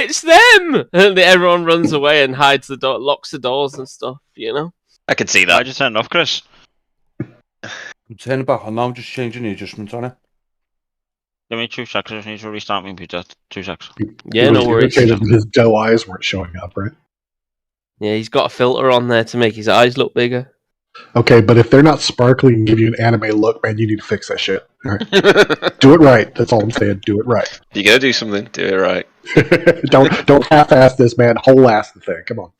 it's them! And everyone runs away and hides the door, locks the doors and stuff, you know? I can see that. I just turned off, Chris. I'm turning it back on now, I'm just changing the adjustments on it. Give me 2 seconds. I just need to restart my computer. 2 seconds. Yeah, no worries. His doe eyes weren't showing up, right? Yeah, he's got a filter on there to make his eyes look bigger. Okay, but if they're not sparkly and give you an anime look, man, you need to fix that shit. All right. Do it right. That's all I'm saying. Do it right. If you're gonna do something, do it right. Don't half-ass this, man. Whole-ass the thing. Come on.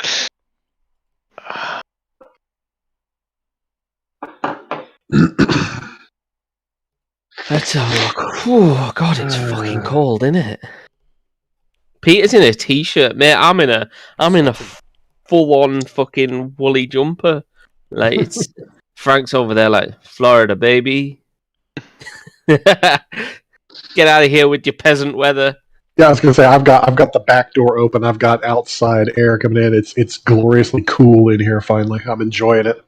Let's have a look. Oh God, it's fucking cold, isn't it? Peter's in a t-shirt, mate. I'm in a full-on fucking woolly jumper. Like it's Frank's over there, like Florida, baby. Get out of here with your peasant weather. Yeah, I was gonna say I've got the back door open. I've got outside air coming in. It's gloriously cool in here. Finally, I'm enjoying it.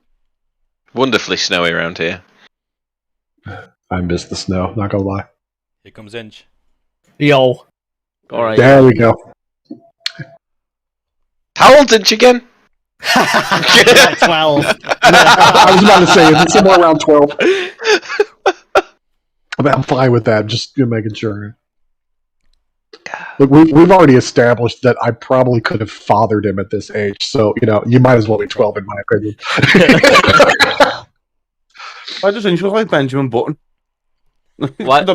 Wonderfully snowy around here. I miss the snow. Not gonna lie. Here comes Inch. Yo. All right. There we go. How old's Inch again? 12. I was about to say it's somewhere around 12. I'm fine with that. Just making sure. Look, we've already established that I probably could have fathered him at this age, so you might as well be 12 in my opinion. I just think you look like Benjamin Button. What?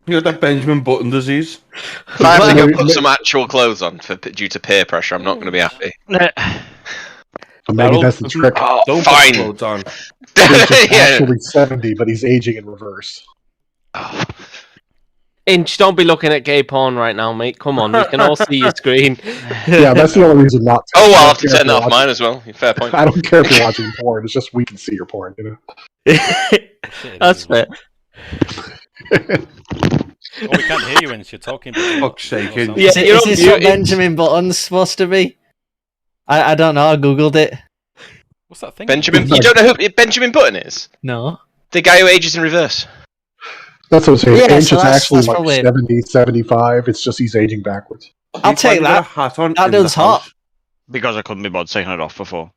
You got that Benjamin Button disease. If I have to go put some actual clothes on due to peer pressure, I'm not going to be happy. Maybe that's the trick. Oh, Don't fine. put clothes on. He's actually 70, but he's aging in reverse. Oh. Inch, don't be looking at gay porn right now, mate. Come on, we can all see your screen. Yeah, that's the only reason not to. Oh, well, I'll have to turn that off mine as well. Fair point. I don't care if you're watching porn. It's just we can see your porn, That's fair. Oh, we can't hear you when you're talking. Fuck's sake. Yeah, Is you're this on what mute. Benjamin Button's supposed to be? I don't know, I googled it. What's that thing? Benjamin, you don't know who Benjamin Button is? No. The guy who ages in reverse. That's what I'm saying. Yeah, Inch so is that's actually like probably- 70, 75. It's just he's aging backwards. I'll take You've got a that. hat on That in the dude's hot. house. Because I couldn't be bothered taking it off before.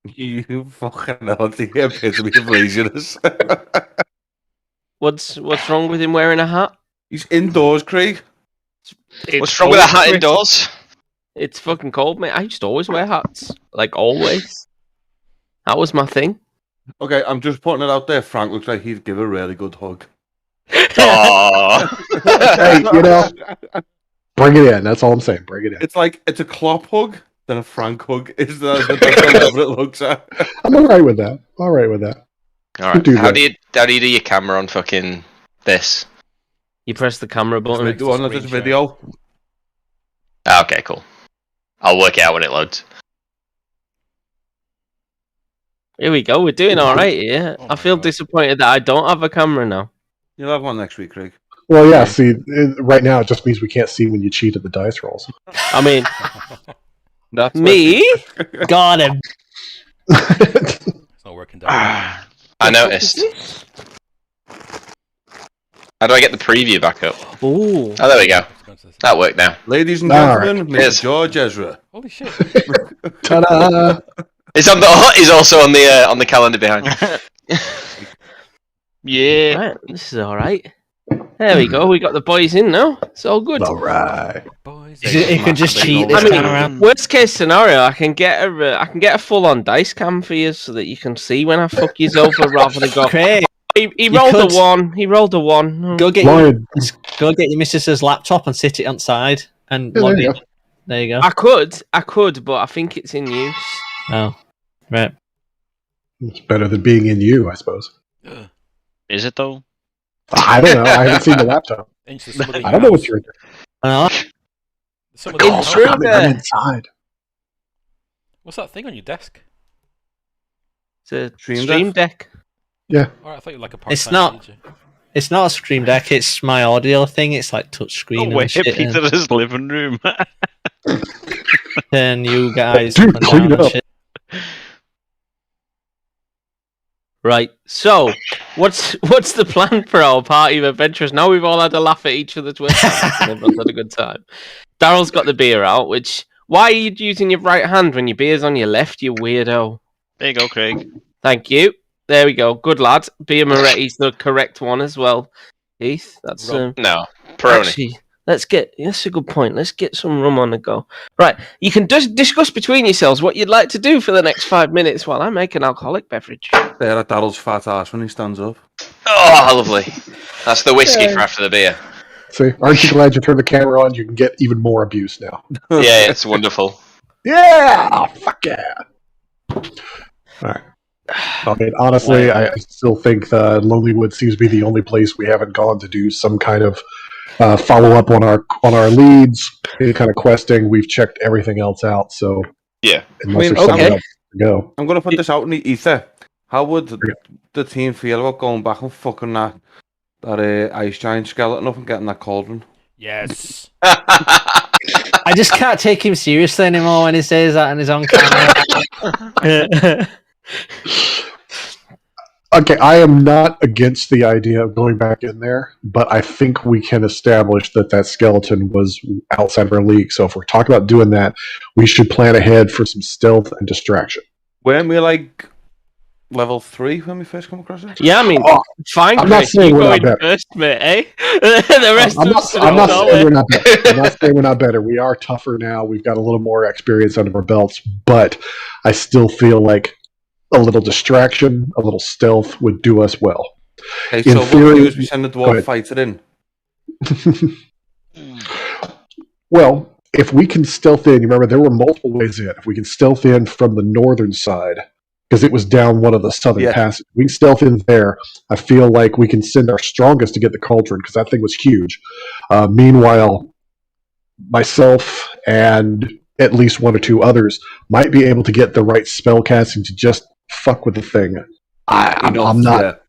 You fucking hell, the epitome of laziness. What's wrong with him wearing a hat? He's indoors, Craig. What's wrong with a hat indoors? It's fucking cold, mate. I used to always wear hats. Like, always. That was my thing. Okay, I'm just putting it out there. Frank looks like he'd give a really good hug. Aww. Hey, bring it in. That's all I'm saying. Bring it in. It's a Klopp hug, then a Frank hug. Is that's the level it looks at. I'm all right with that. All right with that. Alright, do how that. do you do your camera on fucking this? You press the camera button. Do on this video. Okay, cool. I'll work it out when it loads. Here we go. We're doing all right here. Oh I my feel God. disappointed that I don't have a camera now. You'll have one next week, Craig. Well, yeah. See, right now it just means we can't see when you cheat at the dice rolls. I mean, That's me? Got him. It's not working down. I noticed. How do I get the preview back up? Ooh. Oh, there we go. That worked now. Ladies and All gentlemen, Mr. Yes. George Ezra. Holy shit. Ta-da! It's on the. He's also on the calendar behind. Yeah. Right, this is all right. There we go. We got the boys in now. It's all good. All right. Boys, You can just cheat this I mean, time around. worst case scenario, I can get a full on dice cam for you so that you can see when I fuck you over rather than go. Craig, He You rolled could. a one. He rolled a one. go get Lion. your missus's laptop and sit it on side and Yeah, log there you in. There you go. I could, but I think it's in use. Oh, right. It's better than being in you, I suppose. Is it though? I don't know. I haven't seen the laptop. Inch, there's somebody in I your don't know what house. you're. Oh, There's somebody in your It's house. true. I'm inside. What's that thing on your desk? It's a Stream stream deck. Yeah. Oh, I thought you were like a part-time It's not. teacher. it's not a Stream Deck. It's my audio thing. It's like touch screen Oh, wait, and shit. And Peter's living room. turn you guys Dude, up and clean down and up. shit. Right. So, what's the plan for our party of adventurers? Now we've all had a laugh at each other's work and everyone's had a good time. Daryl's got the beer out. Which why are you using your right hand when your beer's on your left? You weirdo. There you go, Craig. Thank you. There we go. Good lad. Beer Moretti's the correct one as well. Heath, that's Rum. No, Peroni. actually. That's a good point. Let's get some rum on the go. Right, you can just discuss between yourselves what you'd like to do for the next 5 minutes while I make an alcoholic beverage. There at Daryl's fat ass when he stands up. Oh, lovely. That's the whiskey for after the beer. See, aren't you glad you turned the camera on? You can get even more abuse now. Yeah, it's wonderful. Yeah! Fuck yeah! Alright. I mean, honestly, I still think Lonelywood seems to be the only place we haven't gone to do some kind of follow-up on our leads, any kind of questing. We've checked everything else out, so... Yeah. Unless I mean, there's something okay. else to go. I'm going to put this out in the ether. How would the team feel about going back and fucking that ice giant skeleton up and getting that cauldron? Yes. I just can't take him seriously anymore when he says that on his own camera. Okay, I am not against the idea of going back in there, but I think we can establish that skeleton was outside of our league. So if we're talking about doing that, we should plan ahead for some stealth and distraction. Weren't we like level 3 when we first come across it? Yeah, I mean, fine, I'm not Chris. saying You we're go not in better. first, mate, eh? The rest I'm of not, us I'm not don't saying know we're it. not better. I'm not saying we're not better. We are tougher now. We've got a little more experience under our belts, but I still feel like a little distraction, a little stealth would do us well. Okay, In so what theory- we do is we send the Go dwarf ahead. fighter in. Well, if we can stealth in, you remember there were multiple ways in. If we can stealth in from the northern side, because it was down one of the southern Yeah. passages, we can stealth in there. I feel like we can send our strongest to get the cauldron, because that thing was huge. Meanwhile, myself and at least one or two others might be able to get the right spell casting to just fuck with the thing. I'm not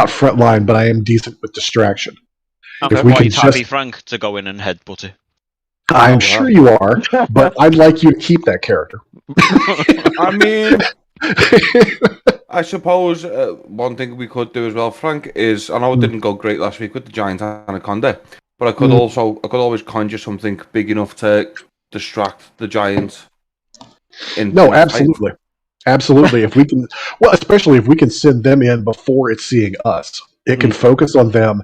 frontline, but I am decent with distraction. I'm If we quite can happy, just- Frank, to go in and headbutt it. I'm wow. sure you are, but I'd like you to keep that character. I mean, I suppose one thing we could do as well, Frank, is I know it didn't go great last week with the giant anaconda, but I could always conjure something big enough to distract the giant. No, absolutely. Absolutely. If we can, well, especially if we can send them in before it's seeing us, it can focus on them.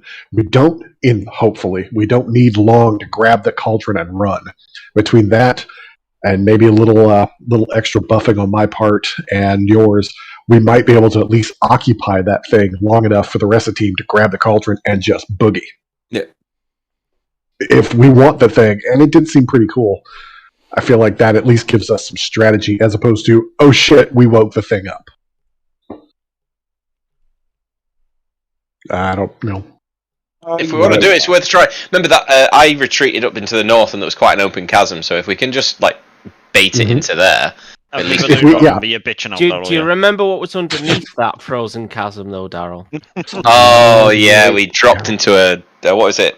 Hopefully, we don't need long to grab the cauldron and run. Between that and maybe a little extra buffing on my part and yours, we might be able to at least occupy that thing long enough for the rest of the team to grab the cauldron and just boogie. Yeah. If we want the thing, and it did seem pretty cool, I feel like that at least gives us some strategy as opposed to, oh shit, we woke the thing up. I don't know. If we want to do it, it's worth a try. Remember that I retreated up into the north and there was quite an open chasm, so if we can just like bait it into there. At least if we- yeah. Be a bitching out Do there, you will remember what was underneath that frozen chasm, though, Daryl? Oh yeah, we dropped into a what was it?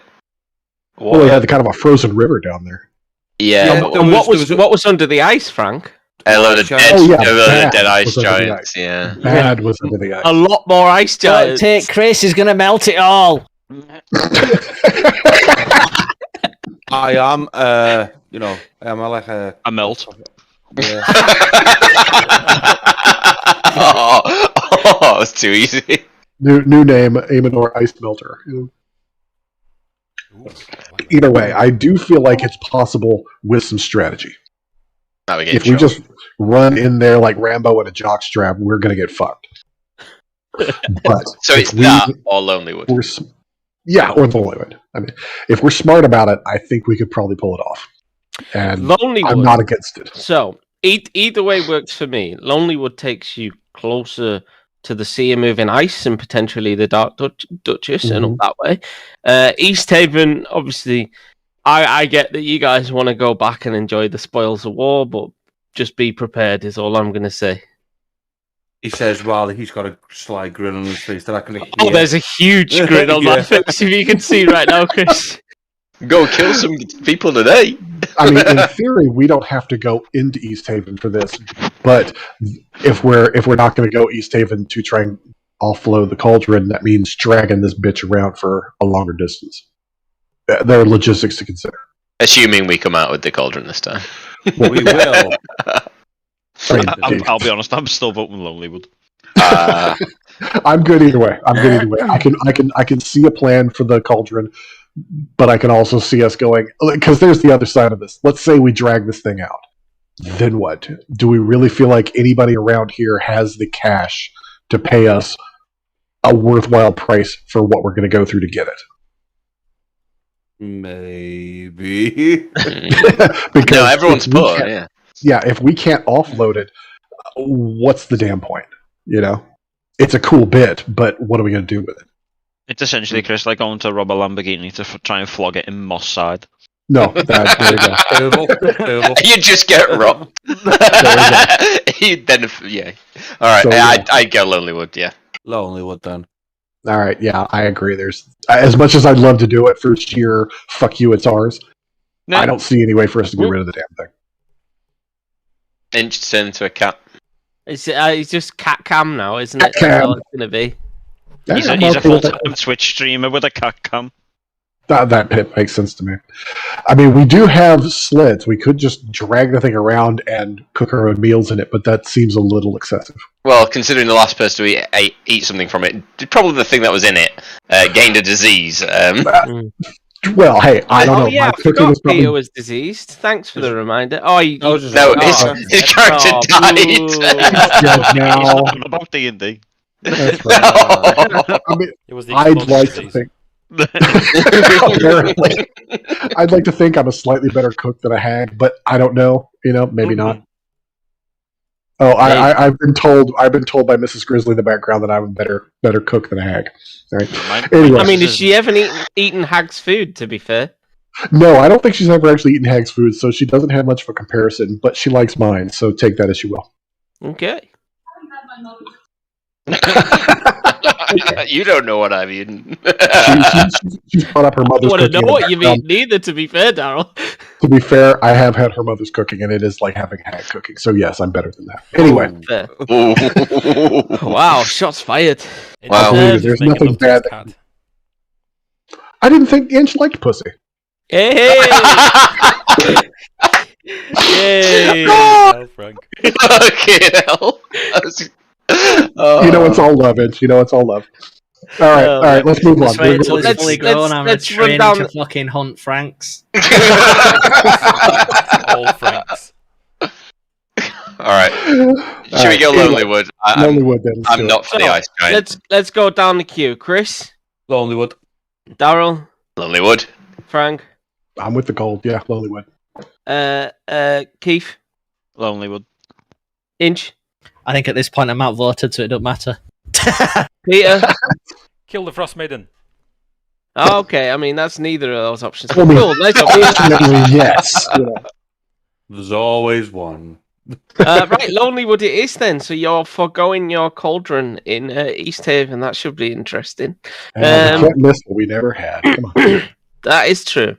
Well, we had the kind of a frozen river down there. Yeah, Yeah, but there And was- what was under the ice, Frank? a load of dead, Oh, yeah, a load bad of dead ice was under the giants. Yeah. Bad was under the ice. A lot more ice Don't giants. take Chris, he's going to melt it all. I am, I am like a melt. Yeah. Oh, it's too easy. New name, Amador Ice Melter. Either way, I do feel like it's possible with some strategy. Navigate If we shot. just run in there like Rambo in a jockstrap, we're going to get fucked. But So if it's that or Lonelywood. or Lonelywood. I mean, if we're smart about it, I think we could probably pull it off. And Lonelywood. I'm not against it. So either way works for me. Lonelywood takes you closer to the sea of moving ice and potentially the Dark Duchess and up that way. East Haven, obviously, I get that you guys want to go back and enjoy the spoils of war, but just be prepared is all I'm going to say. He says while he's got a sly grin on his face that I can hear. Oh, there's a huge grin on Yeah. that face if you can see right now, Chris. Go kill some people today. I mean, in theory, we don't have to go into East Haven for this, but if we're not going to go East Haven to try and offload the cauldron, that means dragging this bitch around for a longer distance. There are logistics to consider. Assuming we come out with the cauldron this time. We will. I'll be honest. I'm still voting Lonelywood. I'm good either way. I can see a plan for the cauldron, but I can also see us going, because there's the other side of this. Let's say we drag this thing out. Then what? Do we really feel like anybody around here has the cash to pay us a worthwhile price for what we're going to go through to get it? Maybe. Because No, everyone's if we poor. can't- Yeah. Yeah, if we can't offload it, what's the damn point? You know, it's a cool bit, but what are we going to do with it? It's essentially, Chris, like going to rob a Lamborghini to try and flog it in Moss Side. No, there you go. Terrible. You just get robbed. Then, yeah. All right. So, yeah. I'd go Lonelywood. Yeah. Lonelywood then. All right, yeah, I agree. There's as much as I'd love to do it for sheer fuck you, it's ours. No. I don't see any way for us to get rid of the damn thing. Inch turned into a cat. It's just cat cam now, isn't it? Cat cam. That's all it's gonna be. Yeah, He's I'm a okay with that. full-time Twitch streamer with a cat cam. That bit makes sense to me. I mean, we do have sleds. We could just drag the thing around and cook our own meals in it, but that seems a little excessive. Well, considering the last person to eat something from it, probably the thing that was in it gained a disease. Well, hey, I don't Oh know. yeah, My I cooking forgot is probably Peter was diseased. Thanks for the reminder. Oh, I was just No, like, his character died. dead now. Talking about D&D. That's right. No. I mean, It was the I'd explosive like to disease. think. Apparently, I'd like to think I'm a slightly better cook than a hag, but I don't know. You know, maybe not. Oh, I've been told by Mrs. Grizzly in the background that I'm a better cook than a hag. All right. Anyway, I mean, has she ever eaten hag's food? To be fair, no, I don't think she's ever actually eaten hag's food, so she doesn't have much of a comparison. But she likes mine, so take that as you will. okay. You don't know what I've eaten. She's brought up her I mother's want to cooking. know in what the you background. mean. Neither, to be fair, Daryl. To be fair, I have had her mother's cooking, and it is like having hag cooking. So yes, I'm better than that. Anyway, Fair. Ooh. Wow, shots fired. It Wow. deserves There's making nothing love to his bad cat. I didn't think Inch liked pussy. Hey! Yay! Well, Frank. Fucking hell. You know it's all love, Inch. You know it's all love. All right, let's move on. Just wait until We're it's going- fully grown. I'm let's run training down- to fucking hunt Franks. All Franks. Alright. Should we go Lonelywood? Lonelywood then. let's do I'm it. not for the ice giant. Let's go down the queue. Chris, Lonelywood. Daryl, Lonelywood. Frank, I'm with the gold. Yeah, Lonelywood. Keith, Lonelywood. Inch, I think at this point I'm outvoted, so it don't matter. Peter. Kill the Frostmaiden. Oh, okay, I mean that's neither of those options. I mean, Cool, nice option. Definitely yes. You know. There's always one. Right, Lonelywood it is then. So you're foregoing your cauldron in East Haven. That should be interesting. And we can't miss what we never had. Come on. That is true.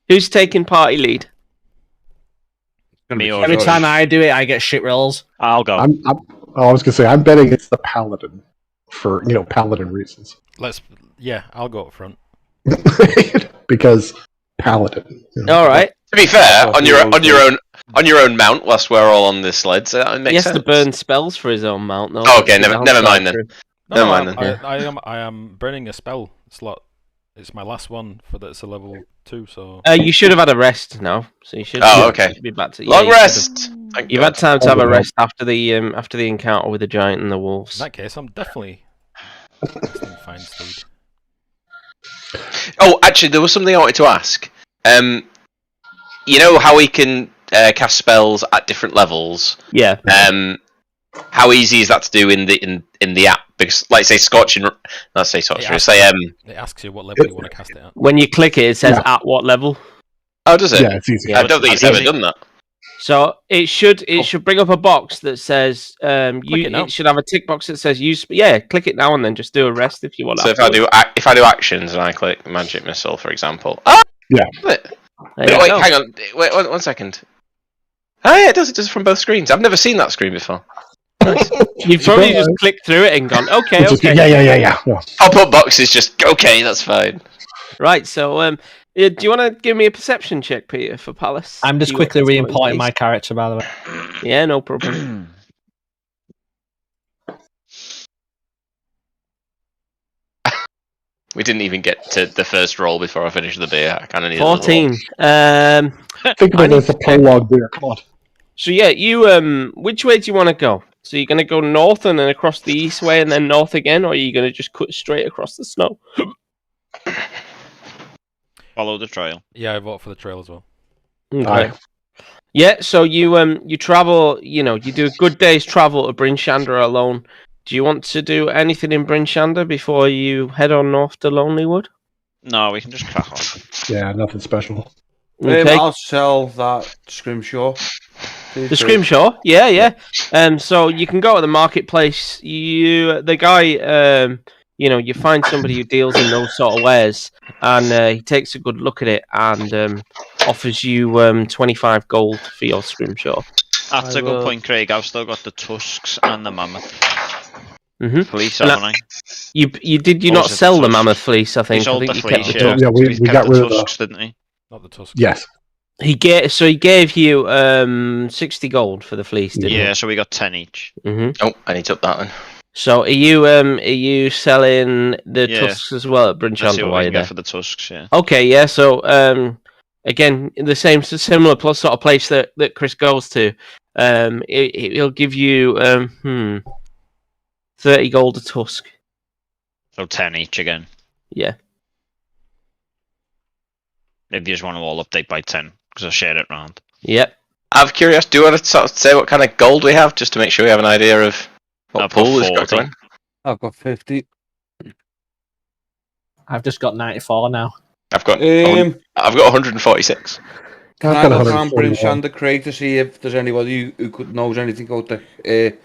Who's taking party lead? Me or Every George. time I do it, I get shit rolls. I'll go. I was gonna say I'm betting it's the paladin for paladin reasons. Yeah, I'll go up front. Because paladin. All right. To be fair, Oh, on your own mount, whilst we're all on this sled, so that He makes has sense. to burn spells for his own mount, though. Oh, okay, never mind then. No, Never mind then. I am burning a spell slot. It's my last one for that's a level 2, so You should have had a rest now, so you should. Oh, okay. Be back to Long you should have- rest. Thank You've God. had time to have a Oh, rest after the encounter with the giant and the in wolves. that case I'm definitely resting fine steed. Oh, actually, there was something I wanted to ask. You know how we can cast spells at different levels? Yeah. How easy is that to do in the app? Because, like, say Scorching, let's say Scorching. Yeah. Say It asks you what level you want to cast it at. When you click it, it says Yeah. at what level. Oh, does it? Yeah, it's easy. I don't think it's ever done that. So it should bring up a box that says it now. it should have a tick box that says use. Yeah, click it now and then just do a rest if you want. So if I do actions and I click Magic Missile, for example. Oh, Yeah. Wait, There you wait, go. hang on. Wait, one second. Oh yeah, it does. It does from both screens. I've never seen that screen before. You've probably just clicked through it and gone, okay, Which is- okay. Yeah. Pop-up box is just okay. That's fine. Right, so Do you want to give me a perception check, Peter, for Palace? I'm just See quickly what re-importing it my is? character, by the way. Yeah, no problem. We didn't even get to the first roll before I finished the beer. I kind of need 14. Think of I it need as a to check. prologue there. Come on. So yeah, you which way do you want to go? So you're gonna go north and then across the east way and then north again, or are you gonna just cut straight across the snow? Follow the trail. Yeah, I vote for the trail as well. Okay. Aye. Yeah, so you travel, you do a good day's travel to Bryn Shander alone. Do you want to do anything in Bryn Shander before you head on north to Lonelywood? No, we can just crack on. Yeah, nothing special. Okay. I'll sell that scrimshaw. The scrimshaw, yeah. So you can go to the marketplace. The guy, you find somebody who deals in those sort of wares, and he takes a good look at it and offers you 25 gold for your scrimshaw. That's a good point, Craig. I've still got the tusks and the mammoth Mm-hmm. fleece, haven't I? You did you Or not was it the sell the tusks? mammoth fleece? I He think. sold I the think you kept fleece, the yeah. tusks. Yeah, we kept got the rid of tusks, didn't he? Not the tusk. Yes. He gave you 60 gold for the fleece, didn't Yeah, so we got 10 each. he? Mm-hmm. Oh, I need to up that one. So are you selling the Yeah. tusks as well at Bryn Let's see Shander what while we you're can get there? for the tusks, yeah. Okay, yeah. So again, the similar plus sort of place that Chris goes to. He'll give you 30 gold a tusk. So 10 each again. Yeah. If you just want to all update by 10, because I'll share it round. Yep. Out of curiosity, do you want to sort of say what kind of gold we have, just to make sure we have an idea of what I've got pool is 40. going? I've got 50. I've just got 94 now. I've got Um, I've got 146. Can I've I got look around Bryn 141. Shander, Craig, to see if there's anybody who knows anything about the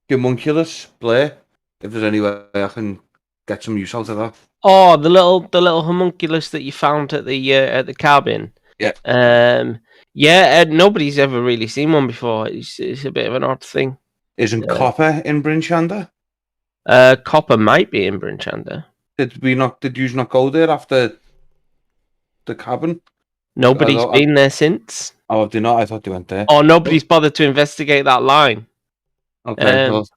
homunculus, Blair? If there's any way I can get some use out of that. Oh, the little homunculus that you found at the cabin. Yeah. Nobody's ever really seen one before. It's a bit of an odd thing. Isn't copper in Bryn Shander? Copper might be in Bryn Shander. Did you not go there after the cabin? Nobody's been there since. Oh, have they not? I thought they went there. Or nobody's bothered to investigate that line. Okay, well,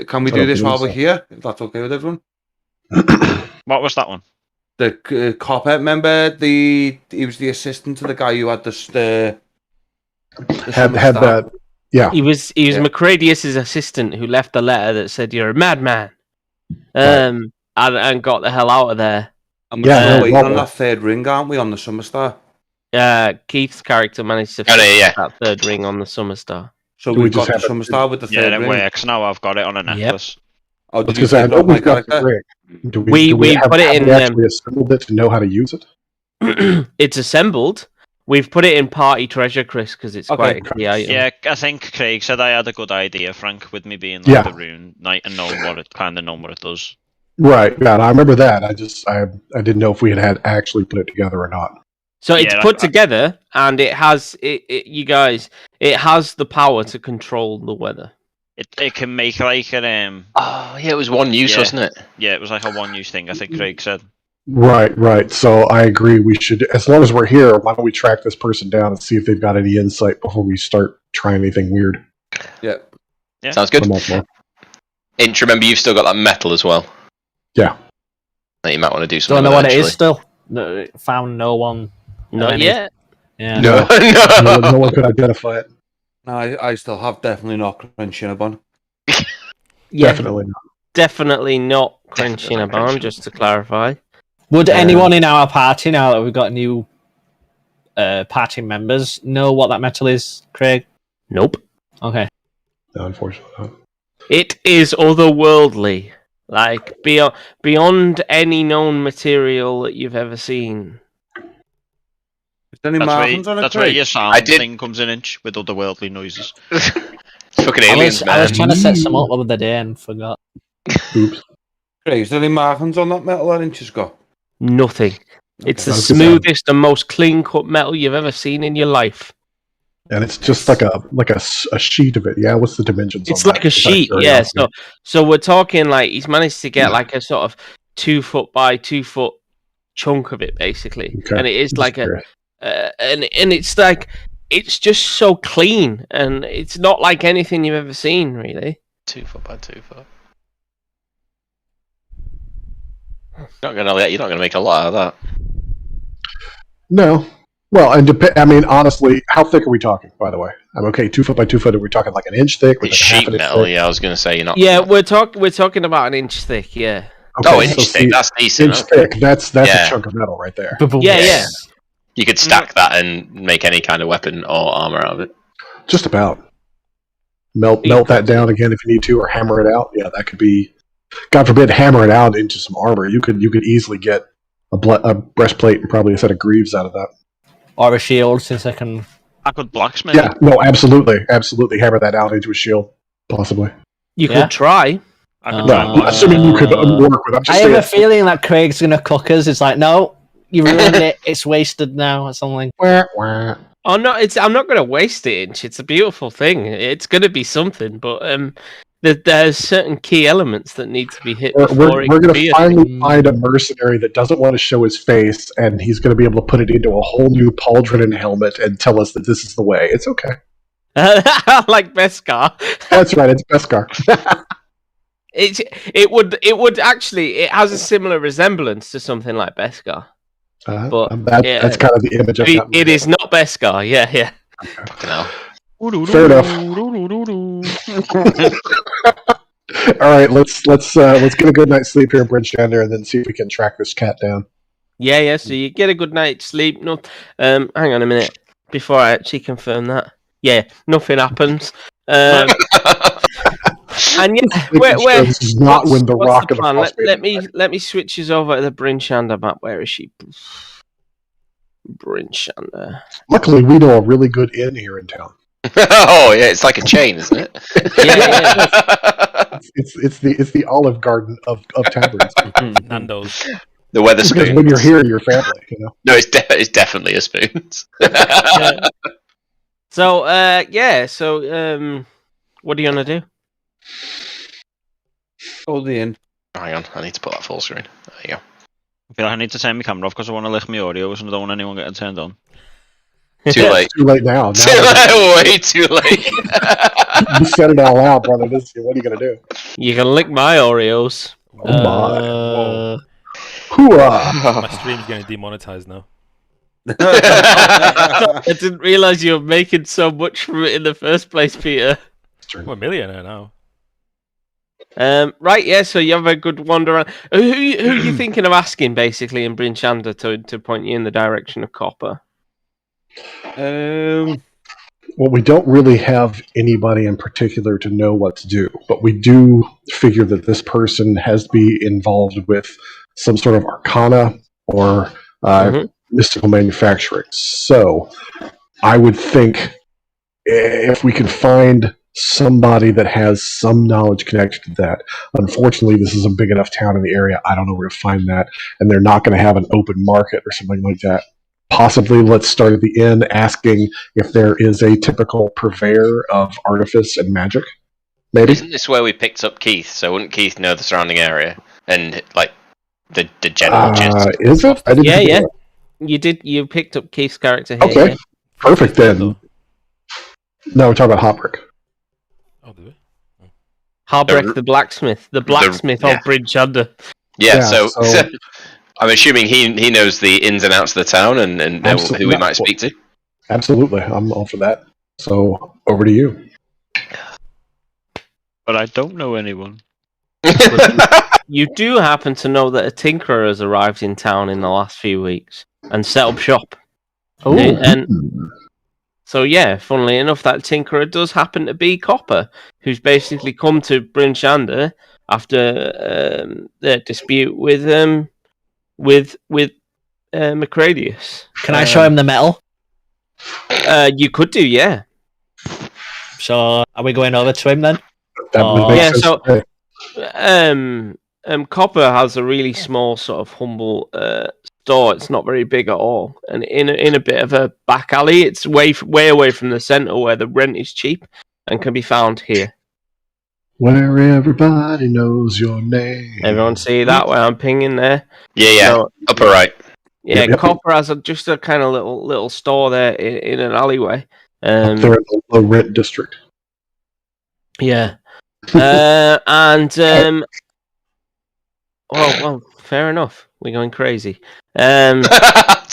can we I do don't this while believe we're here? If that's okay with everyone? What was that one? The copper, remember he was the assistant to the guy who had the Had summer had staff. that. Yeah. He was Yeah. Macradius's assistant who left the letter that said you're a madman. Right. And got the hell out of there. And we're Yeah, still no, waiting well- on that third ring, aren't we, on the Summer Star? Keith's character managed to Oh, no, fix yeah. that third ring on the Summer Star. So Do we we've just got the have it- Summer Star with the Yeah, third that ring. works now. I've got it on a necklace. Oh, did you Because I take it know off my we've got the character? ring. Do We have, put it have in, we actually assembled it to know how to use it? It's assembled. We've put it in party treasure, Chris, because it's Okay. quite a key item. Yeah, I think Craig said I had a good idea, Frank, with me being like Yeah. the rune knight and knowing what it does. Right. Yeah, and I remember that. I didn't know if we had actually put it together or not. So it's Yeah, put together, and it has it has the power to control the weather. It can make like an Oh, yeah, it was one use, Yeah. wasn't it? yeah, it was like a one use thing. I think Craig said. Right. So I agree. We should, as long as we're here, why don't we track this person down and see if they've got any insight before we start trying anything weird? Yeah. Yeah. Sounds good. I'm all for it. Inch, remember you've still got that metal as well. Yeah. That you might want to do something Don't know with what it is actually. still. No, found no one. Not Any- yet. Yeah. No, No one could identify it. No, I still have definitely not Cinnabon. Yeah, Definitely not. definitely not crunching a barn. Just to clarify. Would anyone in our party, now that we've got new party members, know what that metal is, Craig? Nope. Okay. No, unfortunately not. It is otherworldly, like beyond any known material that you've ever seen. Is there any markings on it, That's where Craig? your I sound did- thing comes in, Inch, with otherworldly noises. It's fucking I aliens, was, I was man. trying to set some up the other day and forgot. Oops. Craig, is there any markings on that metal that Inch has got? Nothing. It's the I was gonna say- smoothest and most clean-cut metal you've ever seen in your life. And it's just like a sheet of it. Yeah, what's the dimensions? It's on like that? a sheet, Just yeah. out of curiosity. So we're talking like he's managed to get like a sort of 2 foot by 2 foot chunk of it basically, Okay. and it is Just like curious. and it's like it's just so clean, and it's not like anything you've ever seen really. 2 foot by 2 foot. You're not gonna make a lot of that. No. Well, and I mean, honestly, how thick are we talking? By the way, I'm okay. 2 foot by 2 foot. Are we talking like an inch thick? It's half sheet an inch metal. thick? Yeah, I was gonna say you're not. Yeah, we're talking about an inch thick. Yeah. Okay, Oh, so inch thick. see, That's decent. inch Okay. thick. That's Yeah. a chunk of metal right there. Yeah, yeah. You could stack that and make any kind of weapon or armor out of it. Just about. Melt that down again if you need to, or hammer it out. Yeah, that could be. God forbid, hammer it out into some armor. You could easily get a breastplate and probably a set of greaves out of that. Or a shield, since I can. I could blacksmith. Yeah, no, absolutely, hammer that out into a shield, possibly. You Yeah. could try. I could Uh, try. Assuming you could work with. I'm I just have a saying. feeling that Craig's gonna cook us. It's like, no, you ruined it. It's wasted now, or something. Wah, wah. Oh no, I'm not going to waste it, Inch. It's a beautiful thing. It's going to be something, but there's certain key elements that need to be hit before We're it going can to be finally find a mercenary that doesn't want to show his face, and he's going to be able to put it into a whole new pauldron and helmet and tell us that this is the way. It's okay. like Beskar. That's right. It's Beskar. It would actually, it has a similar resemblance to something like Beskar. But, yeah. That's kind of the image I've got. It is not Beskar. Yeah. Fucking hell. Fair enough. All right, let's get a good night's sleep here in Bridgelander, and then see if we can track this cat down. Yeah. So you get a good night's sleep. No, hang on a minute before I actually confirm that. Yeah, nothing happens. And yeah, where This is not when the what's rock the of the plan? Frostmaiden. Let me switch us over to the Brinchander map. Where is she? Brinchander. Luckily, we know a really good inn here in town. Oh yeah, it's like a chain, isn't it? Yeah. It's the Olive Garden of taverns. Nando's. The weather Because spoons. when you're here, you're family. You know. No, it's definitely a spoons. So what are you gonna do? Hold the end. Hang on, I need to put that full screen. There you go. I feel like I need to turn my camera off because I want to lift my audios and I don't want anyone getting turned on. Too late. Too late now. Too late. Way too late. You said it out loud, brother. What are you gonna do? You can lick my Oreos. Oh my! Whoa. Hoorah! My stream's getting demonetized now. I didn't realize you were making so much from it in the first place, Peter. I'm a millionaire now. Right, yeah. So you have a good wander around. Who are you thinking of asking, basically, in Brinchander to point you in the direction of copper? Well, we don't really have anybody in particular to know what to do, but we do figure that this person has to be involved with some sort of arcana or mystical manufacturing. So I would think if we can find somebody that has some knowledge connected to that. Unfortunately, this is a big enough town in the area. I don't know where to find that, and they're not going to have an open market or something like that. Possibly, let's start at the inn, asking if there is a typical purveyor of artifice and magic. Maybe. Isn't this where we picked up Keith? So wouldn't Keith know the surrounding area and like the general gist? Is it? I didn't Yeah, think yeah. of that. You did. You picked up Keith's character here. Okay, yeah. perfect then. No, we're talking about Hopbrick. Oh, do we? Harbrick, the blacksmith. The blacksmith yeah. of Brinchander. Yeah, Yeah, so I'm assuming he knows the ins and outs of the town and know Absolutely. who we might speak to. Absolutely, I'm all for that. So, over to you. But I don't know anyone. You do happen to know that a tinkerer has arrived in town in the last few weeks and set up shop. Oh, And so, yeah, funnily enough, that tinkerer does happen to be Copper, who's basically come to Brinchander after their dispute with Macradius. can I show him the metal? You could do, yeah. So, are we going over to him then? That would make Yeah, sense so- to me. Copper has a really small, sort of humble store. It's not very big at all, and in a bit of a back alley. It's way away from the center where the rent is cheap and can be found here. Where everybody knows your name. Everyone see that where I'm pinging there? Yeah, So, upper right. Yeah, Yep. Copper has just a kind of little store there in an alleyway. Up there in the low rent district. Yeah. Well, fair enough. We're going crazy. So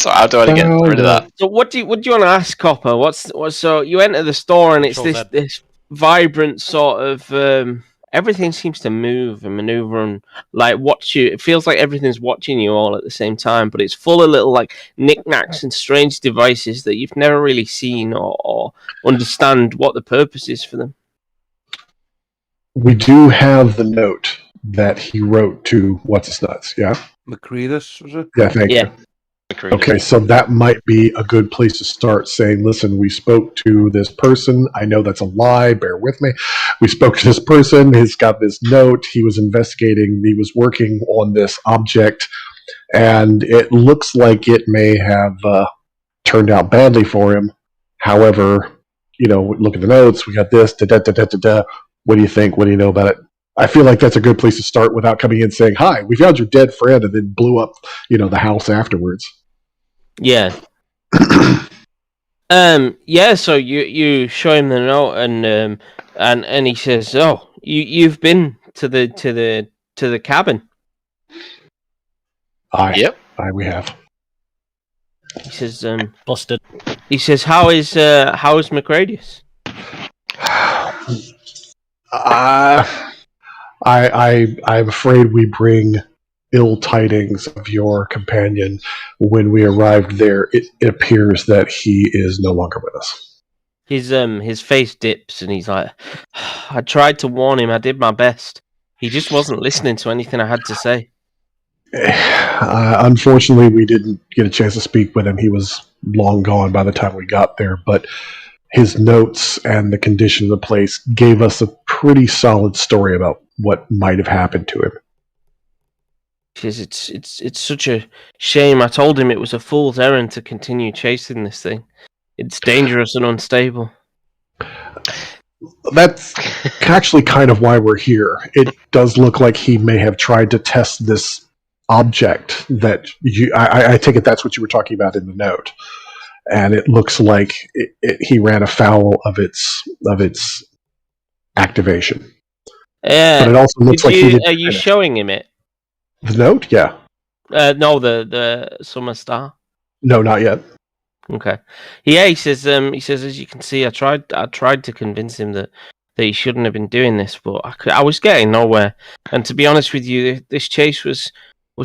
how do I get rid of that? So what do you want to ask, Copper? What's so you enter the store and it's Control Z. this vibrant sort of everything seems to move and maneuver and like watch you. It feels like everything's watching you all at the same time, but it's full of little like knickknacks and strange devices that you've never really seen or understand what the purpose is for them. We do have the note that he wrote to What's His Nuts, yeah? Macretus, was it? Yeah, thank you. Okay, so that might be a good place to start saying, listen, we spoke to this person. I know that's a lie. Bear with me. We spoke to this person. He's got this note. He was investigating. He was working on this object. And it looks like it may have turned out badly for him. However, look at the notes. We got this. Da-da-da-da-da-da. What do you think? What do you know about it? I feel like that's a good place to start without coming in saying, hi, we found your dead friend, and then blew up, the house afterwards. Yeah. Yeah, so you show him the note and he says, "Oh, you've been to the cabin." Yep. We have. He says, Busted. He says, how is Macradius? I'm afraid we bring ill tidings of your companion. When we arrived there, it appears that he is no longer with us. His face dips and he's like, I tried to warn him. I did my best. He just wasn't listening to anything I had to say. Unfortunately, we didn't get a chance to speak with him. He was long gone by the time we got there, but his notes and the condition of the place gave us a pretty solid story about what might have happened to him. Because it's such a shame. I told him it was a fool's errand to continue chasing this thing. It's dangerous and unstable. That's actually kind of why we're here. It does look like he may have tried to test this object that I take it that's what you were talking about in the note. And it looks like he ran afoul of its activation. But it also looks like he didn't. Are you showing him it? The note? Yeah. No, the Summer Star. No, not yet. Okay. Yeah, he says, as you can see, I tried to convince him that he shouldn't have been doing this, but I was getting nowhere. And to be honest with you, this chase was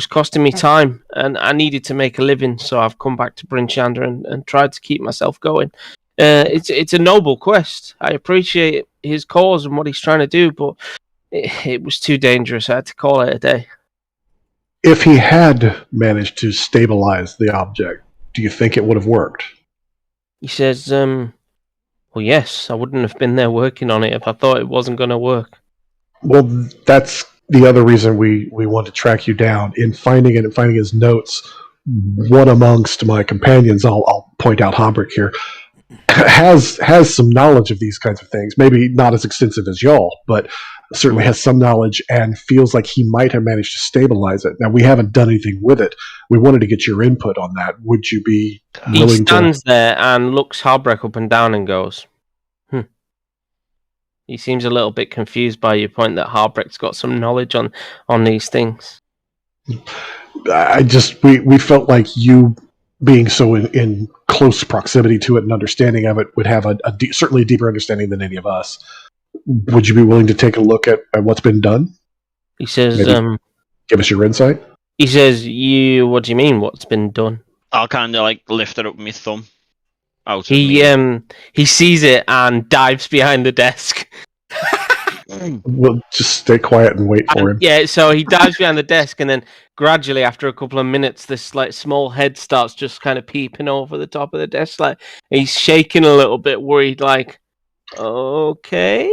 costing me time, and I needed to make a living, so I've come back to Bryn Shander and tried to keep myself going. It's a noble quest. I appreciate his cause and what he's trying to do, but it was too dangerous. I had to call it a day. If he had managed to stabilize the object, do you think it would have worked? He says, well, yes, I wouldn't have been there working on it if I thought it wasn't going to work. Well, that's the other reason we want to track you down. In finding it and finding his notes, one amongst my companions, I'll point out Hobrick here, has some knowledge of these kinds of things. Maybe not as extensive as y'all, but certainly has some knowledge and feels like he might have managed to stabilize it. Now, we haven't done anything with it. We wanted to get your input on that. Would you be willing to... He stands there and looks Hobrick up and down and goes, He seems a little bit confused by your point that Harbrick's got some knowledge on these things. We felt like you being so in close proximity to it and understanding of it would have certainly a deeper understanding than any of us. Would you be willing to take a look at what's been done? He says, give us your insight. He says, what do you mean, what's been done? I'll kind of lift it up with my thumb. He sees it and dives behind the desk. We'll just stay quiet and wait for him. Yeah, so he dives behind the desk, and then gradually, after a couple of minutes, this small head starts just kind of peeping over the top of the desk. He's shaking a little bit, worried. Okay.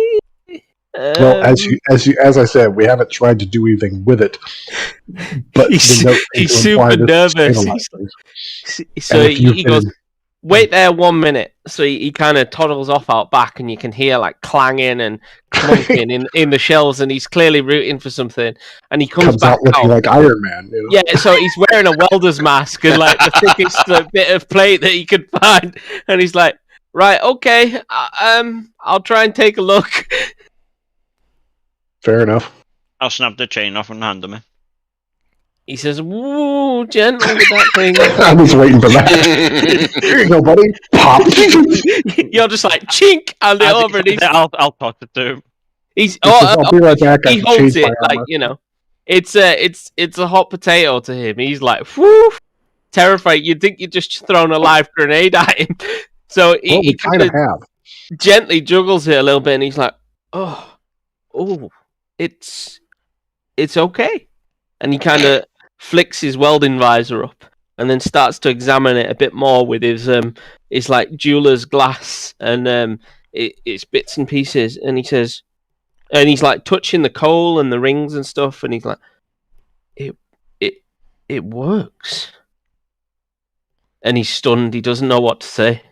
Well, as I said, we haven't tried to do anything with it. But he's super nervous. So he goes, "Wait there 1 minute." So he kind of toddles off out back, and you can hear clanging and munching in the shelves, and he's clearly rooting for something. And he comes back out looking like Iron Man. You know? Yeah, so he's wearing a welder's mask and like the thickest bit of plate that he could find, and he's like, "Right, okay, I'll try and take a look." Fair enough. I'll snap the chain off and hand him it. He says, "Woo, gentle with that thing." I was waiting for that. Here you go, buddy. Pop. You're just like chink, and it over, and he's I'll toss it to him. I'll be right back. He I holds changed it my like armor. it's a hot potato to him. He's like, whoo, terrified. You'd think you'd just thrown a live grenade at him. So he kind of have. gently juggles it a little bit, and he's like, oh, it's okay. And he kind of flicks his welding visor up, and then starts to examine it a bit more with his like jeweler's glass and its bits and pieces. And he says, and he's like touching the coal and the rings and stuff, and he's like, it works. And he's stunned. He doesn't know what to say.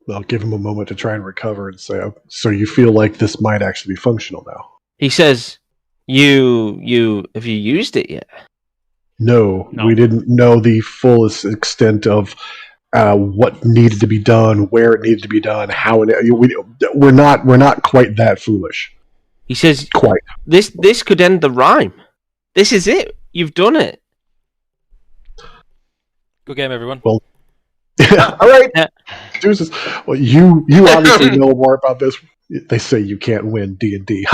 I'll give him a moment to try and recover and say, so you feel like this might actually be functional now? He says, You have you used it yet? No, we didn't know the fullest extent of what needed to be done, where it needed to be done, how it. We're not quite that foolish. He says, quite. This could end the rhyme. This is it. You've done it. Good game, everyone. Well, all right. Deuces. Well, you obviously know more about this. They say you can't win D&D.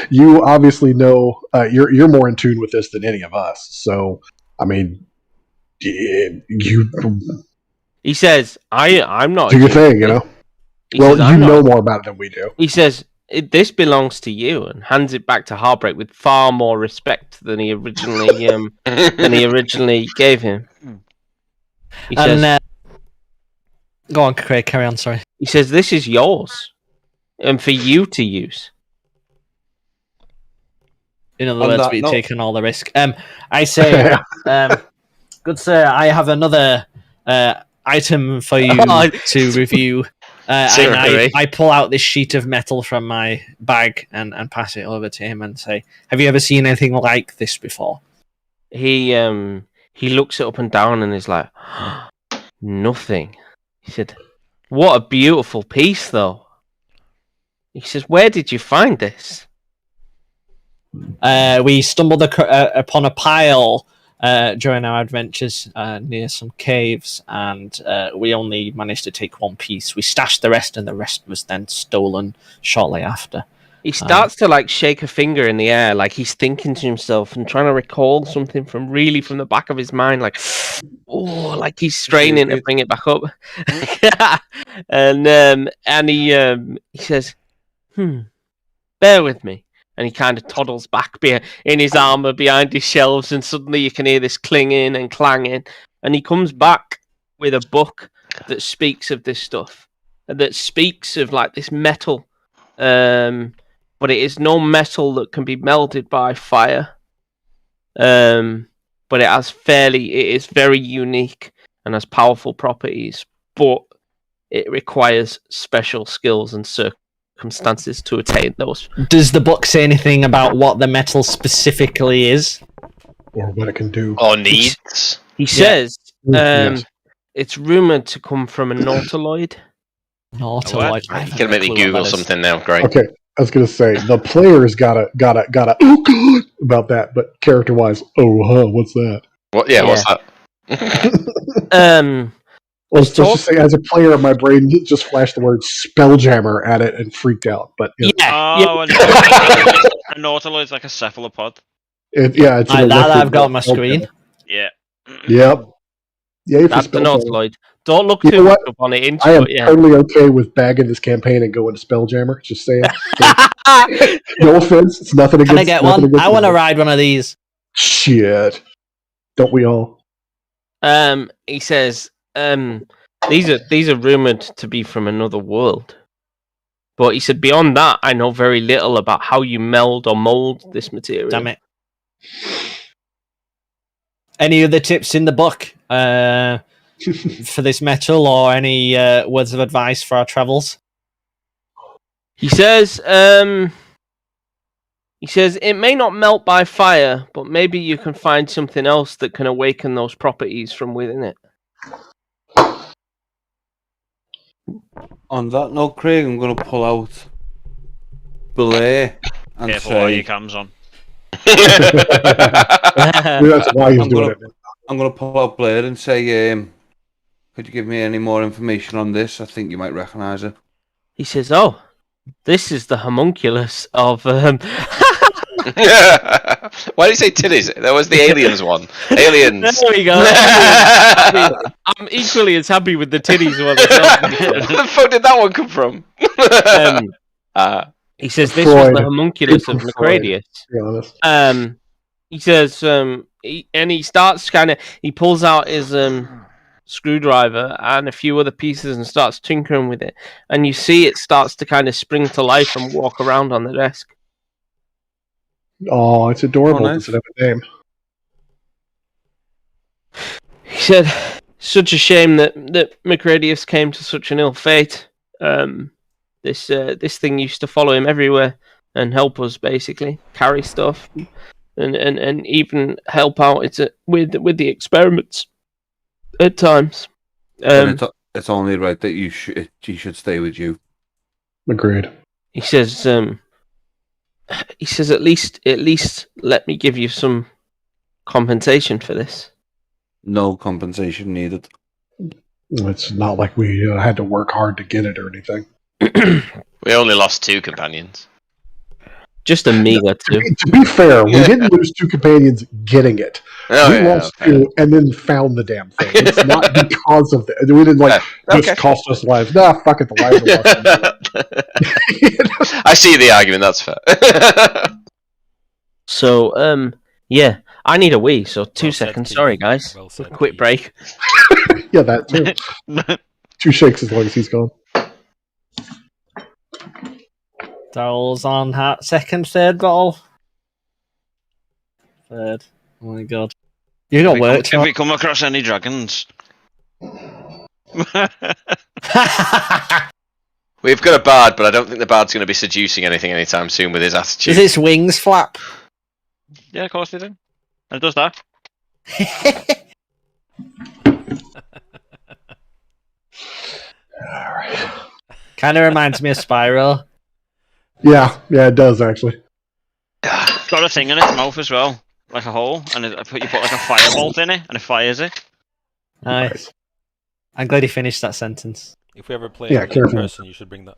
You obviously know. You're more in tune with this than any of us. So, I mean, you. He says, "I'm not." Do your thing, you know. Well, you know more about it than we do. He says, "This belongs to you," and hands it back to Heartbreak with far more respect than he originally gave him. He says, "Go on, Craig. Carry on. Sorry." He says, "This is yours, and for you to use." In other words, we've taken all the risk. I say, good sir, I have another item for you to review. And I pull out this sheet of metal from my bag and pass it over to him and say, "Have you ever seen anything like this before?" He looks it up and down and is like, "Nothing." He said, "What a beautiful piece, though." He says, "Where did you find this?" We stumbled upon a pile during our adventures near some caves, and we only managed to take one piece. We stashed the rest, and the rest was then stolen shortly after. He starts to like shake a finger in the air, like he's thinking to himself and trying to recall something from the back of his mind, like, oh, like he's straining to bring it back up. And he says, "Bear with me." And he kind of toddles back in his armor behind his shelves, and suddenly you can hear this clinging and clanging. And he comes back with a book that speaks of this stuff, that speaks of like this metal, but it is no metal that can be melted by fire. But it is very unique and has powerful properties, but it requires special skills and circumstances to attain those. Does the book say anything about what the metal specifically is? Or what it can do? Or needs? He says, Yes. It's rumored to come from a nautiloid. Nautiloid. You can make me Google something now, Greg. Okay, I was gonna say the player's gotta oh god about that, but character wise, what's that? What? Yeah, what's that? Let's just say, as a player, my brain just flashed the word Spelljammer at it and freaked out. But A nautiloid's like a cephalopod. It's that I've got on my screen. Yeah. Yep. Yeah, That's the nautiloid. Don't look too much up on it. I am totally okay with bagging this campaign and going to Spelljammer. Just saying. No offense. It's nothing against. Can I get one? I want to ride one of these. Shit. Don't we all? He says, these are rumored to be from another world. But he said, beyond that, I know very little about how you meld or mold this material. Damn it. Any other tips in the book? for this metal, or any words of advice for our travels? He says, it may not melt by fire, but maybe you can find something else that can awaken those properties from within it. On that note, Craig, I'm going to pull out Blair and Careful while your say... cam's on. That's why he's doing it. I'm going to pull out Blair and say, could you give me any more information on this? I think you might recognise it. He says, oh, this is the homunculus of... Why did you say titties? That was the aliens one. Aliens. There we go. I'm equally as happy with the titties one. Where the fuck did that one come from? He says this was the homunculus of Macradius. He says, he starts he pulls out his screwdriver and a few other pieces and starts tinkering with it, and you see it starts to kind of spring to life and walk around on the desk. Oh, it's adorable. Does it have a name? He said, such a shame that Macradius came to such an ill fate. This thing used to follow him everywhere and help us, basically carry stuff and even help out with the experiments at times. It's only right that he should stay with you. Agreed. He says at least let me give you some compensation for this. No compensation needed. It's not like we had to work hard to get it or anything. We only lost 2 companions. Just a meager 2. To be fair, we didn't lose 2 companions getting it. We lost 2 and then found the damn thing. It's not because of that. We didn't this cost us lives. Nah, fuck it, the lives are lost. I see the argument, that's fair. So, yeah, I need a wee, so 2 seconds. Sorry, guys. Quick break. Yeah, that too. 2 shakes as long as he's gone. Daryl's on second, third bottle. Third. Oh my god. You got work. Have we come across any dragons? We've got a bard, but I don't think the bard's going to be seducing anything anytime soon with his attitude. Does its wings flap? Yeah, of course they do. And it does that. Alright. Kind of reminds me of Spyro. Yeah, it does actually. It's got a thing in its mouth as well, like a hole, and you put like a firebolt in it, and it fires it. Nice. I'm glad he finished that sentence. If we ever play in person, you should bring that.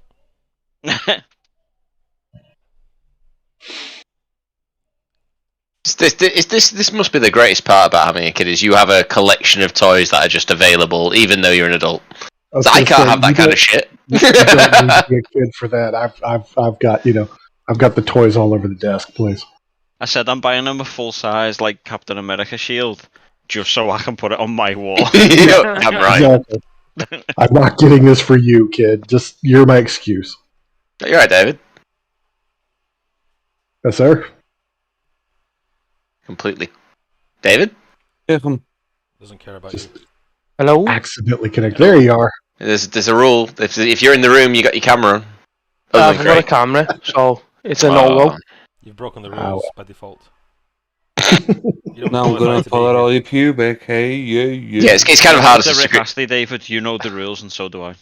This must be the greatest part about having a kid, is you have a collection of toys that are just available, even though you're an adult. I can't have that kind of shit. You don't need to be a kid for that. I've got I've got the toys all over the desk, please. I said I'm buying them a full size like Captain America shield, just so I can put it on my wall. I'm right. Exactly. I'm not getting this for you, kid. Just you're my excuse. You're right, David. Yes, sir. Completely. David? Doesn't care about you. Hello? Accidentally connect. There you are. There's a rule. If you're in the room, you got your camera on. I've got a camera, so it's a no-go. You've broken the rules by default. Now I'm going to pull out all your pubic. Hey, yeah. Yeah, it's kind of hard to Rick Astley, David. You know the rules, and so do I.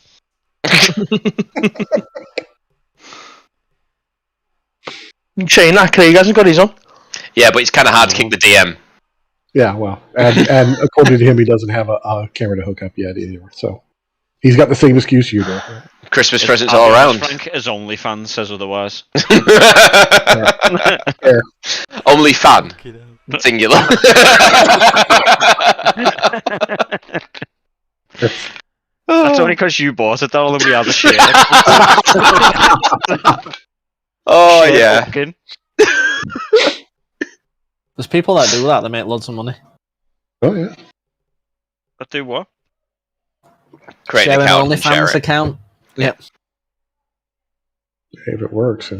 Saying that, Craig hasn't got his on. Yeah, but it's kind of hard to kick the DM. Yeah, well, and according to him, he doesn't have a camera to hook up yet either. So he's got the same excuse you do. Christmas presents all around. Frank, his OnlyFans says otherwise. Fair. Only fan. Singular. That's only because you bought it, though, and we had a share. Oh, yeah. There's people that do that make loads of money. Oh, yeah. That do what? Create share an account. An OnlyFans account. Yep. If it works.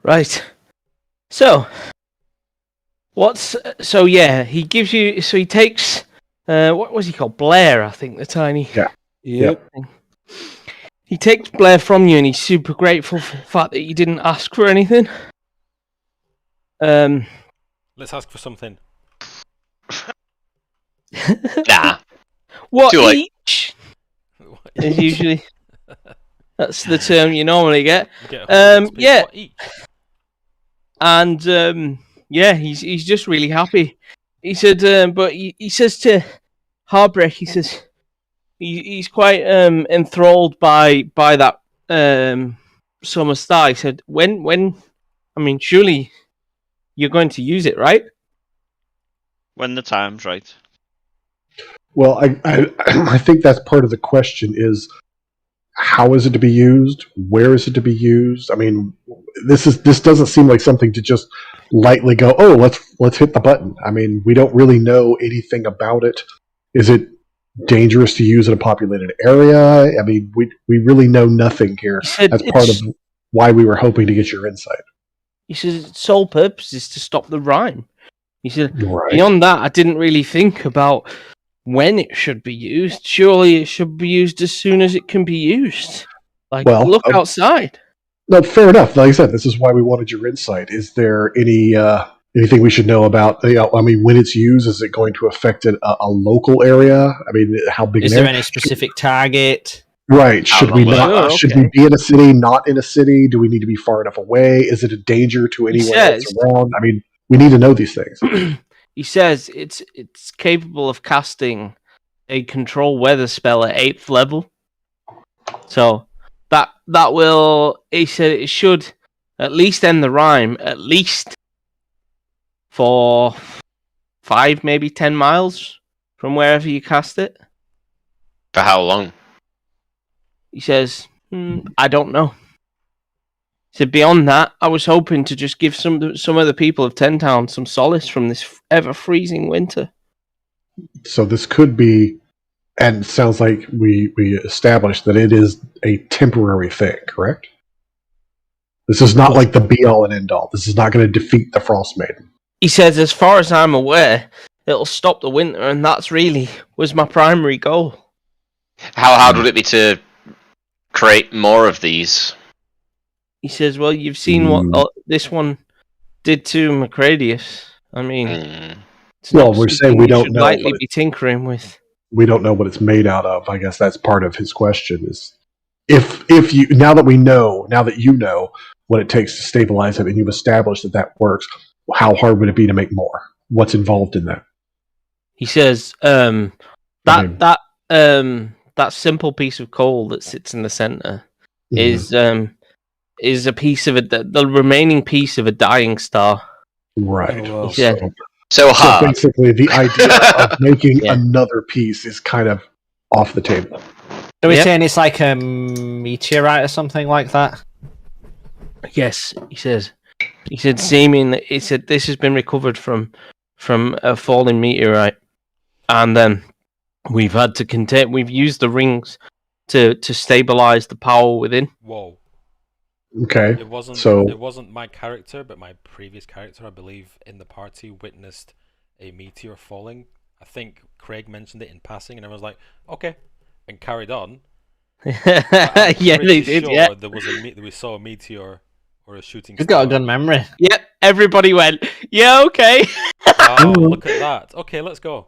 Right. So, he gives you. So he takes what was he called? Blair, I think, the tiny. Yeah. Yep. He takes Blair from you, and he's super grateful for the fact that you didn't ask for anything. Let's ask for something. Nah. What Too late. each is usually that's the term you normally get. What each? And he's just really happy. He said, but he says to Heartbreak, he says he's quite enthralled by that summer star. He said, when I mean, surely you're going to use it, right? When the time's right. Well, I think that's part of the question is how is it to be used? Where is it to be used? I mean, this doesn't seem like something to just lightly go, oh, let's hit the button. I mean, we don't really know anything about it. Is it dangerous to use in a populated area? I mean, we really know nothing here. That's part of why we were hoping to get your insight. He says its sole purpose is to stop the rime. He said, Right. Beyond that, I didn't really think about when it should be used. Surely it should be used as soon as it can be used. Like, look outside. No, fair enough. Like I said, this is why we wanted your insight. Is there anything we should know about? I mean, when it's used, is it going to affect a local area? I mean, how big? Is there any specific target? Right. Should we Should we be in a city? Not in a city? Do we need to be far enough away? Is it a danger to anyone else around? I mean, we need to know these things. He says it's capable of casting a control weather spell at 8th level. So that will, he said, it should at least end the rime, at least for 5, maybe 10 miles from wherever you cast it. For how long? He says, I don't know. He said, beyond that, I was hoping to just give some of the people of Ten Town some solace from this ever-freezing winter. So this could be, and it sounds like we established that it is a temporary thing, correct? This is not like the be-all and end-all. This is not going to defeat the Frostmaiden. He says, as far as I'm aware, it'll stop the winter, and that's really was my primary goal. How hard would it be to create more of these? He says, well, you've seen what this one did to Macradius. I mean, well, we're saying we don't know. Likely be tinkering with. We don't know what it's made out of. I guess that's part of his question. Is if you now that you know what it takes to stabilize it, and you've established that works, how hard would it be to make more? What's involved in that? He says that simple piece of coal that sits in the center is a piece of the remaining piece of a dying star. Right. Oh, well. So basically, the idea of making another piece is kind of off the table. So we're saying it's like a meteorite or something like that? Yes, he says. He said, this has been recovered from a falling meteorite, and then we've had to we've used the rings to stabilize the power within. Whoa. Okay. It wasn't my character, but my previous character, I believe, in the party witnessed a meteor falling. I think Craig mentioned it in passing, and I was like, okay, and carried on. Yeah, they did. Sure yeah, we saw a meteor or a shooting You've star. got a good memory. Yep, everybody went, yeah, okay. Oh, look at that. Okay, let's go.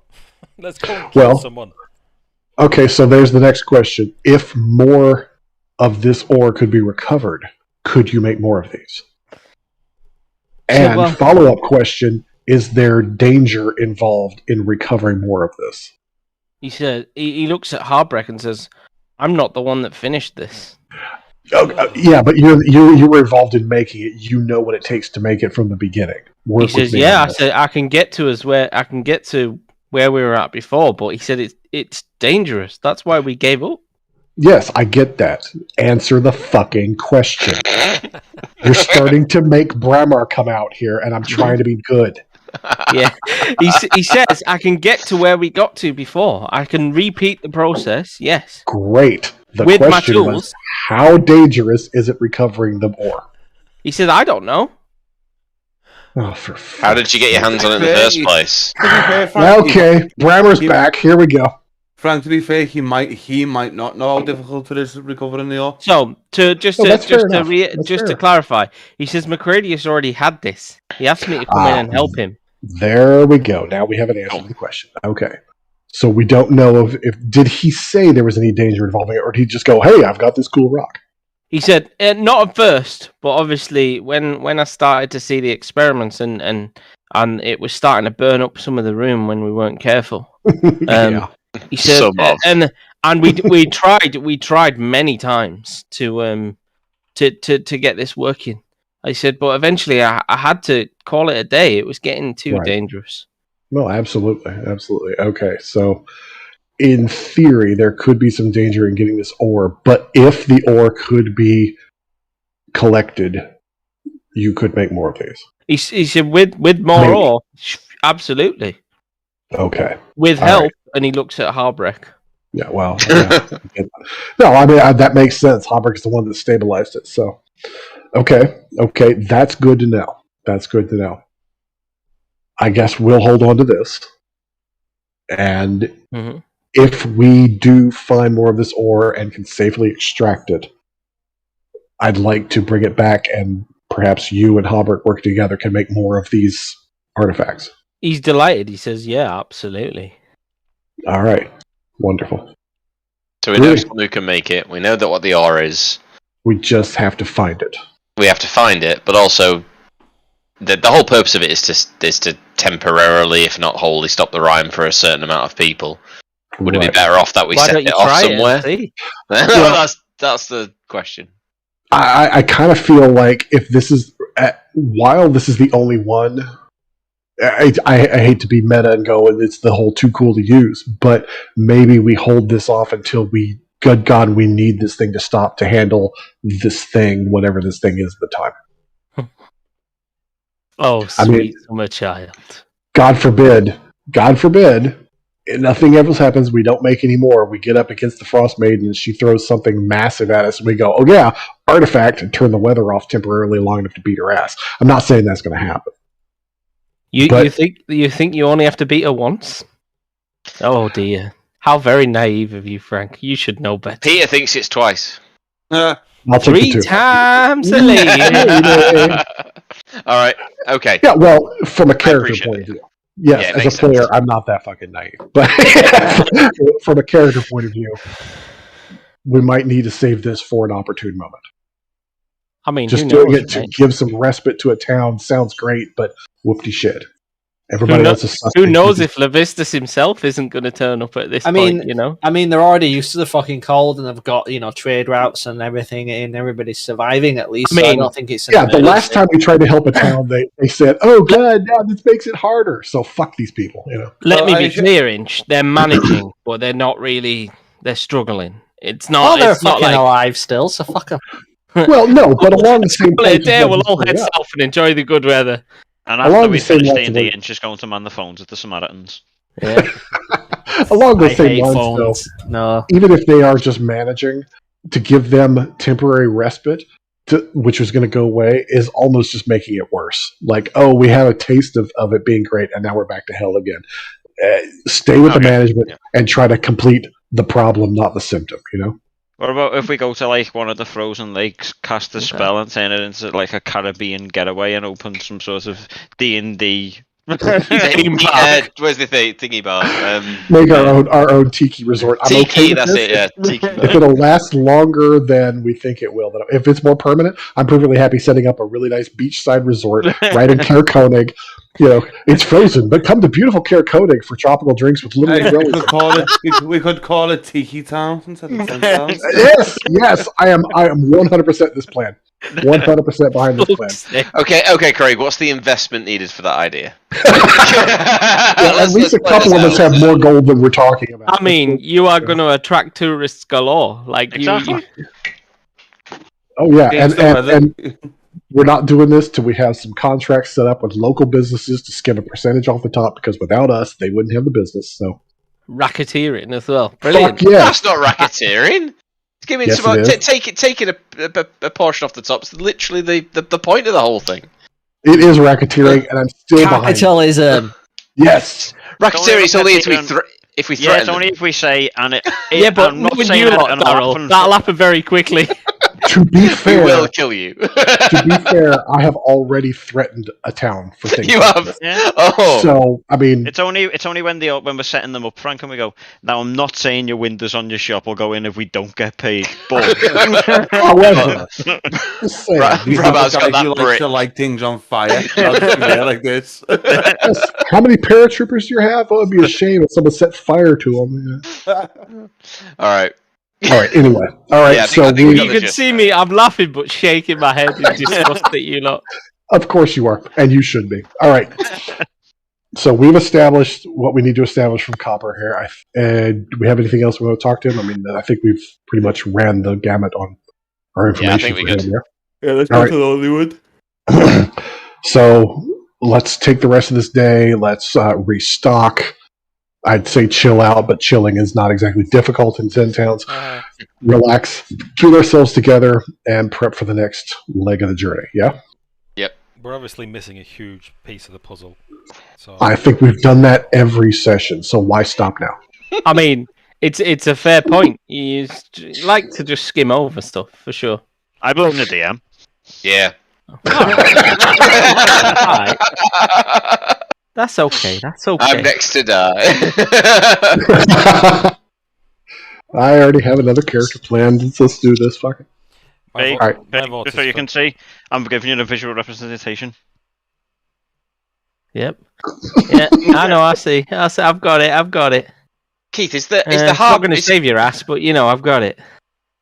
Let's go and kill someone. Okay, so there's the next question. If more of this ore could be recovered, could you make more of these? And follow-up question, is there danger involved in recovering more of this? He said, he looks at Heartbreak and says, I'm not the one that finished this. Yeah, but you were involved in making it. You know what it takes to make it from the beginning. He says, I said, I can get to where we were at before, but he said it's dangerous. That's why we gave up. Yes, I get that. Answer the fucking question. You're starting to make Bramar come out here, and I'm trying to be good. Yeah, he says, I can get to where we got to before. I can repeat the process, yes. Great. The with question my tools. Was, how dangerous is it recovering the ore? He said, I don't know. Oh, how did you get your hands on it in the first place? To be fair, Frank, okay, Brammer's back. Here we go. Frank, to be fair, he might not know how difficult it is to recover in the ore. So to clarify, he says McCready has already had this. He asked me to come in and help him. There we go. Now we have an answer to the question. Okay. So we don't know if did he say there was any danger involving it, or did he just go, "Hey, I've got this cool rock"? He said not at first, but obviously when I started to see the experiments and it was starting to burn up some of the room when we weren't careful. Yeah. He said, and we tried many times to get this working. I said, but eventually I had to call it a day. It was getting too dangerous. No, absolutely. Okay, so in theory, there could be some danger in getting this ore, but if the ore could be collected, you could make more of these. He said, with more ore, absolutely. Okay. With help, and he looks at Harbrek. Yeah, well, yeah. No, I mean, that makes sense. Harbrek is the one that stabilized it, so. Okay, that's good to know. I guess we'll hold on to this. And if we do find more of this ore and can safely extract it, I'd like to bring it back, and perhaps you and Harbrek work together can make more of these artifacts. He's delighted. He says, yeah, absolutely. All right. Wonderful. So we know someone who can make it. We know that what the ore is. We just have to find it. We have to find it, but also the whole purpose of it is to temporarily, if not wholly, stop the Rime for a certain amount of people. Would it be better off that we set it off somewhere? That's the question. I kind of feel like if this is, while this is the only one, I hate to be meta and go, and it's the whole too cool to use, but maybe we hold this off until we, good God, we need this thing to stop to handle this thing, whatever this thing is at the time. Oh, sweet summer child. God forbid, nothing else happens, we don't make any more, we get up against the Frostmaiden and she throws something massive at us, and we go, oh yeah, artifact, and turn the weather off temporarily long enough to beat her ass. I'm not saying that's going to happen. You think you only have to beat her once? Oh dear. How very naive of you, Frank. You should know better. Peter thinks it's twice. I'll take 3 times a lady. Alright, okay. Yeah, well, from a character point of view. Yes, as a player, sense. I'm not that fucking naive. But from a character point of view, we might need to save this for an opportune moment. I mean, just doing it to give some respite to a town sounds great, but whoopty shit. Everybody else is who knows if Levistus himself isn't going to turn up at this point, you know? I mean, they're already used to the fucking cold, and they've got, trade routes and everything, and everybody's surviving at least. I mean, so I don't think it's... Yeah, the last time we tried to help a town, they said, oh god, now this makes it harder, so fuck these people, Let me be clear, Inch. They're managing, but they're not really... They're struggling. It's not... they're fucking alive still, so fuck them. Well, no, but along the same time... We'll all head south and enjoy the good weather. And after we finish D&D, Inch is going to man the phones at the Samaritans. Yeah. Along the same lines, though, no. Even if they are just managing, to give them temporary respite, which was going to go away, is almost just making it worse. Like, oh, we had a taste of it being great, and now we're back to hell again. Stay with the management and try to complete the problem, not the symptom, What about if we go to one of the frozen lakes, cast a spell, and turn it into a Caribbean getaway and open some sort of D&D? Where's the thingy bar? Make our own tiki resort. I'm tiki, okay with that's this. it. Yeah, tiki. If it'll last longer than we think it will, if it's more permanent, I'm perfectly happy setting up a really nice beachside resort right in Caer Konig. It's frozen, but come to beautiful Caer Konig for tropical drinks with little umbrellas. We could call it Tiki Town instead of Tent Town. Yes, I am 100% this plan. 100% behind this plan. Okay, Craig. What's the investment needed for that idea? At least a couple of us have more gold than we're talking about. I mean, you are going to attract tourists galore. Exactly. Oh yeah, and we're not doing this till we have some contracts set up with local businesses to skip a percentage off the top, because without us, they wouldn't have the business. So racketeering as well. Brilliant. That's not racketeering. Give me taking a portion off the top is literally the point of the whole thing. It is racketeering, and I'm still behind. Capitalism. Yes. Racketeering is only if we threaten. Yeah, it's only if we say, and it. Yeah, but I'm not with saying you that lot, an Daryl, orphan- that'll happen very quickly. To be We fair, will kill you. to be fair, I have already threatened a town for things. You like have. this. Yeah. Oh. So I mean, It's only when we're setting them up, Frank, and we go. Now, I'm not saying your windows on your shop will go in if we don't get paid, but however, just saying, These Brad, are I've the got guys that who brick. like to light things on fire. I'll just be there like this. yes, how many paratroopers do you have? Oh, it'd be a shame if someone set fire to them. All right. All right. Anyway, all right. Yeah, I so think we You got the can gist. see me, I'm laughing but shaking my head in disgust at you lot. of course you are, and you should be. All right. So we've established what we need to establish from Copper here. Do we have anything else we want to talk to him? I mean, I think we've pretty much ran the gamut on our information. think we for could. him here. Yeah, let's All go right. to Hollywood. So let's take the rest of this day. Let's restock. I'd say chill out, but chilling is not exactly difficult in 10 towns. Relax, get ourselves together, and prep for the next leg of the journey. Yeah? We're obviously missing a huge piece of the puzzle. So I think we've done that every session, so why stop now? I mean, it's a fair point. You like to just skim over stuff, for sure. I blame the DM. Yeah. Alright. That's okay, that's okay. I'm next to die. I already have another character planned. Let's do this. Fuck it. Hey, All right. just so you can see, I'm giving you the visual representation. Yep. Yeah, I know, I see. I've got it. Keith, is the It's not going to save your ass, but I've got it.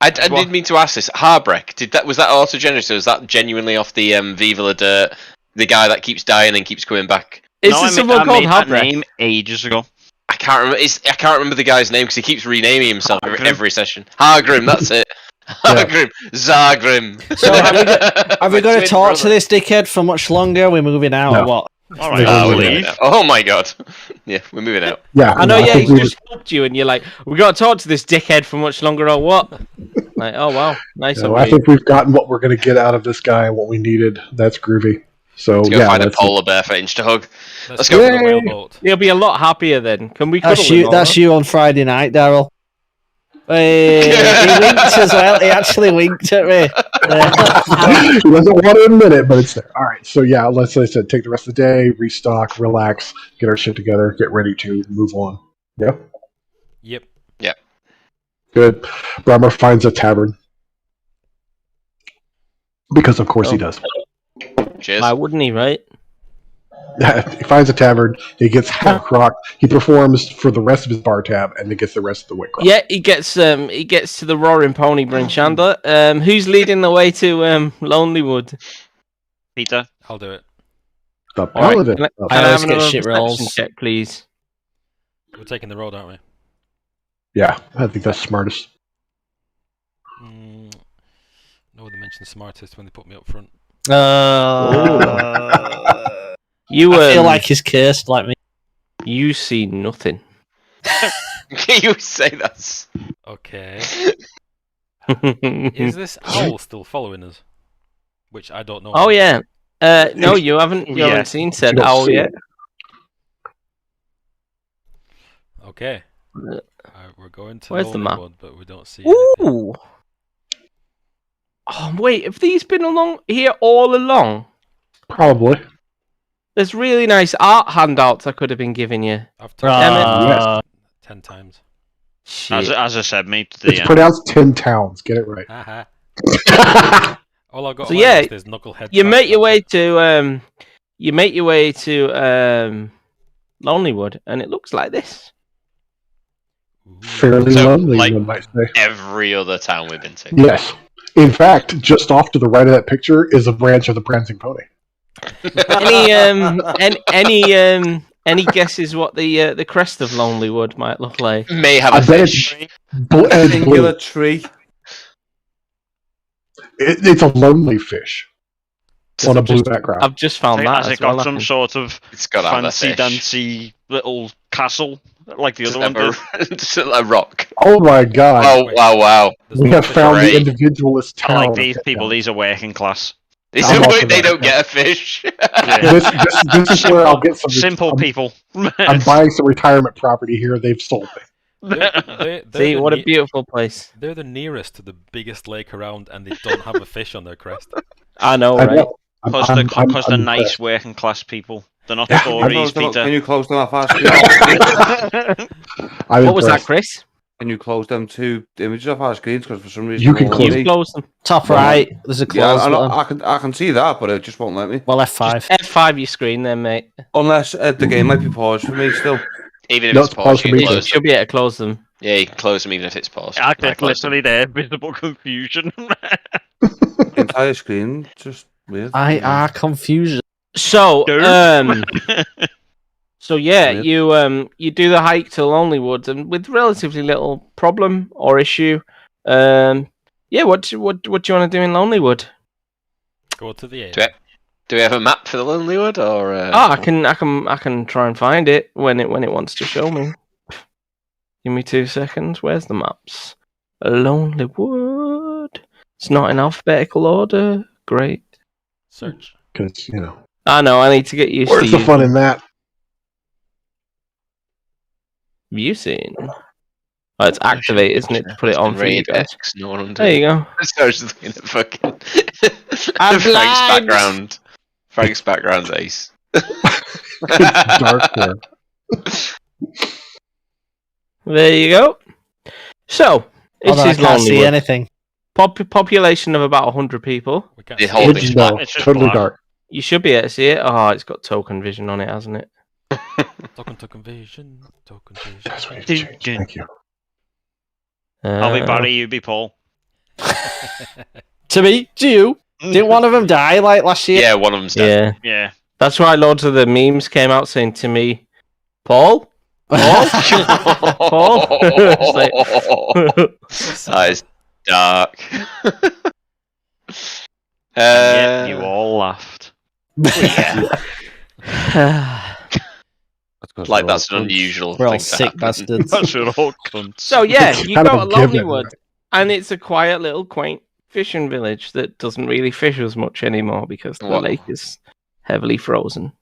I did mean to ask this. Harbrek, was that autogenerated? Or was that genuinely off the Viva La Dirt, the guy that keeps dying and keeps coming back? Is there someone called that Harbrek? name ages ago. I can't remember the guy's name because he keeps renaming himself every session. Hargrim, that's it. Hargrim, Zargrim. So have we got to talk to this dickhead for much longer? We're moving out or what? All right, we're moving out. Oh my god. Yeah, we're moving out. Yeah, I know, I he's think just helped you, and you're like, we got to talk to this dickhead for much longer or what? Like, oh wow, nice. I think we've gotten what we're going to get out of this guy and what we needed. That's groovy. So Let's go find a polar bear for Inch to hug. Let's go. to the whaleboat. He'll be a lot happier then. Can we? That's you on Friday night, Daryl. Hey, he winked as well. He actually winked at me. He doesn't want to admit it, but it's there. All right. So yeah, let's like I said, take the rest of the day, restock, relax, get our shit together, get ready to move on. Yeah. Yep. Good. Brahmer finds a tavern because, of course, he does. Cheers. Why wouldn't he? Right? He finds a tavern. He gets half crock. He performs for the rest of his bar tab, and then gets the rest of the wick crock. Yeah, he gets to the Roaring Pony Bryn Chandler. Who's leading the way to Lonelywood? Peter, I'll do it. The All right, paladin. can Oh, I always have get another shit perception rolls. check, please? We're taking the road, aren't we? yeah, I think that's smartest. No one mentioned smartest when they put me up front. You I feel like he's cursed like me. you see nothing. You say that. Okay. Is this owl still following us? Which I don't know. Oh yeah. No, you haven't. You haven't seen said don't owl see yet. it. Okay. We're going to Where's the map? Lonelywood, but we don't see anything. Ooh. Oh wait, have these been along here all along? Probably. There's really nice art handouts I could have been giving you. I've told Damn you 10 times. Shit. as I said, mate, It's pronounced 10 towns. Get it right. Haha. All I've got So on yeah, my list is knucklehead. You trash, make your that's way it. to Lonelywood, and it looks like this. Ooh. Fairly So, lonely, like- one might say. Every other town we've been to. Yes. In fact, just off to the right of that picture is a branch of the Prancing Pony. Any guesses what the crest of Lonelywood might look like? May have I a bet fish. Singular tree. It's a lonely fish on a blue background. I've just found that. Has as it got well, I some think. sort of It's got to have a fancy fish. dancy little castle like the Just other one did? just a rock. Oh my god. Oh wow! There's We no have fish. found the Great. individualist town. Like these people, these are working class. They don't get a fish. This is where I'll get some simple people. I'm buying some retirement property here. They've sold me. See, what a beautiful place. They're the nearest to the biggest lake around, and they don't have a fish on their crest. I know, right? Because they're nice working class people. They're not Tories, Peter. Can you close them off our screen? What was that, Chris? Can you close them two images off our screens? Because for some reason you can close them. Top right. There's a close button. I can see that, but it just won't let me. Well, F5. Just F5 your screen then, mate. Unless the game might be paused for me still. Even if it's paused, you should be able to close them. Yeah, you can close them even if it's paused. It's literally there. Visible confusion. The entire screen, just weird. Confusion. So, so yeah, you do the hike to Lonely Woods, and with relatively little problem or issue. Yeah, what do you want to do in Lonely Wood? Go to the end. Do we have a map for the Lonely Wood, or? I can try and find it when it wants to show me. Give me 2 seconds. Where's the maps? Lonely Wood. It's not in alphabetical order. Great. Search. Because I know. I need to get used to. Where's the fun in that? View scene. Oh, it's activate, isn't it? To put it on for you guys. No one there you go. I was just looking at fucking Frank's background. Frank's background's ace. It's dark there. There you go. So, it's I can't see anything. Population of about 100 people. The whole thing's totally dark. You should be able to see it. Oh, it's got token vision on it, hasn't it? Token vision. That's what Thank you. I'll be Barry, you be Paul. To me? To you? Didn't one of them die like last year? Yeah, one of them's dead. Yeah. That's why loads of the memes came out saying to me, Paul? Paul? That is dark. Yet you all laughed. Like that's an unusual We're all thing to sick happen. bastards. That's all cunts. So yeah, you kind of got a a Lonely given. Wood, and it's a quiet little quaint fishing village that doesn't really fish as much anymore because the lake is heavily frozen.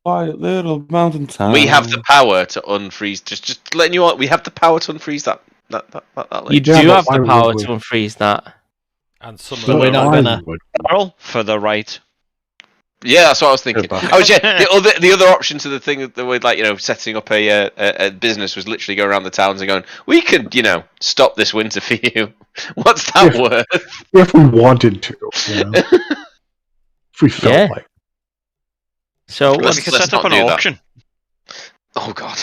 Quiet little mountain town. We have the power to unfreeze. Just letting you know, we have the power to unfreeze that lake. You do have the power to unfreeze that. And some of But we're not gonna. Carl, for the right. Yeah, that's what I was thinking. The other option to the thing that with setting up a business was literally go around the towns and going, we could stop this winter for you. What's that worth? If we wanted to, if we felt like. So we could set up an auction. Oh god,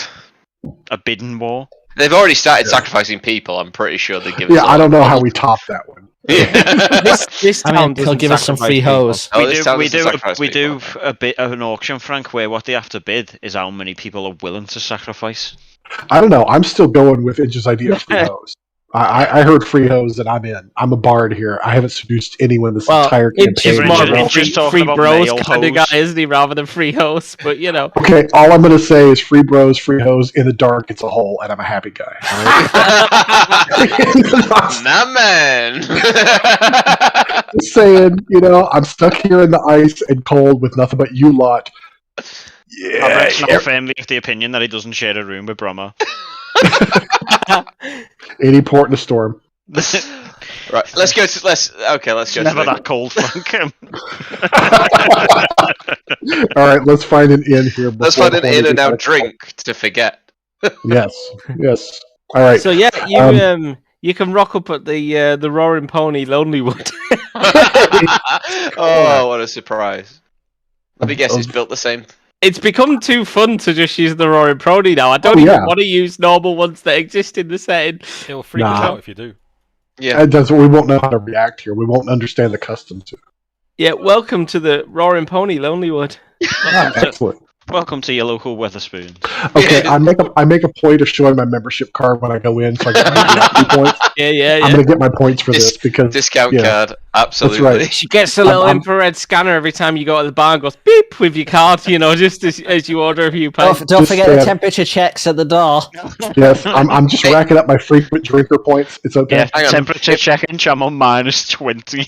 a bidding war. They've already started sacrificing people. I'm pretty sure they give. Yeah, I don't know how we top that one. this town they'll give us some free hose. We do a bit of an auction, Frank, where what they have to bid is how many people are willing to sacrifice. I don't know. I'm still going with Inge's idea of free hose. I heard free hose and I'm in. I'm a bard here. I haven't seduced anyone this entire campaign. It's more of a free bros kind of guy, isn't he, rather than free hose? But Okay, all I'm going to say is free bros, free hose. In the dark, it's a hole, and I'm a happy guy. Nah, man. Just saying, I'm stuck here in the ice and cold with nothing but you lot. Yeah. Albert's not firmly of the opinion that he doesn't share a room with Brahma. Any port in a storm. Right, let's go. Let's go. Never that cold, Frank. All right, let's find an inn here. Let's find an inn and now drink to forget. Yes. All right. So you can rock up at the Roaring Pony Lonely Wood. Oh, what a surprise! Let me guess, it's built the same. It's become too fun to just use the Roaring Pony now. I don't even want to use normal ones that exist in the setting. It'll freak us out if you do. Yeah, we won't know how to react here. We won't understand the customs. Yeah, welcome to the Roaring Pony Lonely Wood. Excellent. Welcome to your local Weatherspoon. Okay, I make a point of showing my membership card when I go in, so I get my points. Yeah. I'm gonna get my points for this because discount card. Absolutely. That's right. She gets a little infrared scanner every time you go to the bar and goes beep with your card, just as you order a few pints. Don't forget the temperature checks at the door. Yes, I'm just racking up my frequent drinker points. It's okay. Yeah, temperature check inch, I'm on -20.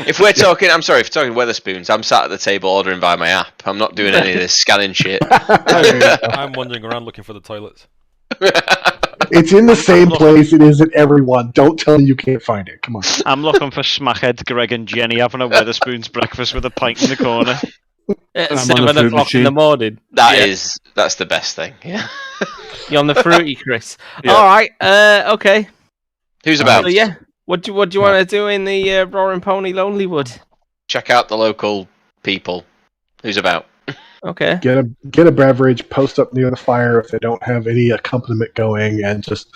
If we're talking Wetherspoons, I'm sat at the table ordering by my app. I'm not doing any of this scanning shit. I'm wandering around looking for the toilets. It's in the same place it is at everyone. Don't tell me you can't find it. Come on. I'm looking for Smackhead, Greg, and Jenny having a Wetherspoons breakfast with a pint in the corner. At 7 o'clock in the morning. That's the best thing. Yeah. You're on the fruity, Chris. Yeah. All right. Okay. Who's about? So, yeah. What do you want to do in the Roaring Pony Lonelywood? Check out the local people. Who's about? Okay. Get a beverage, post up near the fire if they don't have any accompaniment going, and just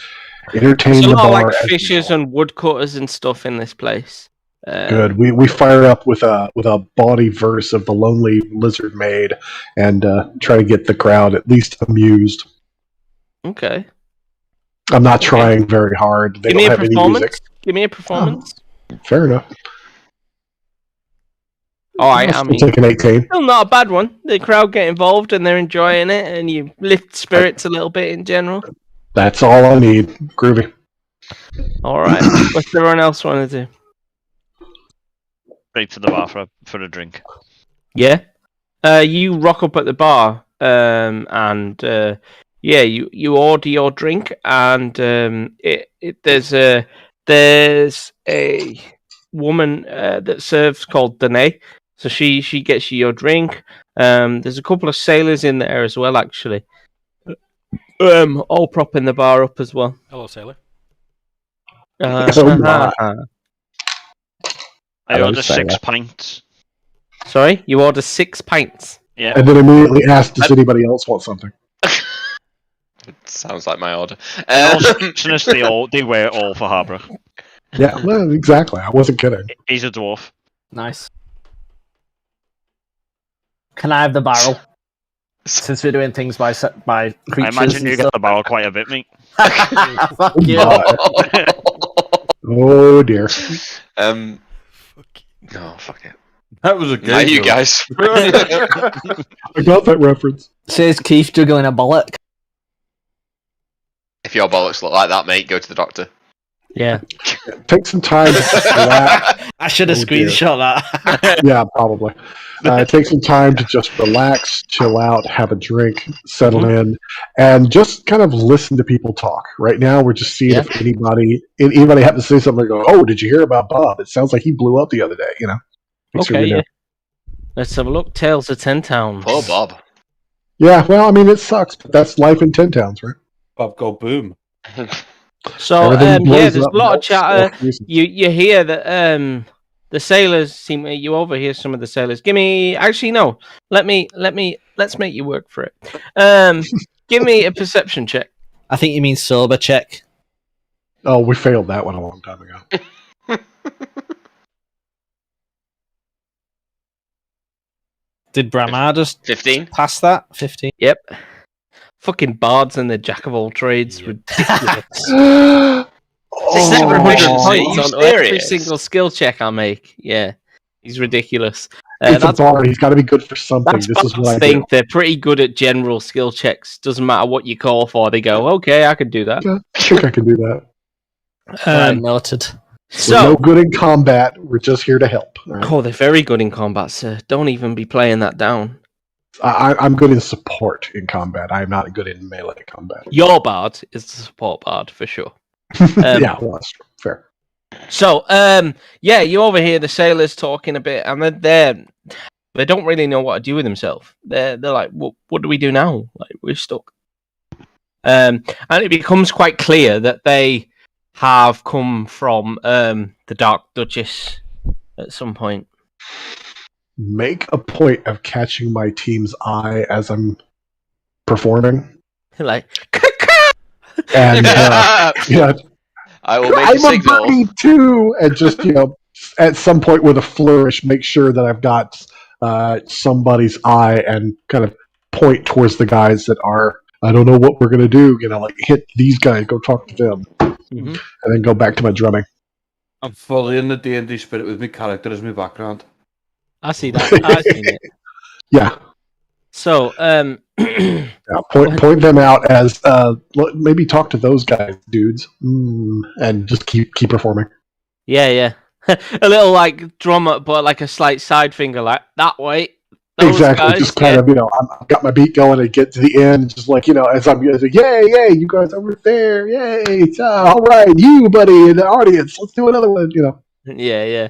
entertain the bar. Like fishers and woodcutters and stuff in this place. Good. We fire up with a bawdy verse of the Lonely Lizard Maid and try to get the crowd at least amused. Okay. I'm not trying very hard. They don't have any music. Give me a performance. Oh, fair enough. All right, I mean, take an 18. Still not a bad one. The crowd get involved and they're enjoying it, and you lift spirits a little bit in general. That's all I need. Groovy. All right. What's everyone else want to do? Straight to the bar for a drink. Yeah. You rock up at the bar, and you order your drink, and there's a woman that serves called Danae. So she gets you your drink. There's a couple of sailors in there as well, actually. All propping the bar up as well. Hello, sailor. I order 6 pints. Sorry, you order 6 pints. Yeah. And then immediately ask, does anybody else want something? Sounds like my order. They wear it all for Harbour. Yeah, well, exactly. I wasn't kidding. He's a dwarf. Nice. Can I have the barrel? Since we're doing things by creatures. I imagine you get the barrel quite a bit, mate. Fuck you. Oh dear. Oh, fuck it. That was a good one. You guys. I got that reference. Says Keith juggling a bollock. If your bollocks look like that, mate, go to the doctor. Yeah. Take some time to relax. I should have screenshot that. Yeah, probably. Take some time to just relax, chill out, have a drink, settle in, and just kind of listen to people talk. Right now, we're just seeing if anybody happens to say something. Go, oh, did you hear about Bob? It sounds like he blew up the other day. Okay, yeah. Let's have a look. Tales of 10 Towns. Poor Bob. Yeah, well, I mean, it sucks, but that's life in 10 Towns, right? Bob go boom. So there's a lot of chatter. You hear that the sailors you overhear some of the sailors. Let's make you work for it. Give me a perception check. I think you mean sober check. Oh, we failed that one a long time ago. Did Bramar just 15 pass that? 15. Yep. Fucking bards and the jack of all trades. Ridiculous. 700 points on every single skill check I make. Yeah, he's ridiculous. It's a bard. He's got to be good for something. This is what I think. They're pretty good at general skill checks. Doesn't matter what you call for. They go, okay, I can do that. Yeah, I think I can do that. Noted. So, we're no good in combat. We're just here to help. Right? Oh, they're very good in combat, sir. Don't even be playing that down. I'm good in support in combat. I'm not good in melee combat. Your bard is the support bard for sure. Yeah, well, that's true. Fair. So, you overhear the sailors talking a bit, and they don't really know what to do with themselves. They're like, what do we do now? Like, we're stuck. And it becomes quite clear that they have come from the Dark Duchess at some point. Make a point of catching my team's eye as I'm performing. Like, and I will make a signal. I'm a buddy too, and just at some point with a flourish, make sure that I've got somebody's eye and kind of point towards the guys that are. I don't know what we're gonna do. Like hit these guys, go talk to them, and then go back to my drumming. I'm fully in the D&D spirit with my character as my background. I see that. I've seen it. Yeah. So, yeah, point them out as maybe talk to those guys, dudes, and just keep performing. Yeah. A little like drum, but like a slight side finger, like that way. Exactly. Guys, just kind of, I've got my beat going and get to the end, just like, as I'm like, yay, you guys over there, yay, all right, you, buddy, in the audience, let's do another one, Yeah.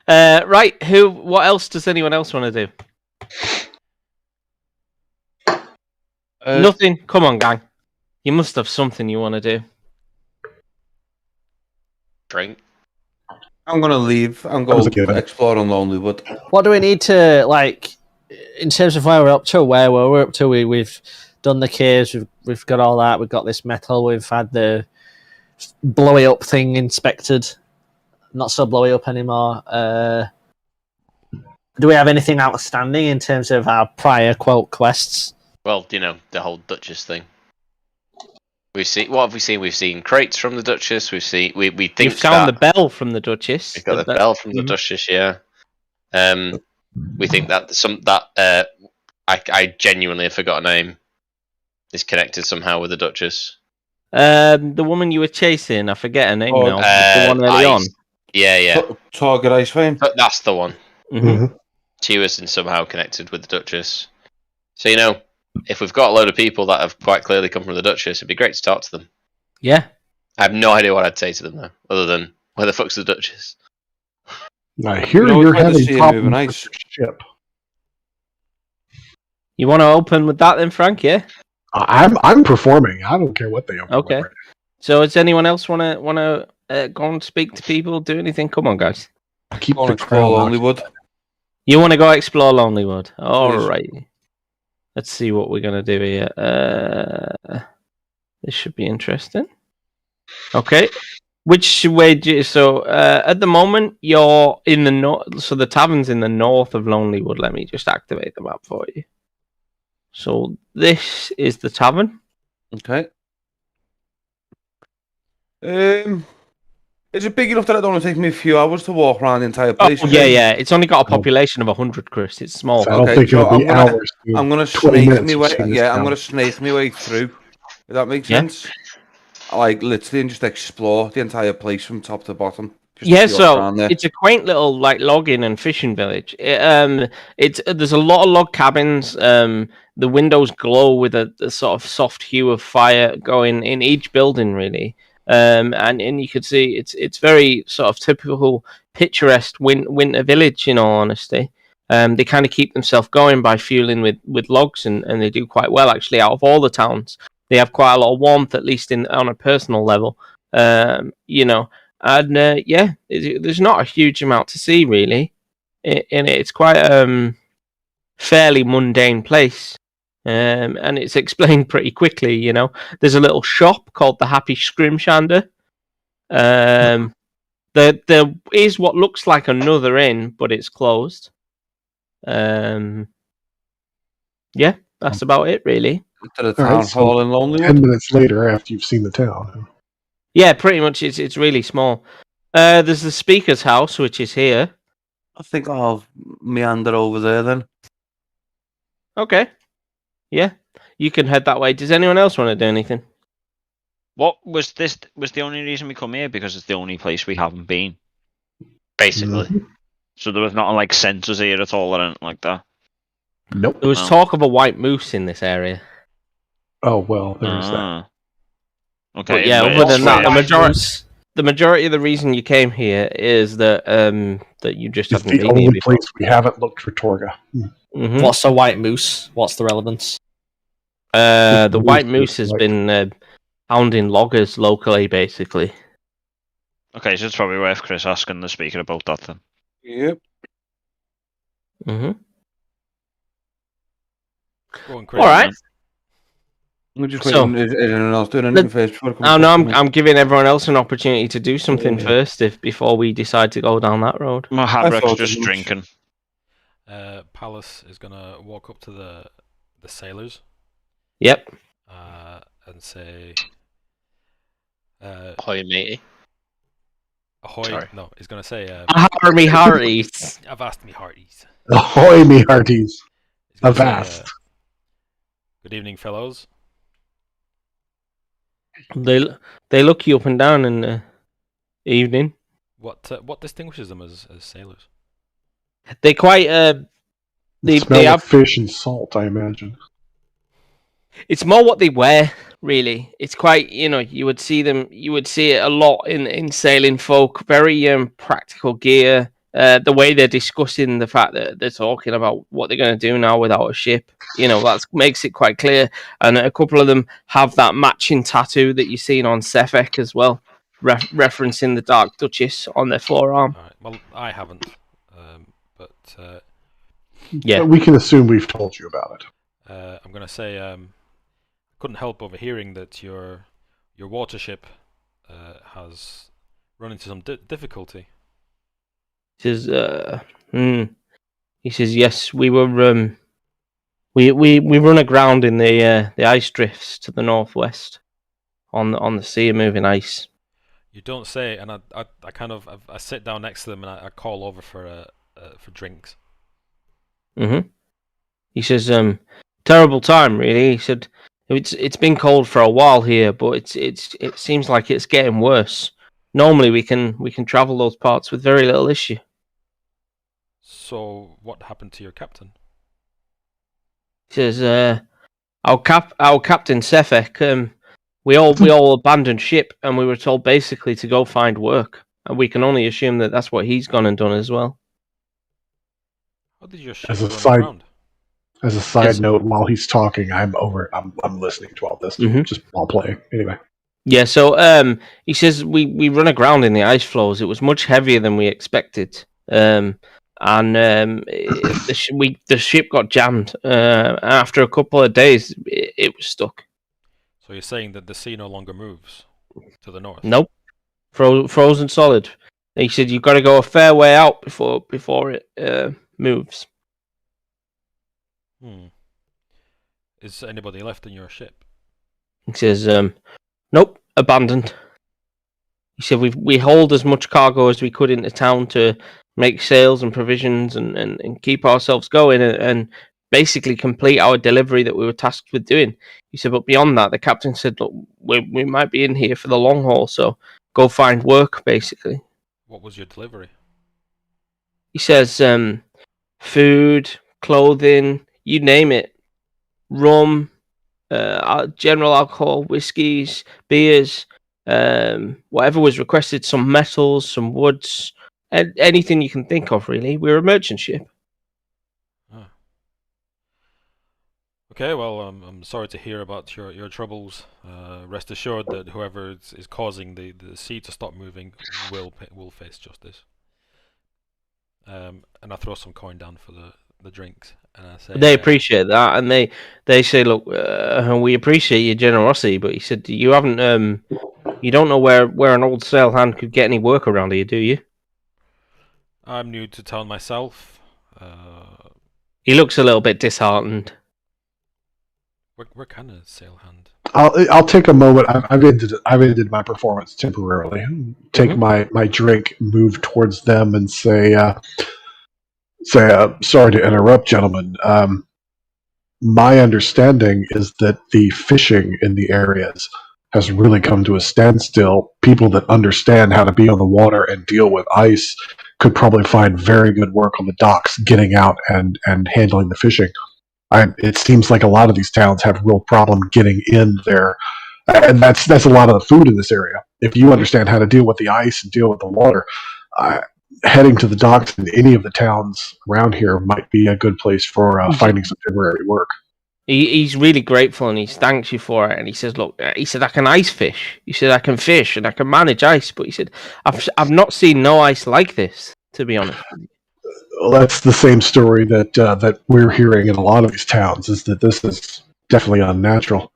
Right. What else does anyone else want to do? Nothing. Come on, gang. You must have something you want to do. Drink. I'm gonna leave and go explore on Lonelywood. What do we need to like in terms of where we're up to? Where we're up to? We've done the caves. We've got all that. We've got this metal. We've had the blowy up thing inspected. Not so blowy up anymore. Do we have anything outstanding in terms of our prior quote quests? Well, the whole Duchess thing. What have we seen? We've seen crates from the Duchess. We think you found the bell from the Duchess. We've got the bell from the Duchess. Yeah. We think that I genuinely have forgot a name is connected somehow with the Duchess. The woman you were chasing, I forget her name now. The one early on. Yeah. Target Ice Flame. That's the one. Mm-hmm. She was somehow connected with the Duchess. So if we've got a load of people that have quite clearly come from the Duchess, it'd be great to talk to them. Yeah. I have no idea what I'd say to them though, other than where the fuck's the Duchess? I hear you're having problems with the ship. You want to open with that then, Frank? Yeah. I'm performing. I don't care what they open. Okay. With. So, does anyone else want to go and speak to people? Do anything? Come on, guys. Keep on explore Lonelywood. You want to go explore Lonelywood? All right. Let's see what we're gonna do here. This should be interesting. Okay. Which way do you... So, at the moment, you're in the north... So, the tavern's in the north of Lonelywood. Let me just activate the map for you. So, this is the tavern. Okay. Is it big enough that it only takes me a few hours to walk around the entire place? Oh, yeah. It's only got a population of 100, Chris. It's small. So I don't think it'll be hours. I'm going to snake my way... Yeah, I'm going to snake my way through. If that makes sense? Like literally and just explore the entire place from top to bottom. So it's a quaint little like logging and fishing village. There's a lot of log cabins. The windows glow with a sort of soft hue of fire going in each building, really. And you can see it's very sort of typical picturesque winter village. In all honesty, they kind of keep themselves going by fueling with logs, and they do quite well actually. Out of all the towns, they have quite a lot of warmth, at least on a personal level. And there's not a huge amount to see really. It's quite fairly mundane place. And it's explained pretty quickly, There's a little shop called the Happy Scrimshander. There is what looks like another inn, but it's closed. That's about it, really. To the town hall in Lonelywood. 10 minutes later, after you've seen the town. Yeah, pretty much. It's really small. There's the speaker's house, which is here. I think I'll meander over there then. Okay. Yeah, you can head that way. Does anyone else want to do anything? What was this? Was the only reason we come here because it's the only place we haven't been, basically. Mm-hmm. So there was not like sensors here at all or anything like that. Nope. There was talk of a white moose in this area. Oh well, there's that. Okay. But yeah, other than that, the majority of the reason you came here is that that you just haven't been here before. It's the only place we haven't looked for Torga. Mm-hmm. What's a white moose? What's the relevance? The white moose has been hounding loggers locally, basically. Okay, so it's probably worth Chris asking the speaker about that then. Yep. Mm-hmm. Go on, Chris. All right. We're just waiting. Is anyone else doing anything first? I'm giving everyone else an opportunity to do something first, before we decide to go down that road. My Hadrick's just drinking. Palace is gonna walk up to the sailors. Yep. And say, "Ahoy, matey." Ahoy! Sorry. No, he's going to say. Me hearties. I've asked me hearties. Ahoy, me hearties. Avast. Good evening, fellows. They look you up and down in the evening. What distinguishes them as sailors? They quite They have fish and salt, I imagine. It's more what they wear, really. It's quite, you would see it a lot in sailing folk. Very practical gear. The way they're discussing the fact that they're talking about what they're going to do now without a ship, that makes it quite clear. And a couple of them have that matching tattoo that you've seen on Sefek as well, referencing the Dark Duchess on their forearm. All right. Well, I haven't, but yeah, but we can assume we've told you about it. I'm going to say, couldn't help overhearing that your water ship has run into some difficulty. He says, he says, yes, we were, we run aground in the ice drifts to the northwest on the sea of moving ice. You don't say, and I sit down next to them and I call over for drinks. Mm-hmm. He says, terrible time, really. He said, it's been cold for a while here, but it seems like it's getting worse. Normally we can travel those parts with very little issue. So what happened to your captain? He says, our captain Sefek, we all abandoned ship and we were told basically to go find work, and we can only assume that that's what he's gone and done as well. How did your ship run around? As a side note, while he's talking, I'm listening to all this, just while playing. Anyway. Yeah, so he says we run aground in the ice floes. It was much heavier than we expected, and the ship got jammed. After a couple of days, it was stuck. So you're saying that the sea no longer moves to the north? Nope, frozen solid. He said you've got to go a fair way out before it moves. Is anybody left in your ship? He says, nope, abandoned. He said we hauled as much cargo as we could into town to make sales and provisions and keep ourselves going and basically complete our delivery that we were tasked with doing. He said, but beyond that, the captain said, look, we might be in here for the long haul, so go find work, basically. What was your delivery? He says, food, clothing, you name it. Rum, general alcohol, whiskies, beers, whatever was requested, some metals, some woods, anything you can think of, really. We're a merchant ship. Oh. Okay, well, I'm sorry to hear about your troubles. Rest assured that whoever is causing the sea to stop moving will face justice. And I throw some coin down for the drinks. And I say, they appreciate that, and they say, look, we appreciate your generosity, but he said you haven't, you don't know where an old sail hand could get any work around here, do you? I'm new to town myself. He looks a little bit disheartened. Where can a sail hand? I'll take a moment. I've ended my performance temporarily. Take my drink, move towards them, and say, sorry to interrupt, gentlemen. My understanding is that the fishing in the areas has really come to a standstill. People that understand how to be on the water and deal with ice could probably find very good work on the docks, getting out and handling the fishing. It seems like a lot of these towns have a real problem getting in there, and that's a lot of the food in this area. If you understand how to deal with the ice and deal with the water, heading to the docks in any of the towns around here might be a good place for finding some temporary work. He's really grateful and he thanks you for it. And he says, "Look, he said I can ice fish. He said I can fish and I can manage ice, but he said I've not seen no ice like this, to be honest." Well, that's the same story that we're hearing in a lot of these towns. Is that this is definitely unnatural.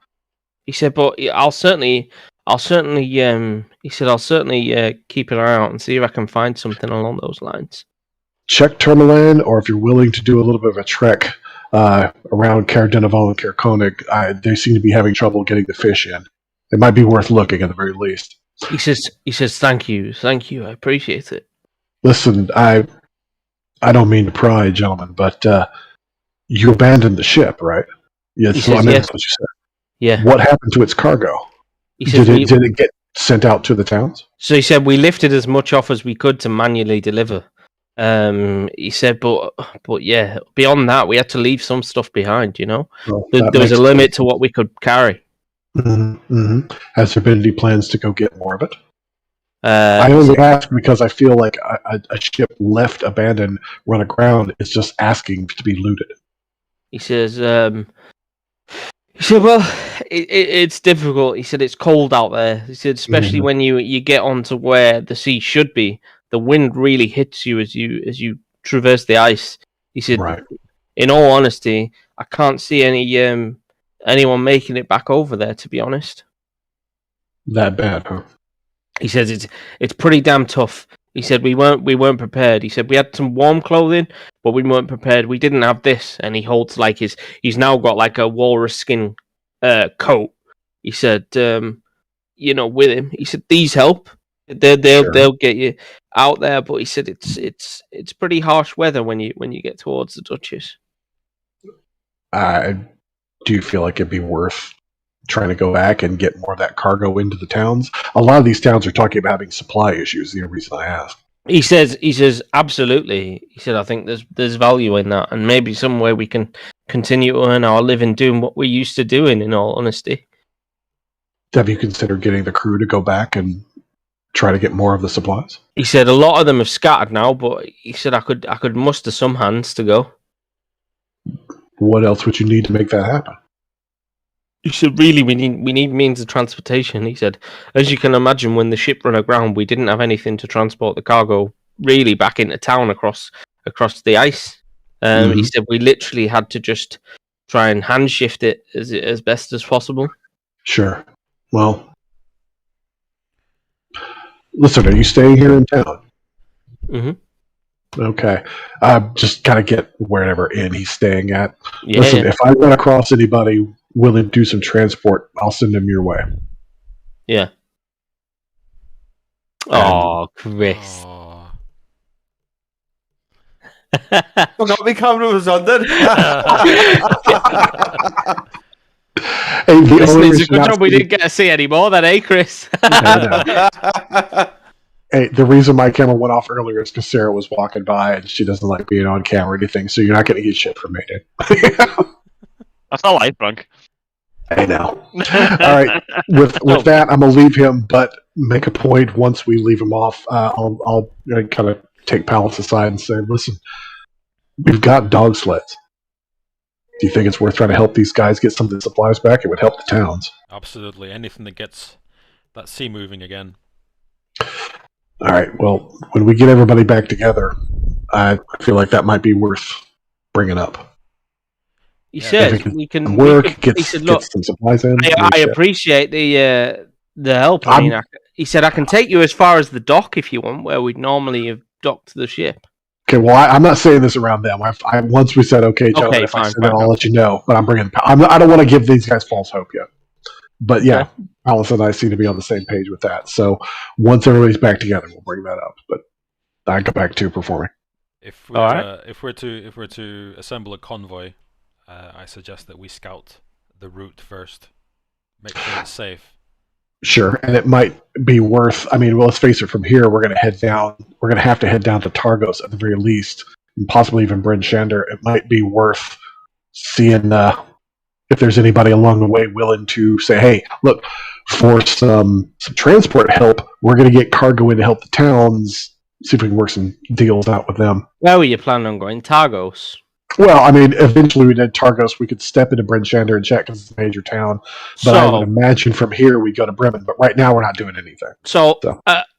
He said, "But I'll certainly." He said, "I'll certainly keep an eye out and see if I can find something along those lines." Check Tourmaline, or if you're willing to do a little bit of a trek around Caer-Dineval and Caer Konig, they seem to be having trouble getting the fish in. It might be worth looking at the very least. He says, thank you, I appreciate it. Listen, I don't mean to pry, gentlemen, but you abandoned the ship, right? Yes, he says, that's what you said. Yeah. What happened to its cargo? Did it get sent out to the towns? So he said we lifted as much off as we could to manually deliver. He said, but yeah, beyond that, we had to leave some stuff behind. Well, there was a limit to what we could carry. Mm-hmm, mm-hmm. Has there been any plans to go get more of it? I only ask because I feel like a ship left abandoned, run aground, is just asking to be looted. He says, well, it's difficult. He said, it's cold out there. He said, especially when you get onto where the sea should be, the wind really hits you as you traverse the ice. He said, right. In all honesty, I can't see anyone making it back over there, to be honest. That bad, huh? He says it's pretty damn tough. He said we weren't prepared. He said we had some warm clothing, but we weren't prepared. We didn't have this, and he holds he's now got like a walrus skin coat. He said, with him. He said these help. They'll get you out there, but he said it's pretty harsh weather when you get towards the Duchess. Do you feel like it'd be worth trying to go back and get more of that cargo into the towns? A lot of these towns are talking about having supply issues. The reason I ask. He says absolutely. He said I think there's value in that, and maybe some way we can continue to earn our living doing what we're used to doing. In all honesty, have you considered getting the crew to go back and try to get more of the supplies? He said a lot of them have scattered now, but he said I could muster some hands to go. What else would you need to make that happen? He said, really, we need means of transportation. He said, as you can imagine, when the ship ran aground, we didn't have anything to transport the cargo really back into town across the ice. He said we literally had to just try and hand shift it as best as possible. Sure. Well, listen, are you staying here in town? Mm-hmm. Okay. Just kind of get wherever inn he's staying at. Yeah, listen, if I run across anybody willing to do some transport, I'll send them your way. Yeah. Oh, Chris. Forgot my camera was on then. Hey, it's a good job we didn't get to see any more than, Chris? Hey, the reason my camera went off earlier is because Sarah was walking by and she doesn't like being on camera or anything, so you're not going to get shit from me, dude. That's not life, Frank. I know. All right, with that, I'm going to leave him, but make a point once we leave him off. I'll kind of take Palace aside and say, listen, we've got dog sleds. Do you think it's worth trying to help these guys get some of the supplies back? It would help the towns. Absolutely. Anything that gets that sea moving again. All right, well, when we get everybody back together, I feel like that might be worth bringing up. He says we can work. Get some supplies in. I appreciate the help. He said I can take you as far as the dock if you want, where we'd normally have docked the ship. Okay, well, I'm not saying this around them. Once we said, okay, gentlemen, if I said that, I'll let you know. But I'm bringing. I don't want to give these guys false hope yet. But yeah, okay. Alice and I seem to be on the same page with that. So once everybody's back together, we'll bring that up. But I go back to performing. If we're to assemble a convoy, I suggest that we scout the route first, make sure it's safe. Sure, and it might be worth. I mean, well, let's face it. From here, we're going to head down. We're going to have to head down to Targos at the very least, and possibly even Bryn Shander. It might be worth seeing if there's anybody along the way willing to say, "Hey, look, for some transport help, we're going to get cargo in to help the towns. See if we can work some deals out with them." Where were you planning on going? Targos. Well, I mean, eventually we did Targos. We could step into Bryn Shander and check because it's a major town. But I would imagine from here we go to Bremen. But right now we're not doing anything. So.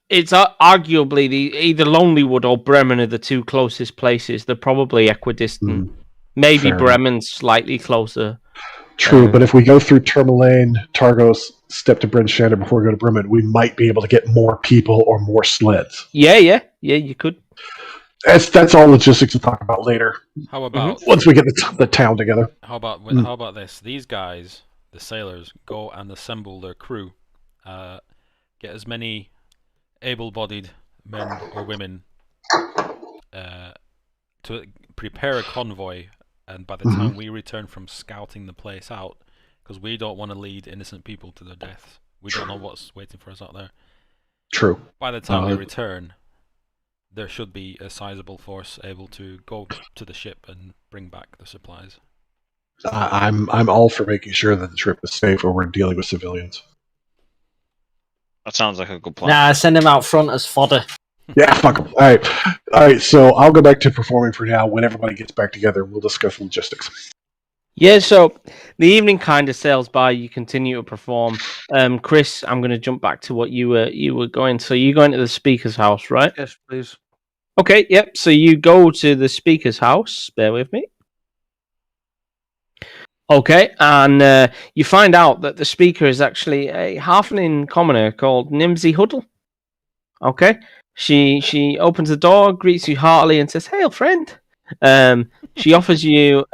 It's arguably either Lonelywood or Bremen are the two closest places. They're probably equidistant. Maybe Bremen's slightly closer. True, but if we go through Tourmaline, Targos, step to Bryn Shander before we go to Bremen, we might be able to get more people or more sleds. Yeah, you could. That's all logistics to talk about later. How about once we get the town together? How about this? These guys, the sailors, go and assemble their crew. get as many able-bodied men or women to prepare a convoy, and by the time we return from scouting the place out, because we don't want to lead innocent people to their deaths. We don't know what's waiting for us out there. True. By the time we return, there should be a sizable force able to go to the ship and bring back the supplies. I'm all for making sure that the trip is safe or we're dealing with civilians. That sounds like a good plan. Nah, send him out front as fodder. Yeah, fuck them. All right. So I'll go back to performing for now. When everybody gets back together, we'll discuss logistics. Yeah, so the evening kind of sails by. You continue to perform. Chris, I'm going to jump back to what you were going. So you're going to the speaker's house, right? Yes, please. Okay, yep. So you go to the speaker's house. Bear with me. Okay, and you find out that the speaker is actually a halfling commoner called Nimsy Huddle. Okay, she opens the door, greets you heartily, and says, "Hail, friend." She offers you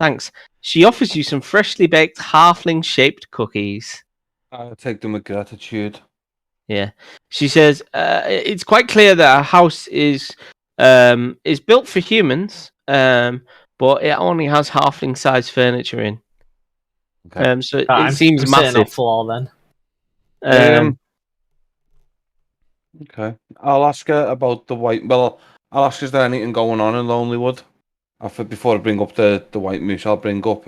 thanks. She offers you some freshly baked halfling-shaped cookies. I'll take them with gratitude. Yeah, she says it's quite clear that our house is built for humans, but it only has halfling-sized furniture in. Okay. So it seems massive. Floor, then. Okay. I'll ask her about the white. Well, I'll ask is there anything going on in Lonelywood? Before I bring up the white moose, I'll bring up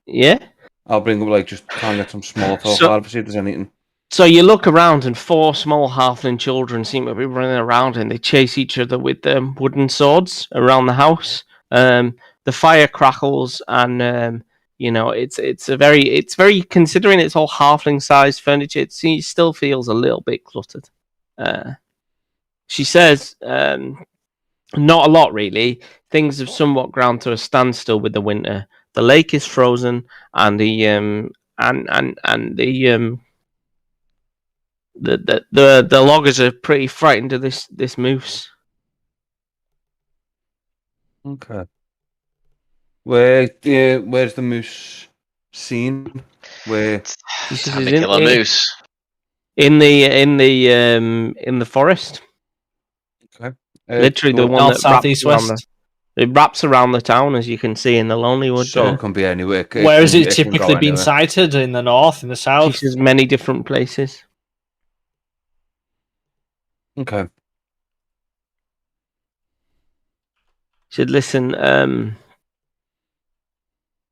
yeah. I'll bring up just try and get some small talk out of see if there's anything. So you look around, and 4 small halfling children seem to be running around, and they chase each other with wooden swords around the house. The fire crackles, and it's very considering it's all halfling-sized furniture. It still feels a little bit cluttered. She says, not a lot really. Things have somewhat ground to a standstill with the winter. The lake is frozen, and the loggers are pretty frightened of this moose. Okay. Where's the moose seen? Where? It's a killer moose. In the forest. Okay. Literally the one that southeast west. It wraps around the town, as you can see in the Lonelywood. So it can be anywhere. Where has it typically been sighted? In the north, in the south? There's many different places. Okay. She said, listen,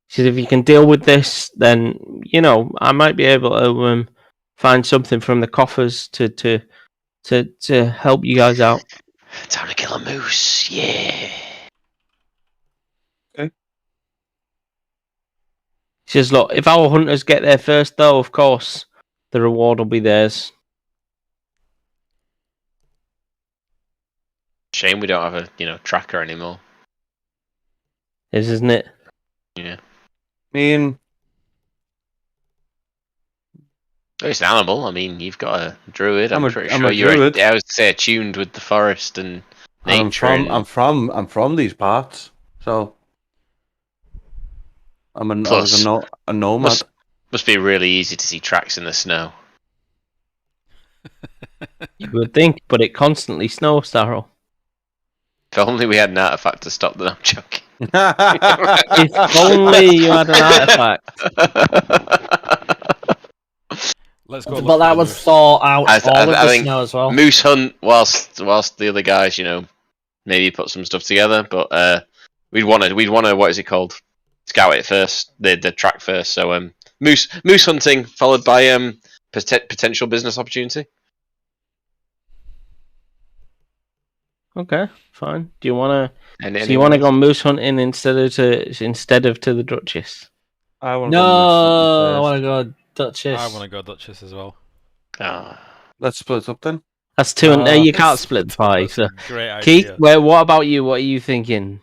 she said, if you can deal with this, then, I might be able to find something from the coffers to help you guys out. Time to kill a moose, yeah. Okay. She says, look, if our hunters get there first, though, of course, the reward will be theirs. Shame we don't have a tracker anymore. Isn't it? Yeah. I mean, it's an animal. I mean, you've got a druid. I'm pretty sure you're. I was attuned with the forest and nature. I'm from these parts, so I was a nomad. Must be really easy to see tracks in the snow. You would think, but it constantly snows, Darryl. If only we had an artifact to stop them. I'm joking. If only you had an artifact. Let's go. But that would thaw out all of the snow as well. Moose hunt whilst the other guys, maybe put some stuff together. But we'd want to what is it called? Scout it first, the track first. So moose hunting followed by potential business opportunity. Okay, fine. Do you want to? So you want to go moose hunting instead of to the Duchess? I want to go Duchess. I want to go Duchess as well. Let's split up then. That's two. You can't split the pie. So. Great idea. Keith, what about you? What are you thinking?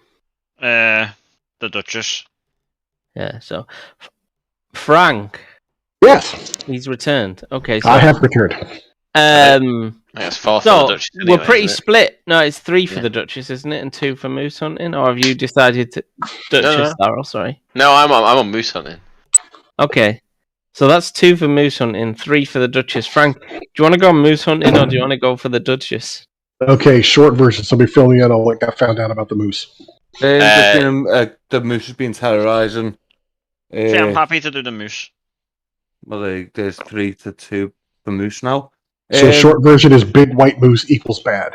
The Duchess. Yeah. So, Frank. Yes. He's returned. Okay. So, I have returned. That's 4 for the Duchess. Anyway, we're pretty split. No, it's 3 for the Duchess, isn't it? And 2 for moose hunting. Or have you decided to Duchess? No. Sorry. No, I'm on moose hunting. Okay. So that's 2 for moose hunting, 3 for the Duchess. Frank, do you want to go moose hunting or do you want to go for the Duchess? Okay, short version. Somebody fill me in on what got found out about the moose. The moose has been terrorizing. I'm happy to do the moose. Well, there's 3-2 for moose now. So short version is big white moose equals bad.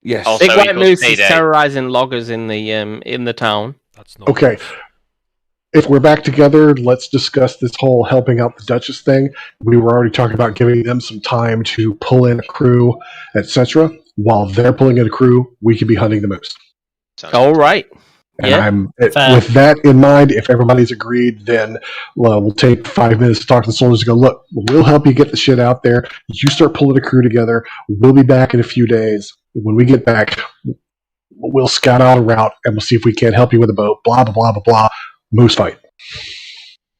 Yes. Also big white moose is terrorizing loggers in the town. That's not okay. If we're back together, let's discuss this whole helping out the Duchess thing. We were already talking about giving them some time to pull in a crew, etc. While they're pulling in a crew, we could be hunting the moose. All right. And with that in mind, if everybody's agreed, then we'll take 5 minutes to talk to the soldiers and go, look, we'll help you get the shit out there. You start pulling a crew together. We'll be back in a few days. When we get back, we'll scout out a route and we'll see if we can't help you with a boat. Blah, blah, blah, blah, blah. Moose fight.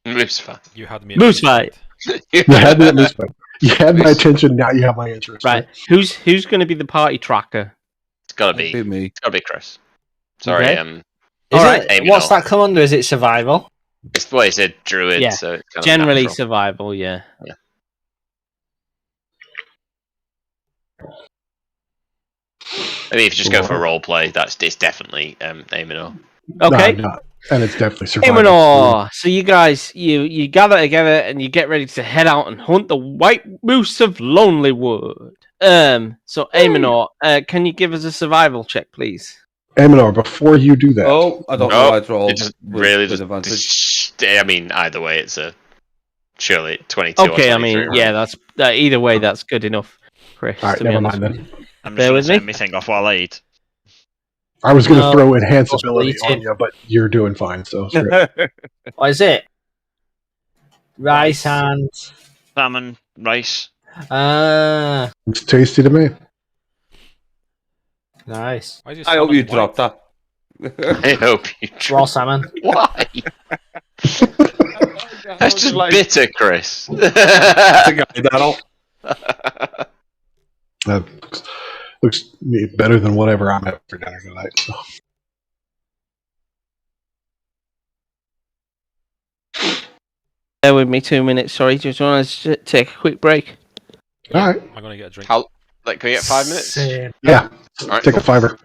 Moose fight. You had me. Moose fight. You had me at moose fight. You had my attention. Now you have my interest. Right. Who's going to be the party tracker? It's got to be me. It's got to be Chris. Sorry. Okay. What's that come under? Is it survival? It's a druid. Yeah. So it's kind Generally of survival. Yeah. I mean, if you just go for role play, it's definitely Aeminor. Okay. No, and it's definitely survival. Aeminor. So you guys, you gather together and you get ready to head out and hunt the white moose of Lonelywood. So Aeminor, can you give us a survival check, please? Aeminor, before you do that. Oh, I don't know why it's rolled. It just really just. I mean, either way, it's surely 22. Okay, I mean, yeah, that's either way, that's good enough, Chris. All right, never mind then. I'm just going to send me thing off while I eat. I was going to throw enhance ability on you, but you're doing fine, so. What is it? Rice and salmon, rice. It's tasty to me. Nice. I hope you dropped that. I hope you raw salmon. Why? That's just bitter, Chris. Looks better than whatever I'm having for dinner tonight. So. Bear with me 2 minutes. Sorry, just want to take a quick break. All right. I'm gonna get a drink. Can we get 5 minutes? Yeah. Right. Take a fiver.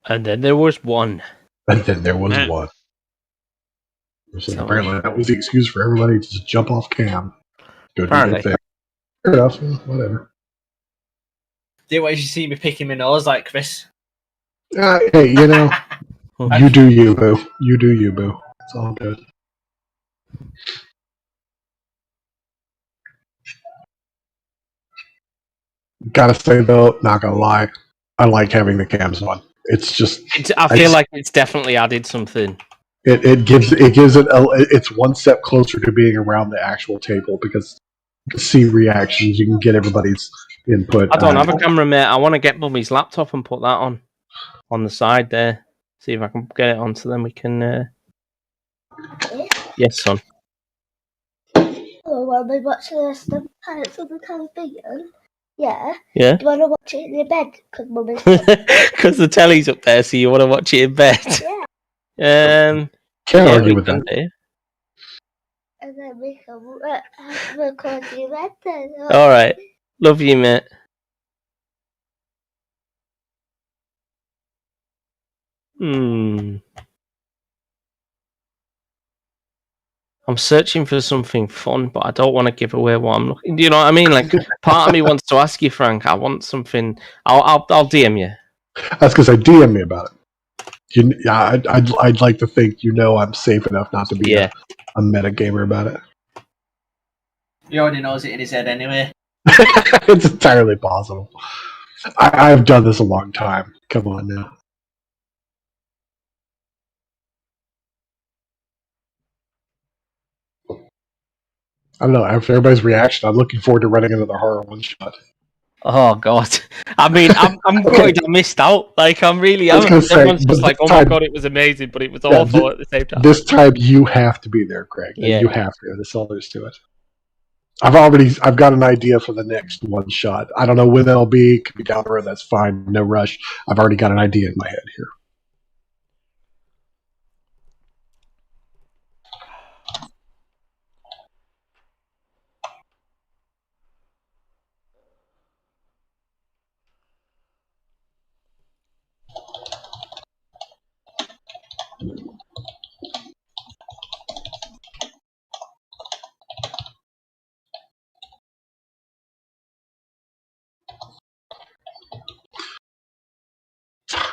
And then there was one. And then there was one. So apparently that was the excuse for everybody to just jump off cam. Go do their thing. Fair enough. Whatever. Do what you see me picking my nose like Chris. Hey, you know, you do you, boo. You do you, boo. It's all good. Gotta say though, not gonna lie, I like having the cams on. It's just. I feel like it's definitely added something. It gives it. It's one step closer to being around the actual table because you can see reactions. You can get everybody's input. I don't have a camera, mate. I want to get Mummy's laptop and put that on the side there. See if I can get it on, so then we can. Yes, son. Oh, well, we watch the rest of Pirates of the Caribbean. Yeah. Yeah. Do you want to watch it in your bed? Because the telly's up there, so you want to watch it in bed. Yeah. Can't argue with that. And then we can record your bed then. All right. Love you, mate. I'm searching for something fun, but I don't want to give away what I'm looking. Do you know what I mean? Like, part of me wants to ask you, Frank. I want something. I'll DM you. That's because I DM me about it. I'd like to think I'm safe enough not to be a meta gamer about it. He already knows it in his head anyway. It's entirely possible. I've done this a long time. Come on now. I don't know. After everybody's reaction, I'm looking forward to running another horror one shot. Oh God! I mean, I'm gutted I missed out. Like, I'm really. Everyone's just like, "Oh my God, it was amazing," but it was awful at the same time. This time, you have to be there, Craig. Yeah. You have to. That's all there is to it. I've got an idea for the next one shot. I don't know when that'll be. It could be down the road. That's fine. No rush. I've already got an idea in my head here.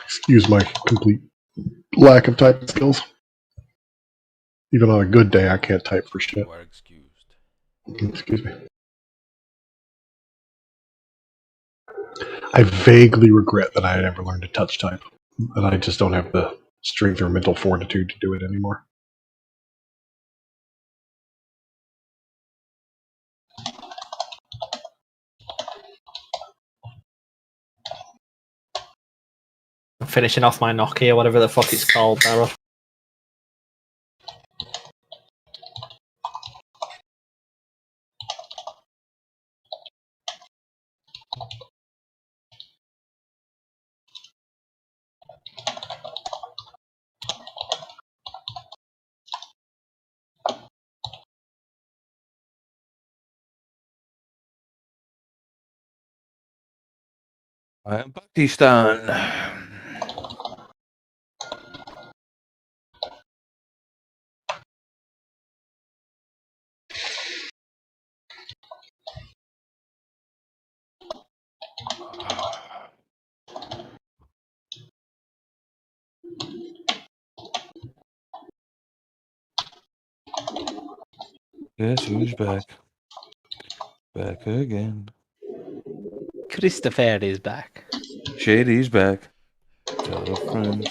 Excuse my complete lack of typing skills. Even on a good day, I can't type for shit. You are excused. Excuse me. I vaguely regret that I never learned to touch type, and I just don't have the strength or mental fortitude to do it anymore. I'm finishing off my Nokia, whatever the fuck it's called, Barrow. I am Pakistan. Guess who's back? Back again. Christopher is back. Shady's back. Tell the friends.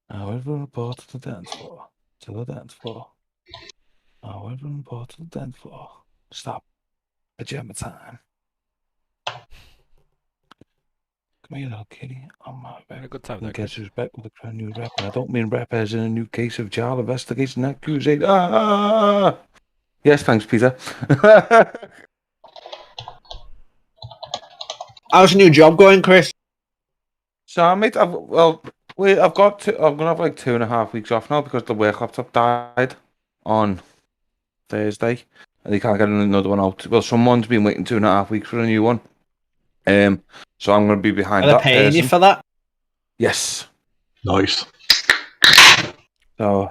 Now everyone report to the dance floor. To the dance floor. Now everyone report to the dance floor. Stop. Pajama time. Come here, little kitty. I'm back. A good time there, Guess who's back with a brand new rap? And I don't mean rap as in a new case of child investigation accusation. Ah! Yes, thanks, Peter. How's your new job going, Chris? So, mate, I'm gonna have like 2.5 weeks off now because the work laptop died on Thursday, and they can't get another one out. Well, someone's been waiting 2.5 weeks for a new one. So I'm gonna be behind. Are they paying you for that? Yes. Nice. So,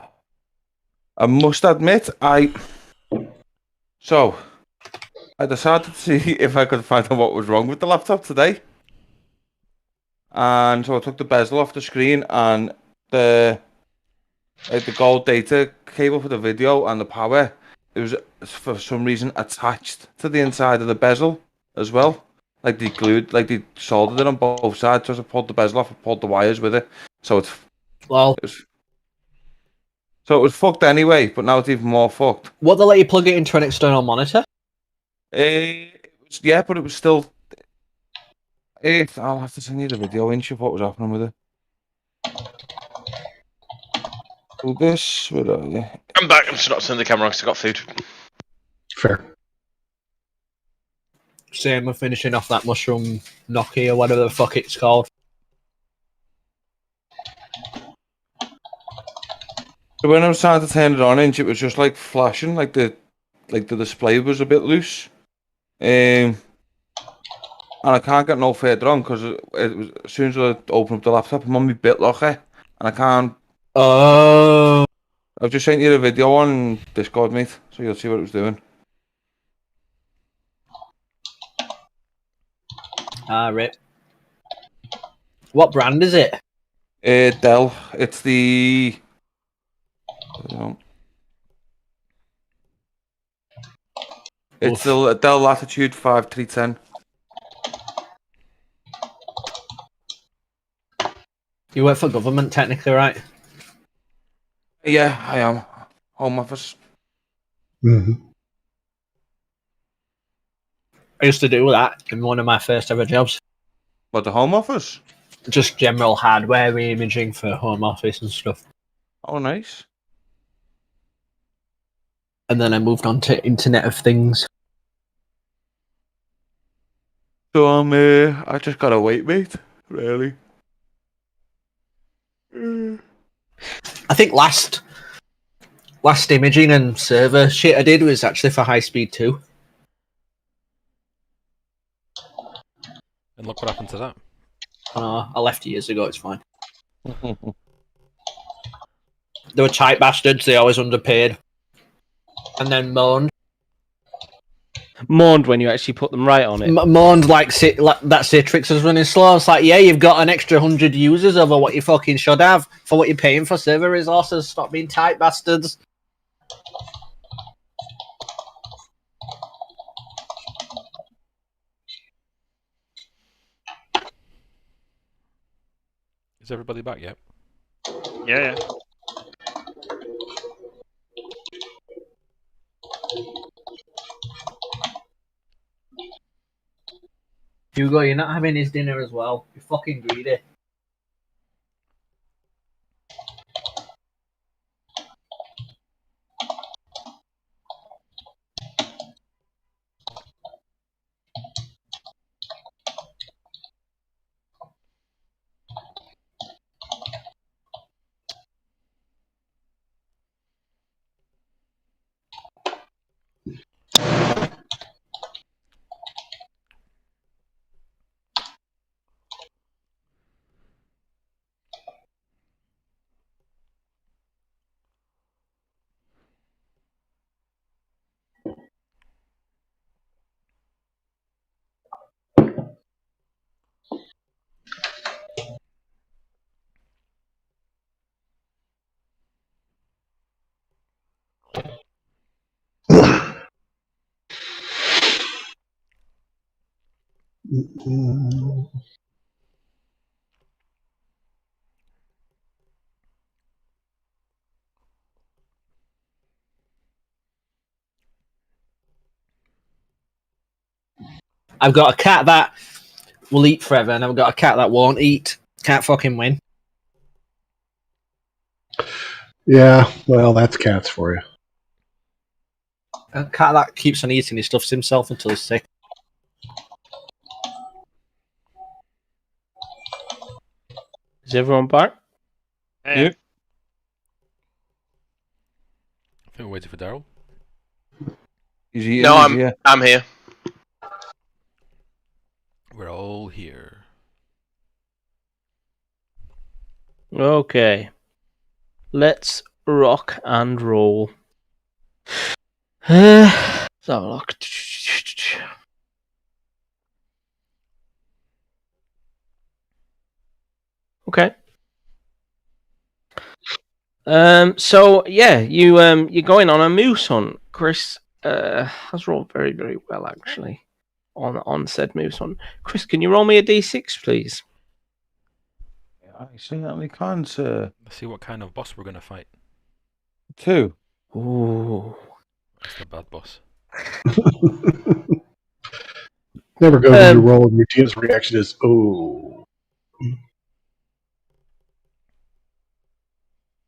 I must admit, I decided to see if I could find out what was wrong with the laptop today. And so I took the bezel off the screen and the gold data cable for the video and the power. It was for some reason attached to the inside of the bezel as well. Like they soldered it on both sides. So as I pulled the bezel off, I pulled the wires with it. So it was fucked anyway, but now it's even more fucked. What, they let you plug it into an external monitor? But it was still. I'll have to send you the video inch of what was happening with it. Where are you? I'm back. I'm just not turning the camera on because I got food. Fair. Same, we're finishing off that mushroom gnocchi or whatever the fuck it's called. So when I was trying to turn it on, it was just like flashing, like the display was a bit loose. And I can't get no further on because it was as soon as I open up the laptop, I'm on my BitLocker, and I can't. Oh. I've just sent you the video on Discord, mate, so you'll see what it was doing. Ah, rip. What brand is it? Dell. It's the. I don't know. It's the Dell Latitude 5310. You work for government, technically, right? Yeah, I am. Home office. Mm-hmm. I used to do that in one of my first ever jobs. What, the home office? Just general hardware re-imaging for home office and stuff. Oh, nice. And then I moved on to Internet of Things. So I just gotta wait, mate. Really. I think last imaging and server shit I did was actually for High Speed 2. And look what happened to that. I left years ago, it's fine. They were tight bastards, they always underpaid. And then moaned. Moaned when you actually put them right on it. Moaned like that Citrix is running slow. It's like, yeah, you've got an extra 100 users over what you fucking should have for what you're paying for server resources. Stop being tight bastards. Is everybody back yet? Yeah. Hugo, you're not having his dinner as well. You're fucking greedy. I've got a cat that will eat forever, and I've got a cat that won't eat. Can't fucking win. Yeah, well, that's cats for you. A cat that keeps on eating, he stuffs himself until he's sick. Is everyone back? Yeah. I think we're waiting for Daryl. No, I'm here. We're all here. Okay. Let's rock and roll. Let's have a look. Okay. So yeah, you're going on a moose hunt. Chris has rolled very, very well actually on said moose hunt. Chris, can you roll me a d6, please? I certainly can, sir. Let's see what kind of boss we're gonna fight. 2. Ooh. That's the bad boss. Never go to your roll and your team's reaction is, oh.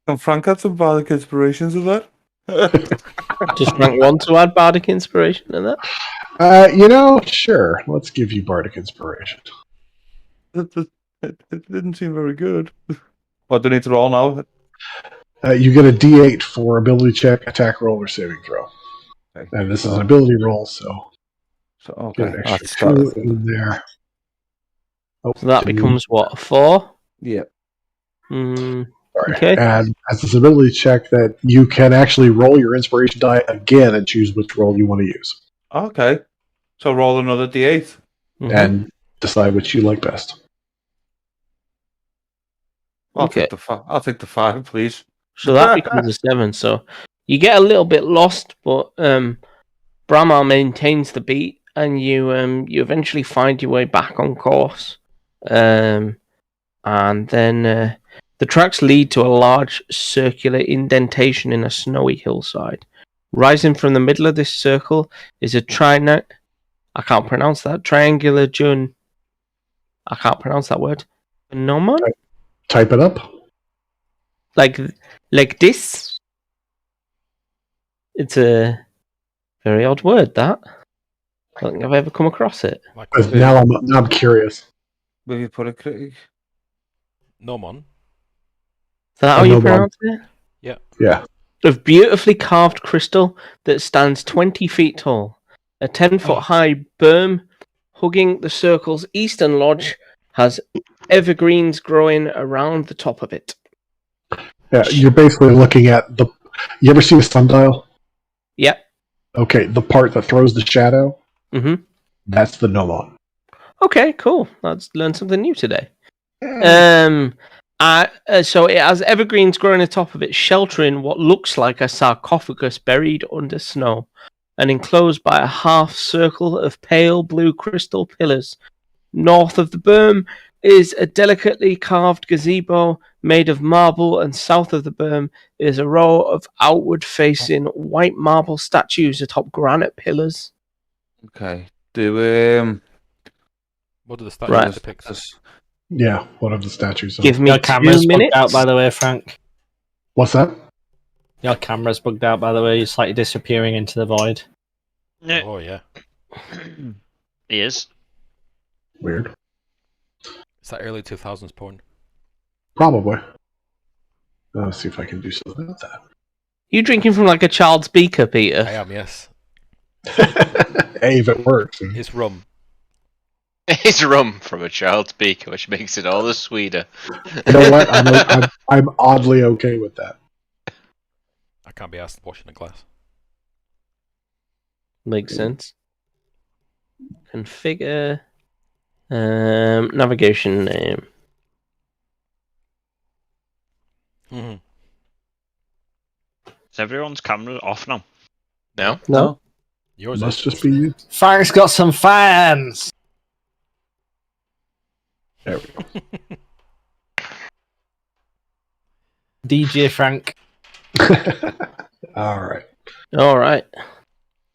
Can Frank add some bardic inspirations of that? Does Frank want to add bardic inspiration in that? Sure. Let's give you bardic inspiration. It didn't seem very good. What do I need to roll now? You get a D8 for ability check, attack roll, or saving throw. Okay. And this is an ability roll, so okay. Get an extra 2 in there. Oh, so that becomes what, 4? Yep. Okay. And as this ability check, that you can actually roll your inspiration die again and choose which roll you want to use. Okay. So roll another D8 and decide which you like best. I'll take the 5, please. So that becomes a 7. So you get a little bit lost, but Bramar maintains the beat, and you eventually find your way back on course. And then the tracks lead to a large circular indentation in a snowy hillside. Rising from the middle of this circle is a I can't pronounce that. Triangular Jun. I can't pronounce that word. Phenomenon? Type it up. Like this. It's a very odd word, that. I don't think I've ever come across it. Now I'm curious. Will you put a critic? Nomon. Is that how you pronounce it? Yeah. Of beautifully carved crystal that stands 20 feet tall. A 10-foot high berm hugging the circle's eastern lodge has evergreens growing around the top of it. Yeah, you're basically looking at the... You ever see a sundial? Yep. Okay, the part that throws the shadow? Mm-hmm. That's the Nomon. Okay, cool. Let's learn something new today. So it has evergreens growing atop of it, sheltering what looks like a sarcophagus buried under snow, and enclosed by a half circle of pale blue crystal pillars. North of the berm is a delicately carved gazebo made of marble, and south of the berm is a row of outward-facing white marble statues atop granite pillars. Okay. What do the statues depict? Yeah, one of the statues. Give me your camera's 2 minutes. Bugged out, by the way, Frank. What's that? Your camera's bugged out, by the way. You're slightly disappearing into the void. Yeah. Oh, yeah. He is. Weird. Is that early 2000s porn? Probably. Let's see if I can do something about that. You drinking from like a child's beaker, Peter? I am, yes. Hey, if it works. It's rum. It's rum from a child's beaker, which makes it all the sweeter. You know what? I'm oddly okay with that. I can't be asked washing a glass. Makes sense. Configure. Navigation name. Mm-hmm. Is everyone's camera off now? No? Yours Must is. just be you. Frank's got some fans! There we go. DJ Frank. All right.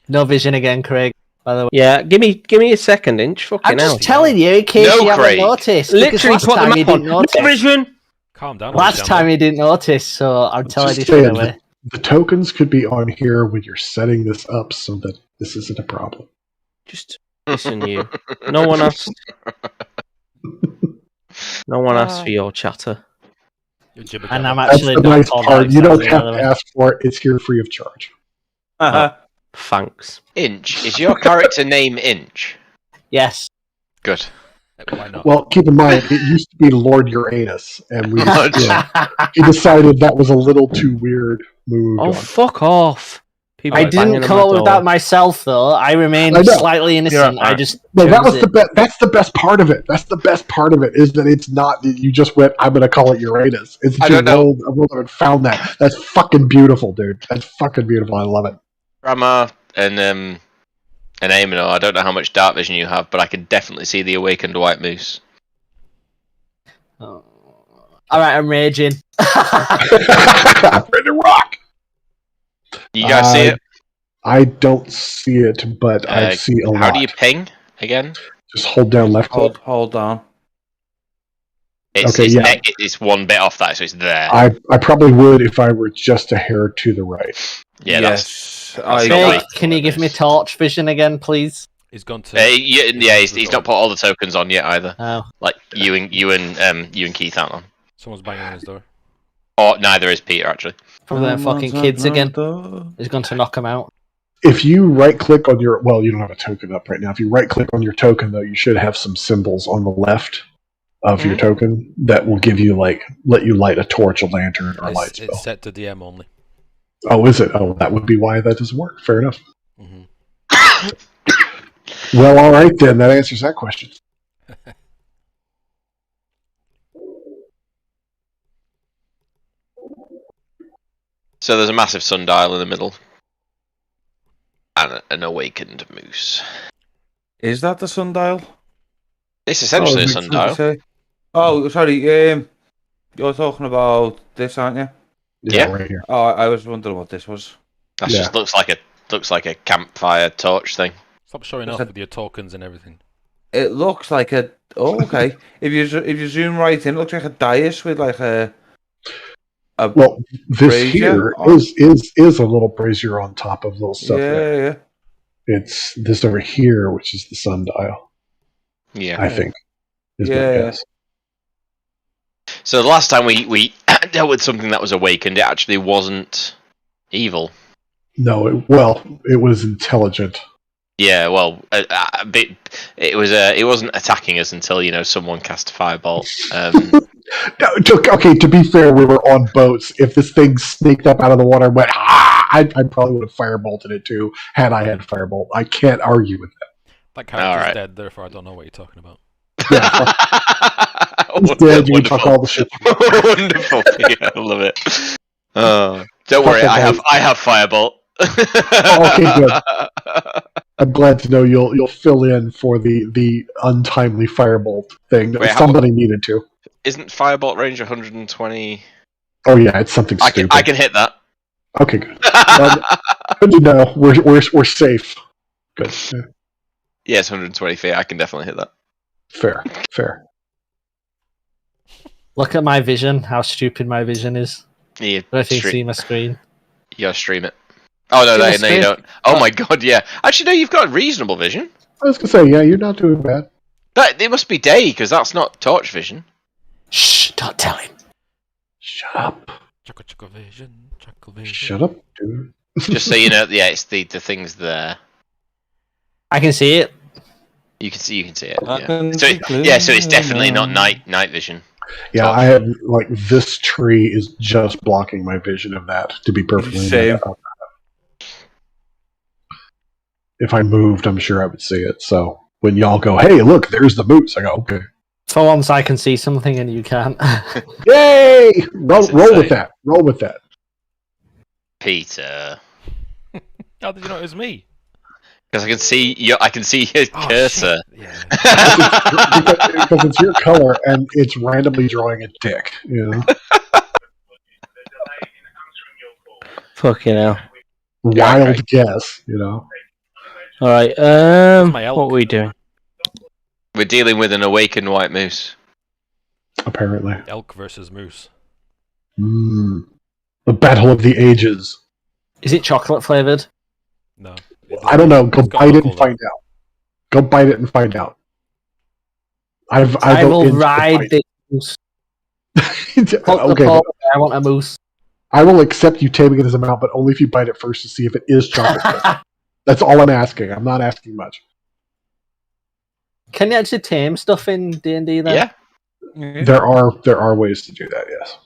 No vision again, Craig. By the way. Yeah, give me a second, Inch. Fucking I'm just hell. telling you in case No, you haven't Craig. noticed. Literally Last put time them you on. didn't notice. No vision. Calm down. Last time you didn't notice, so I'm telling you Just straight saying, away. the tokens could be on here when you're setting this up so that this isn't a problem. Just listen, you. No one asked. No one asked for your chatter. And I'm That's actually the not nice called part. You don't Alexander, have by the to way. ask for it. It's here free of charge. Thanks. Inch, is your character name Inch? Yes. Good. Why not? Well, keep in mind, it used to be Lord Uranus, and we Lord. he decided that was a little too weird. Moved Oh, on. fuck off. People I are banging didn't on come my up with door. that myself, though. I remained I know. slightly innocent. You're I right. just No, that chose was it. That's the best part of it. That's the best part of it is that it's not that you just went. I'm going to call it Uranus. It's that I you don't know. rolled and found that. That's fucking beautiful, dude. That's fucking beautiful. I love it. Rama and Amino, I don't know how much dark vision you have, but I can definitely see the awakened white moose. Oh. All right, I'm raging. I'm ready to rock. You guys see it? I don't see it, but I see a lot. How do you ping again? Just hold down left click. Hold down. It's one bit off that, so it's there. I probably would if I were just a hair to the right. Yeah, yes. Craig, can you give me torch vision again, please? He's gone to. He's not put all the tokens on yet either. Oh. Like you and Keith aren't on. Someone's banging on his door. Or neither is Peter actually. Probably them fucking kids again. He's going to knock them out. If you right click on your you don't have a token up right now. If you right click on your token though, you should have some symbols on the left of your token that will give you let you light a torch, a lantern, or a light spell. It's set to DM only. Oh, is it? Oh, that would be why that doesn't work. Fair enough. Mm-hmm. Well, all right then. That answers that question. So there's a massive sundial in the middle. an awakened moose. Is that the sundial? It's essentially a sundial. Oh, sorry. You're talking about this, aren't you? Yeah. Right here. Oh, I was wondering what this was. That just looks like a campfire torch thing. Stop showing off with your tokens and everything. It looks like a. Oh, okay. If you zoom right in, it looks like a dais with like a. Well, this here is a little brazier on top of little stuff. Yeah. It's this over here, which is the sundial. Yeah, I think is my guess. So the last time we dealt with something that was awakened, it actually wasn't evil. No, it was intelligent. Yeah, well, it wasn't attacking us until someone cast a firebolt. Okay, to be fair, we were on boats. If this thing sneaked up out of the water and went, I probably would have firebolted it too, had I had firebolt. I can't argue with that. That character's dead, therefore I don't know what you're talking about. Yeah, he's dead, you can talk all the shit. Wonderful, yeah, I love it. Don't worry, I have firebolt. Okay, good. I'm glad to know you'll fill in for the untimely firebolt thing. Somebody needed to. Isn't firebolt range 120? Oh yeah, it's something stupid. I can hit that. Okay, good. Good to know. We're safe. Good. Yeah, it's 120 feet. I can definitely hit that. Fair. Look at my vision. How stupid my vision is. Yeah, I don't know if you can see my screen. You gotta stream it. Oh no, you don't. Oh my god, yeah. Actually, no, you've got reasonable vision. I was gonna say, yeah, you're not doing bad. But it must be day because that's not torch vision. Shh! Don't tell him. Shut up. Chuckle vision. Shut up, dude. Just so you know, yeah, it's the things there. I can see it. You can see it. Yeah. So it's definitely not night vision. Yeah, I have this tree is just blocking my vision of that. To be perfectly honest, if I moved, I'm sure I would see it. So when y'all go, hey, look, there's the moose, I go, okay. For once, I can see something and you can't. Yay! Roll with that. Roll with that. Peter. How did you know it was me? Because I can see your cursor. Yeah. Because it's your color and it's randomly drawing a dick. Fucking hell. Wild guess. All right. What are we doing? We're dealing with an awakened white moose. Apparently. Elk versus moose. The battle of the ages. Is it chocolate flavored? No. I don't know. Go bite it and find out. Go bite it and find out. I will ride this moose. Okay. I want a moose. I will accept you taming it as a mount, but only if you bite it first to see if it is chocolate. That's all I'm asking. I'm not asking much. Can you actually tame stuff in D&D then? Yeah. There are ways to do that, yes.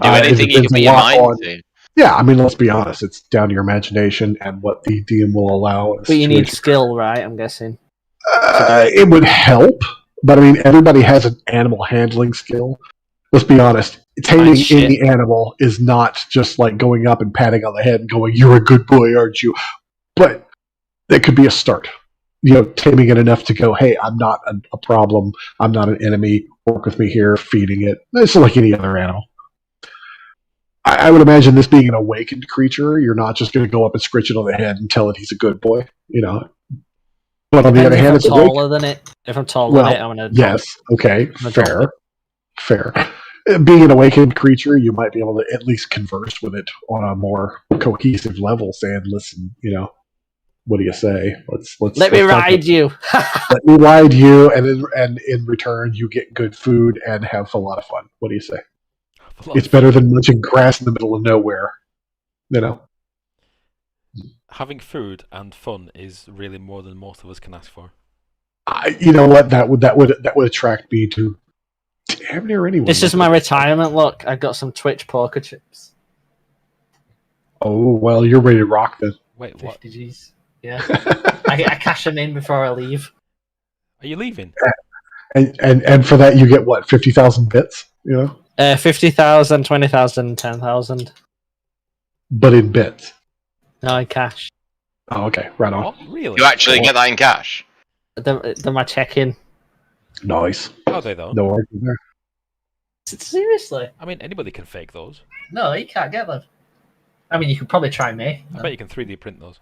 Do anything you can put your mind to. Yeah, I mean, let's be honest. It's down to your imagination and what the DM will allow. But you need skill, right? I'm guessing. It would help, but I mean, everybody has an animal handling skill. Let's be honest. Taming any animal is not just like going up and patting on the head and going, "You're a good boy, aren't you?" But that could be a start. Taming it enough to go, "Hey, I'm not a problem. I'm not an enemy. Work with me here, feeding it." It's like any other animal. I would imagine this being an awakened creature, you're not just going to go up and scritch it on the head and tell it he's a good boy, But on the other hand, it's taller than it. If I'm taller than it, I'm going to. Yes, okay, fair. Being an awakened creature, you might be able to at least converse with it on a more cohesive level, saying, "Listen, what do you say? Let me ride you. Let me ride you, and in return, you get good food and have a lot of fun. What do you say?" It's better than munching grass in the middle of nowhere, Having food and fun is really more than most of us can ask for. You know what? That would attract me to damn near anyone. This is my retirement look. I got some Twitch poker chips. Oh well, you're ready to rock then. Wait, what? 50 G's. Yeah, I cash them in before I leave. Are you leaving? And for that you get what? 50,000 bits. 50,000, 20,000, 10,000. But in bits. No, in cash. Oh, okay. Right on. What? Really? You actually get that in cash? They're my check-in. Nice. How are they though? No argument there. Seriously? I mean, anybody can fake those. No, you can't get them. I mean, you could probably try me. I bet you can 3D print those.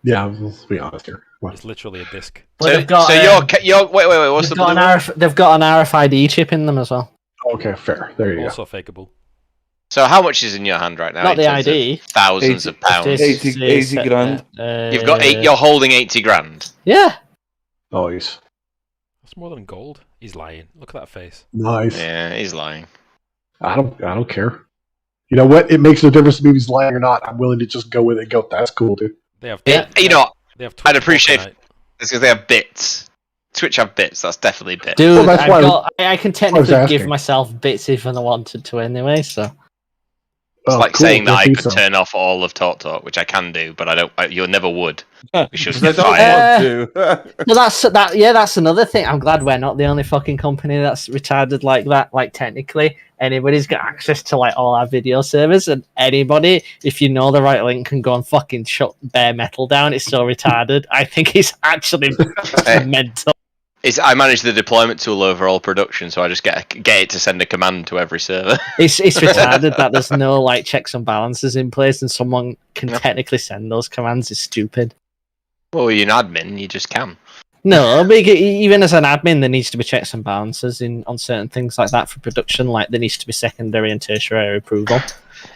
Yeah, let's be honest here. What? It's literally a disc. Well, they've got, you're wait. What's they've got an RFID chip in them as well. Okay, fair. There you Also fakeable. So how much is in your hand right now? Not the ID. Thousands of pounds. 80 grand. You've got You're holding 80 grand. Yeah. go. Nice. That's more than gold. He's lying. Look at that face. Nice. Yeah, he's lying. I don't care. You know what? It makes no difference to me if he's lying or not. I'm willing to just go with it and go, that's cool, dude. They have. You know, They have. I'd appreciate it because they have bits. Twitch have bits. That's definitely bits. Dude, well, I can technically give myself bits if I wanted to anyway, so. It's like saying that I could turn off all of Talk, which I can do, but I don't. You never would. We should try it. Well, that's another thing. I'm glad we're not the only fucking company that's retarded like that. Like technically, anybody's got access to like all our video servers, and anybody, if you know the right link, can go and fucking shut bare metal down. It's so retarded. I think it's actually mental. I manage the deployment tool over all production, so I just get it to send a command to every server. It's retarded that there's no like checks and balances in place, and someone can technically send those commands. It's stupid. Well, you're an admin, you just can. No, even as an admin, there needs to be checks and balances on certain things like that for production. Like there needs to be secondary and tertiary approval.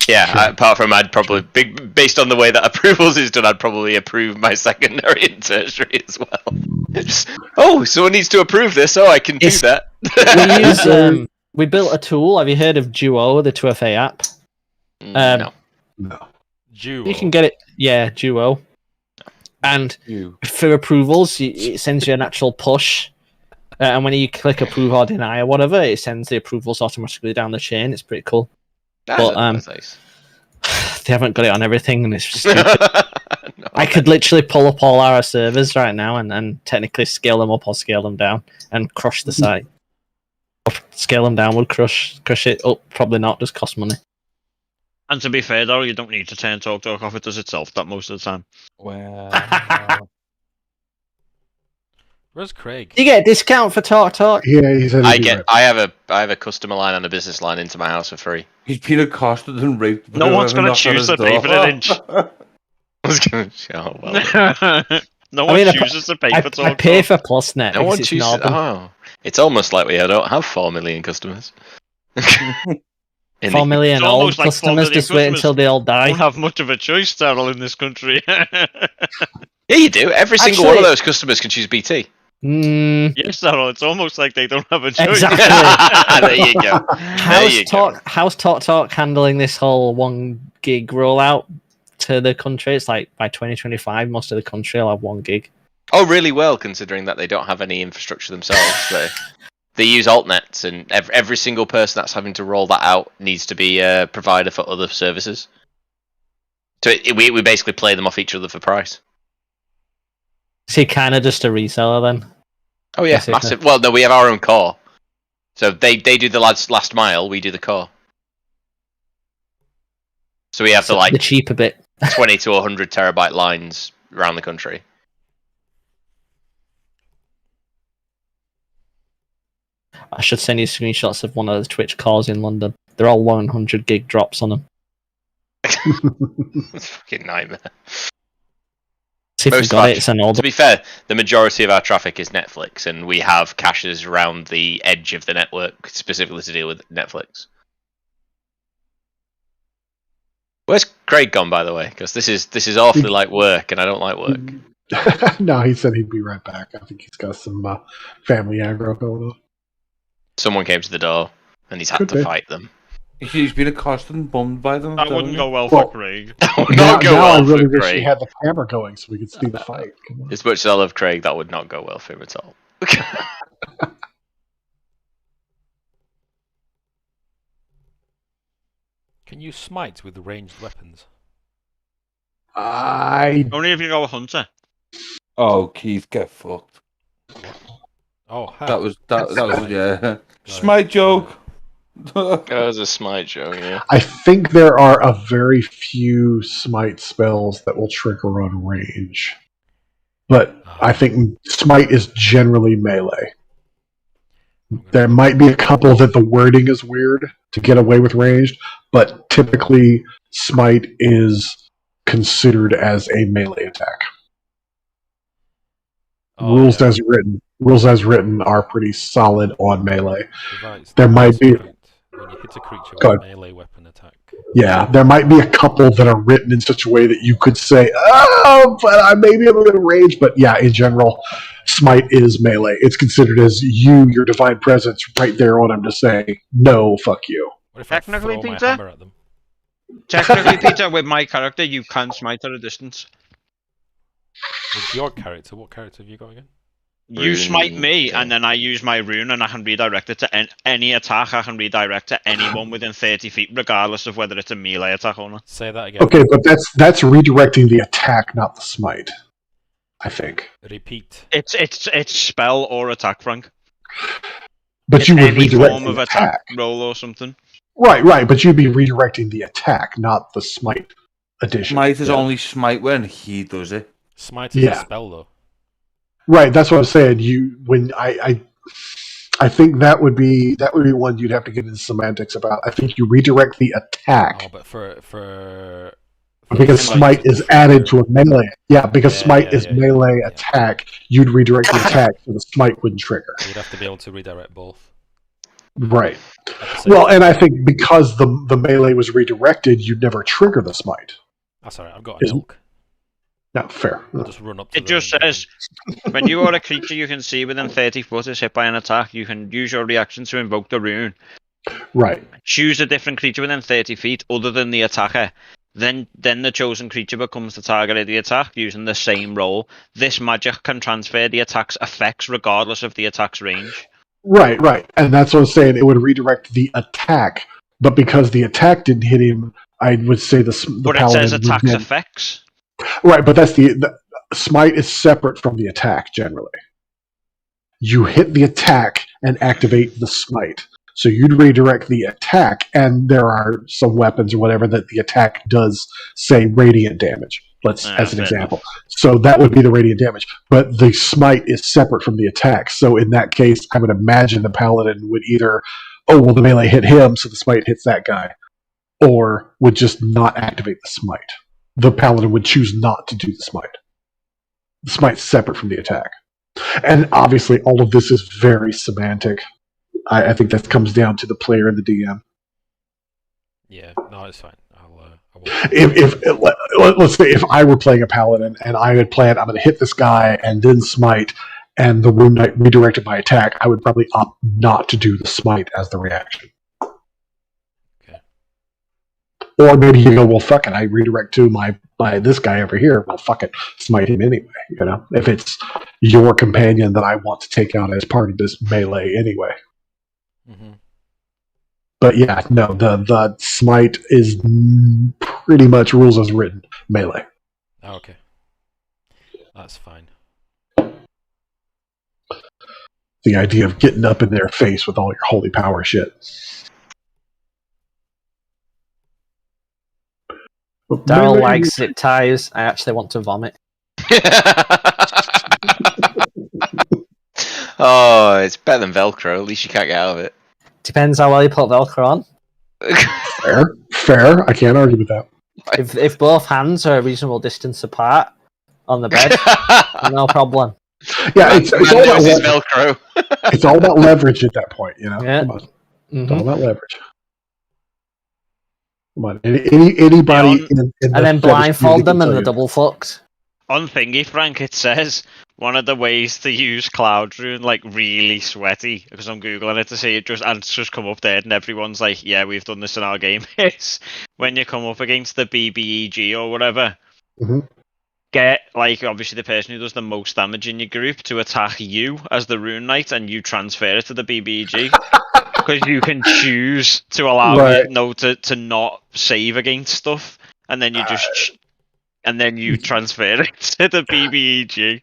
Yeah, apart from I'd probably, based on the way that approvals is done, I'd probably approve my secondary and tertiary as well. Someone needs to approve this. I can do that. We built a tool. Have you heard of Duo, the 2FA app? No. Duo. You can get it. Yeah, Duo. And for approvals, it sends you an actual push. And when you click approve or deny or whatever, it sends the approvals automatically down the chain. It's pretty cool. That's nice. They haven't got it on everything, and it's stupid. I could literally pull up all our servers right now and technically scale them up or scale them down and crush the site. Scale them down would crush it up. Probably not. Just cost money. And to be fair, though, you don't need to turn Talk off. It does itself that most of the time. Wow. Where's Craig? You get a discount for Talk. Yeah, he said I have a customer line and a business line into my house for free. He's been accosted and raped. No one's going to choose to pay for an inch. No one chooses to pay for Talk. I pay for PlusNet. No one chooses. It's almost like we don't have 4 million customers. 4 million old customers. Just wait until they all die. We don't have much of a choice, Daryl, in this country. Yeah, you do. Every single one of those customers can choose BT. Yes, Daryl. It's almost like they don't have a choice. Exactly. There you go. How's Talk handling this whole 1 gig rollout to the country? It's like by 2025, most of the country will have 1 gig. Oh, really well, considering that they don't have any infrastructure themselves. They use altnets, and every single person that's having to roll that out needs to be a provider for other services. So we basically play them off each other for price. So you're kind of just a reseller then? Oh yeah, massive. Well, no, we have our own core. So they do the last mile, we do the core. So we have the cheaper bit. 20 to 100 terabyte lines around the country. I should send you screenshots of one of the Twitch calls in London. They're all 100 gig drops on them. It's a fucking nightmare. To be fair, the majority of our traffic is Netflix, and we have caches around the edge of the network specifically to deal with Netflix. Where's Craig gone, by the way? Because this is awfully like work, and I don't like work. No, he said he'd be right back. I think he's got some family aggro going on. Someone came to the door, and he's had to fight them. He's been accosted and bummed by them. That wouldn't go well for Craig. Now I really wish he had the camera going so we could see the fight. As much as I love Craig, that would not go well for him at all. Can you smite with ranged weapons? Only if you go a hunter. Oh, Keith, get fucked. Oh, that was yeah. Smite joke. That was a smite show, yeah. I think there are a very few smite spells that will trigger on range. But I think smite is generally melee. There might be a couple that the wording is weird to get away with ranged, but typically smite is considered as a melee attack. Rules as written are pretty solid on melee. There might be when you hit a creature with a melee weapon attack. Yeah, there might be a couple that are written in such a way that you could say, "Oh, but I may be able to range." But yeah, in general, smite is melee. It's considered as your divine presence, right there on him to say, "No, fuck you." What if technically, Peter, technically, Peter, with my character, you can smite at a distance. With your character, what character have you got again? You smite me, and then I use my rune, and I can redirect it to any attack. I can redirect to anyone within 30 feet, regardless of whether it's a melee attack or not. Say that again. Okay, but that's redirecting the attack, not the smite. I think. Repeat. It's spell or attack, Frank. But it's you would any redirect form the of attack roll or something. Right. But you'd be redirecting the attack, not the smite addition. Smite is only smite when he does it. Smite is a spell, though. Right, that's what I'm saying. I think that would be one you'd have to get into semantics about. I think you redirect the attack. Oh, but for because smite is added to a melee. Yeah, because smite is melee attack. You'd redirect the attack, so the smite wouldn't trigger. You'd have to be able to redirect both. Right. Well, and I think because the melee was redirected, you'd never trigger the smite. That's alright. I've got a milk. No, fair. I'll just run up to it just says, when you are a creature you can see within 30 foot is hit by an attack, you can use your reaction to invoke the rune. Right. Choose a different creature within 30 feet other than the attacker. Then the chosen creature becomes the target of the attack using the same roll. This magic can transfer the attack's effects regardless of the attack's range. Right. And that's what I'm saying. It would redirect the attack, but because the attack didn't hit him, I would say the but it says attack's effects. Right, but that's the smite is separate from the attack generally. You hit the attack and activate the smite. So you'd redirect the attack, and there are some weapons or whatever that the attack does say radiant damage. As an example. So that would be the radiant damage. But the smite is separate from the attack. So in that case, I would imagine the paladin would either, the melee hit him, so the smite hits that guy, or would just not activate the smite. The paladin would choose not to do the smite. The smite's separate from the attack. And obviously all of this is very semantic. I think that comes down to the player and the DM. Yeah, no, it's fine. Let's say if I were playing a paladin and I had planned I'm going to hit this guy and then smite, and the rune knight redirected my attack, I would probably opt not to do the smite as the reaction. Or maybe you go, well, fuck it, I redirect to my this guy over here. Well, fuck it, smite him anyway. If it's your companion that I want to take out as part of this melee anyway. Mm-hmm. But yeah, no, the smite is pretty much rules as written melee. Oh, okay, that's fine. The idea of getting up in their face with all your holy power shit. Daryl likes zip ties. I actually want to vomit. Oh, it's better than Velcro. At least you can't get out of it. Depends how well you put Velcro on. Fair. I can't argue with that. If both hands are a reasonable distance apart on the bed, no problem. Yeah, it's all about Velcro. It's all about leverage at that point, Yeah. It's all about leverage. Come on, anybody, and then blindfold them and the double fucks. On Thingy, Frank, it says one of the ways to use Cloud Rune, like really sweaty, because I'm googling it to see it it's just come up there, and everyone's like, "Yeah, we've done this in our game." It's when you come up against the BBEG or whatever. Mm-hmm. Get obviously the person who does the most damage in your group to attack you as the Rune Knight, and you transfer it to the BBEG. Because you can choose to allow it to not save against stuff, and then you just transfer it to the BBEG.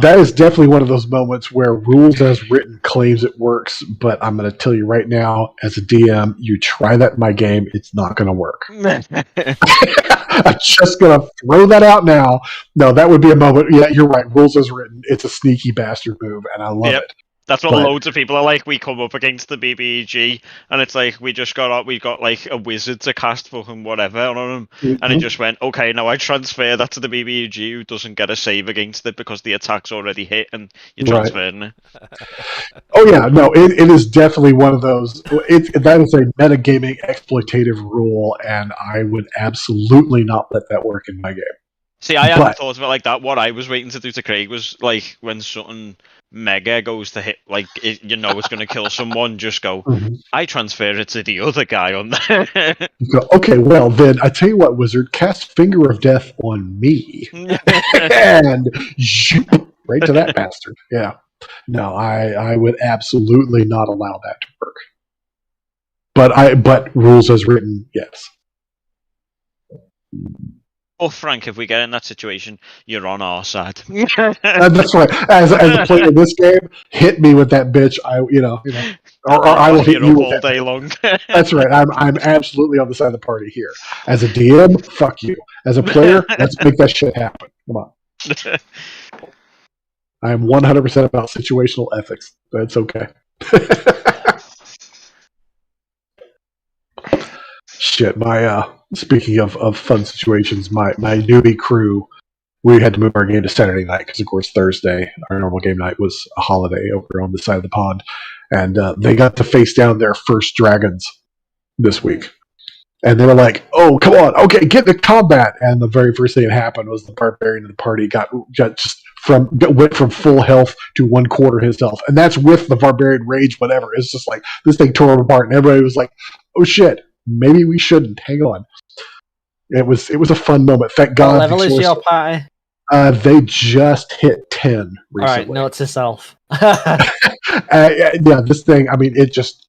That is definitely one of those moments where rules as written claims it works, but I'm going to tell you right now, as a DM, you try that in my game, it's not going to work. I'm just going to throw that out now. No, that would be a moment. Yeah, you're right. Rules as written, it's a sneaky bastard move, and I love it. That's what loads of people are like. We come up against the BBEG, and it's like we got like a wizard to cast fucking whatever on him, and it just went, okay, now I transfer that to the BBEG, who doesn't get a save against it because the attack's already hit, and you're transferring it. Oh yeah, no, it is definitely one of those. That is a metagaming exploitative rule, and I would absolutely not let that work in my game. See, I hadn't thought of it like that. What I was waiting to do to Craig was, like, when something mega goes to hit, like, it's going to kill someone, just go, I transfer it to the other guy on there. Okay, well, then, I tell you what, Wizard, cast Finger of Death on me. And right to that bastard. Yeah. No, I would absolutely not allow that to work. But rules as written, yes. Oh, Frank, if we get in that situation, you're on our side. That's right. As a player in this game, hit me with that bitch. Or I will hit you all day long. That's right. I'm absolutely on the side of the party here. As a DM, fuck you. As a player, let's make that shit happen. Come on. I am 100% about situational ethics. That's okay. Shit, speaking of fun situations, my newbie crew, we had to move our game to Saturday night because, of course, Thursday, our normal game night, was a holiday over on the side of the pond. And they got to face down their first dragons this week. And they were like, oh, come on, okay, get into combat. And the very first thing that happened was the barbarian in the party went from full health to 1/4 his health. And that's with the barbarian rage, whatever. It's just like, this thing tore him apart. And everybody was like, oh, shit. Maybe we shouldn't. Hang on. It was a fun moment. Thank God. What level is your party? They just hit 10 recently. All right, note to self. Yeah, this thing. I mean,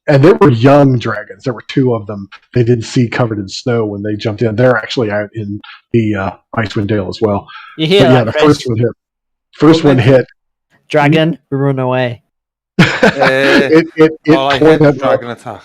and they were young dragons. There were 2 of them. They didn't see covered in snow when they jumped in. They're actually out in the Icewind Dale as well. You hear that, the Chris? first one hit. First one hit. Dragon, run away. It tore that dragon attack.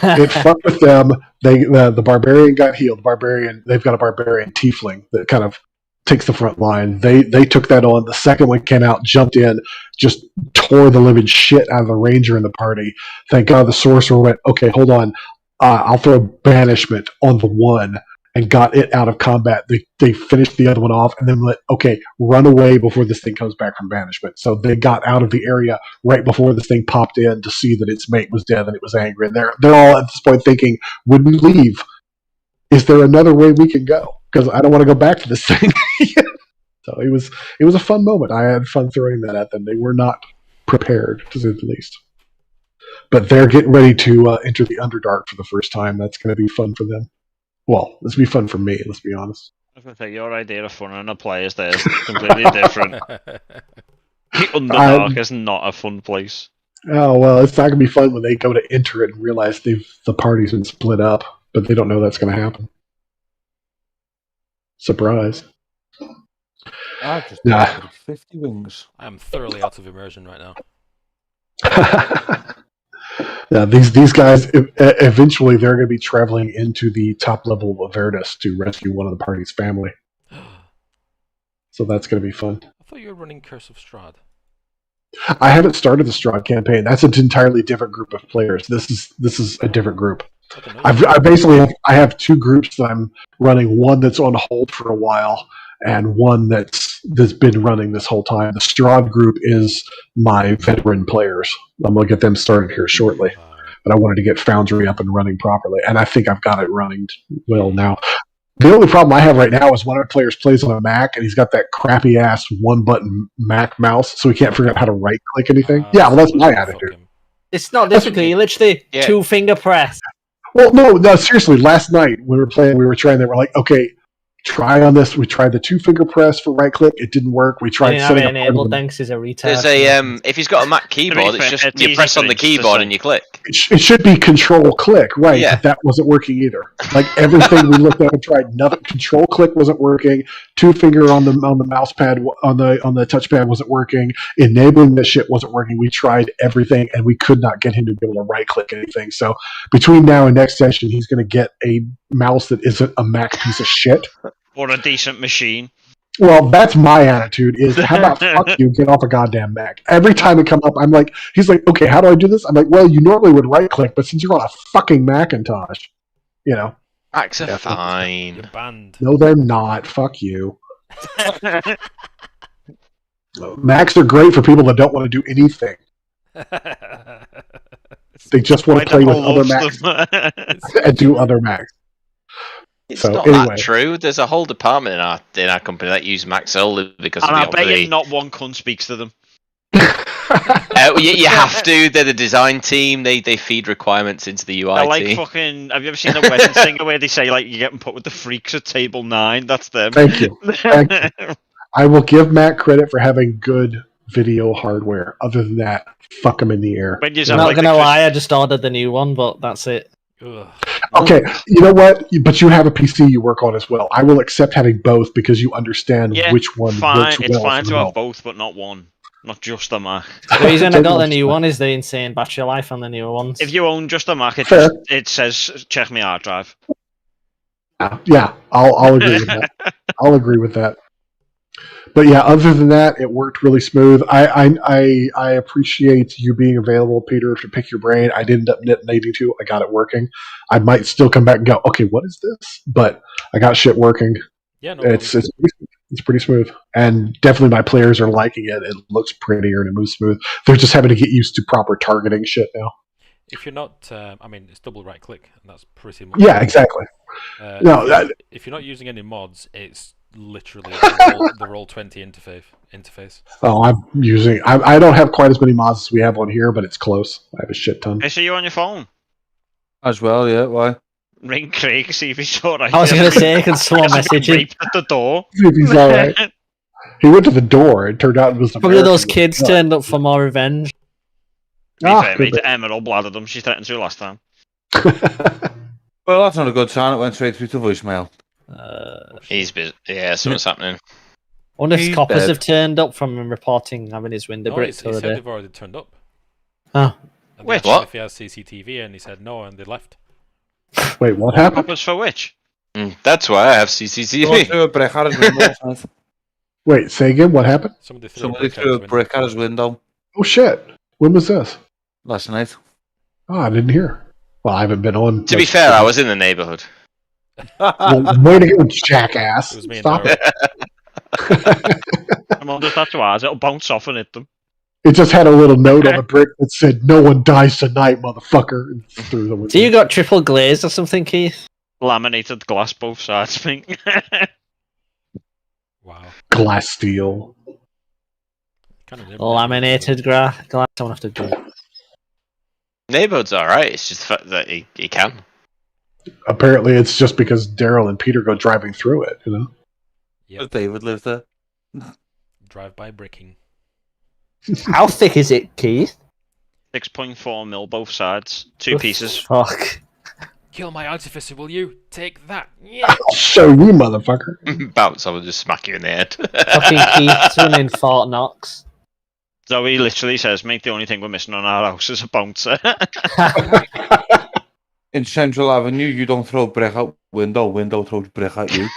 It fucked with them. The barbarian got healed. They've got a barbarian tiefling that kind of takes the front line. They took that on. The second one came out, jumped in, just tore the living shit out of the ranger in the party. Thank God the sorcerer went, okay, hold on. I'll throw banishment on the one, and got it out of combat. They finished the other one off, and then went, okay, run away before this thing comes back from banishment. So they got out of the area right before this thing popped in to see that its mate was dead and it was angry. And they're all at this point thinking, when we leave, is there another way we can go? Because I don't want to go back to this thing. So it was a fun moment. I had fun throwing that at them. They were not prepared, to say the least. But they're getting ready to enter the Underdark for the first time. That's going to be fun for them. Well, this will be fun for me, let's be honest. I was going to say, your idea of fun and a player's there is completely different. The Underdark is not a fun place. Oh, well, it's not going to be fun when they go to enter it and realize the party's been split up, but they don't know that's going to happen. Surprise. I've just 50 wings. I am thoroughly out of immersion right now. Yeah, these guys, eventually they're going to be traveling into the top level of Avernus to rescue one of the party's family. So that's going to be fun. I thought you were running Curse of Strahd. I haven't started the Strahd campaign. That's an entirely different group of players. This is a different group. I have 2 groups that I'm running. One that's on hold for a while, and one that's been running this whole time. The Strahd group is my veteran players. I'm going to get them started here shortly. But I wanted to get Foundry up and running properly, and I think I've got it running well now. The only problem I have right now is one of our players plays on a Mac, and he's got that crappy-ass one-button Mac mouse, so he can't figure out how to right-click anything. Yeah, well, that's my attitude. It's not difficult. You literally 2-finger press. Well, no, seriously. Last night when we were playing, we were trying. They were like, okay, try on this. We tried the 2-finger press for right click. It didn't work. We tried setting up enabled. Thanks is a retard. There's a if he's got a Mac keyboard, it's just you press on the keyboard and you click. It should be control click, right? Yeah. But that wasn't working either. Like everything we looked at and tried, nothing. Control click wasn't working. 2-finger on the mouse pad on the touchpad wasn't working. Enabling this shit wasn't working. We tried everything and we could not get him to be able to right click anything. So between now and next session, he's going to get a mouse that isn't a Mac piece of shit or a decent machine. Well, that's my attitude is, how about fuck you, get off a goddamn Mac. Every time it comes up, I'm like, he's like, okay, how do I do this? I'm like, well, you normally would right-click, but since you're on a fucking Macintosh, you know. Macs are fine. You're banned. No, they're not. Fuck you. Macs are great for people that don't want to do anything. They just want to play with other Macs and do other Macs. It's not that true. There's a whole department in our company that use Mac solely because of the I bet you not one cunt speaks to them. You have to. They're the design team. They feed requirements into the UI They're like team. fucking. Have you ever seen the wedding singer where they say like you get put with the freaks at table 9? That's them. Thank you. Thank you. I will give Mac credit for having good video hardware. Other than that, fuck them in the air. I'm not gonna lie. I just ordered the new one, but that's it. Ugh. Okay, you know what? But you have a PC you work on as well. I will accept having both because you understand which one works It's fine to have both, but not one. Not just a Mac. The reason I got the new one is the insane battery life on the newer ones. If you own just a Mac, it says check my hard drive. Yeah, I'll agree with that. I'll agree with that. But yeah, other than that, it worked really smooth. I appreciate you being available, Peter, to pick your brain. I didn't end up needing to. I got it working. I might still come back and go, okay, what is this? But I got shit working. Yeah, no, it's pretty smooth, and definitely my players are liking it. It looks prettier and it moves smooth. They're just having to get used to proper targeting shit now. If you're not, I mean, it's double right click, and that's pretty much. Yeah, exactly. If you're not using any mods, it's literally the Roll20 interface. Oh, I'm using. I don't have quite as many mods as we have on here, but it's close. I have a shit ton. I see you on your phone as well. Yeah, why? Ring Craig, see if he's alright. I was going to say, I can slow message him at the door. See if he's alright. He went to the door. It turned out it was probably those kids turned up for more revenge. Mate, Emma all bladdered them. She threatened to last time. Well, that's not a good sign. It went straight through to voicemail. He's busy. Yeah, something's happening. I wonder if coppers have turned up from him reporting having his window bricked. He said they've already turned up. Oh. Wait, what? If he has CCTV, and he said no, and they left. Wait, what happened? Coppers for which? That's why I have CCTV. Wait, say again. What happened? Somebody threw a brick at his window. Oh shit! When was this? Last night. Oh, I didn't hear. Well, I haven't been on. To be fair, I was in the neighborhood. Well, way to go, jackass! It was me. Stop it. I'm on the tattoos. It'll bounce off and hit them. It just had a little note on the brick that said, "No one dies tonight, motherfucker." And through the window. So you got triple glazed or something, Keith? Laminated glass both sides, I think. Wow. Glass steel. Laminated glass. I don't have to do. Neighborhood's alright. It's just the fact that he can. Apparently, it's just because Daryl and Peter go driving through it. You know. Yep. David lives there. Drive-by bricking. How thick is it, Keith? 6.4 mil both sides. Two pieces. Fuck. Kill my artificer, will you? Take that. Yeah. I'll show you, motherfucker. Bounce, I will just smack you in the head. Fucking Keith's running Fort Knox. Zoe literally says, mate, the only thing we're missing on our house is a bouncer. In Central Avenue, you don't throw brick out window throws brick at you.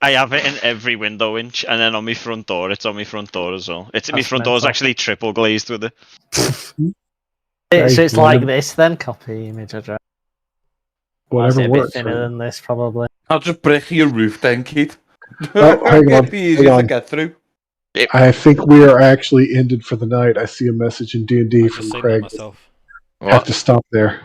I have it in every window inch, and then on my front door, it's on my front door as well. My front door's actually triple glazed with it. So it's like this then, copy image address. Whatever a works. Bit thinner than this, probably. I'll just break your roof then, Keith. Oh, hang on. It'd be easier to get through. I think we are actually ended for the night. I see a message in D&D from Craig. Myself. I have to stop there.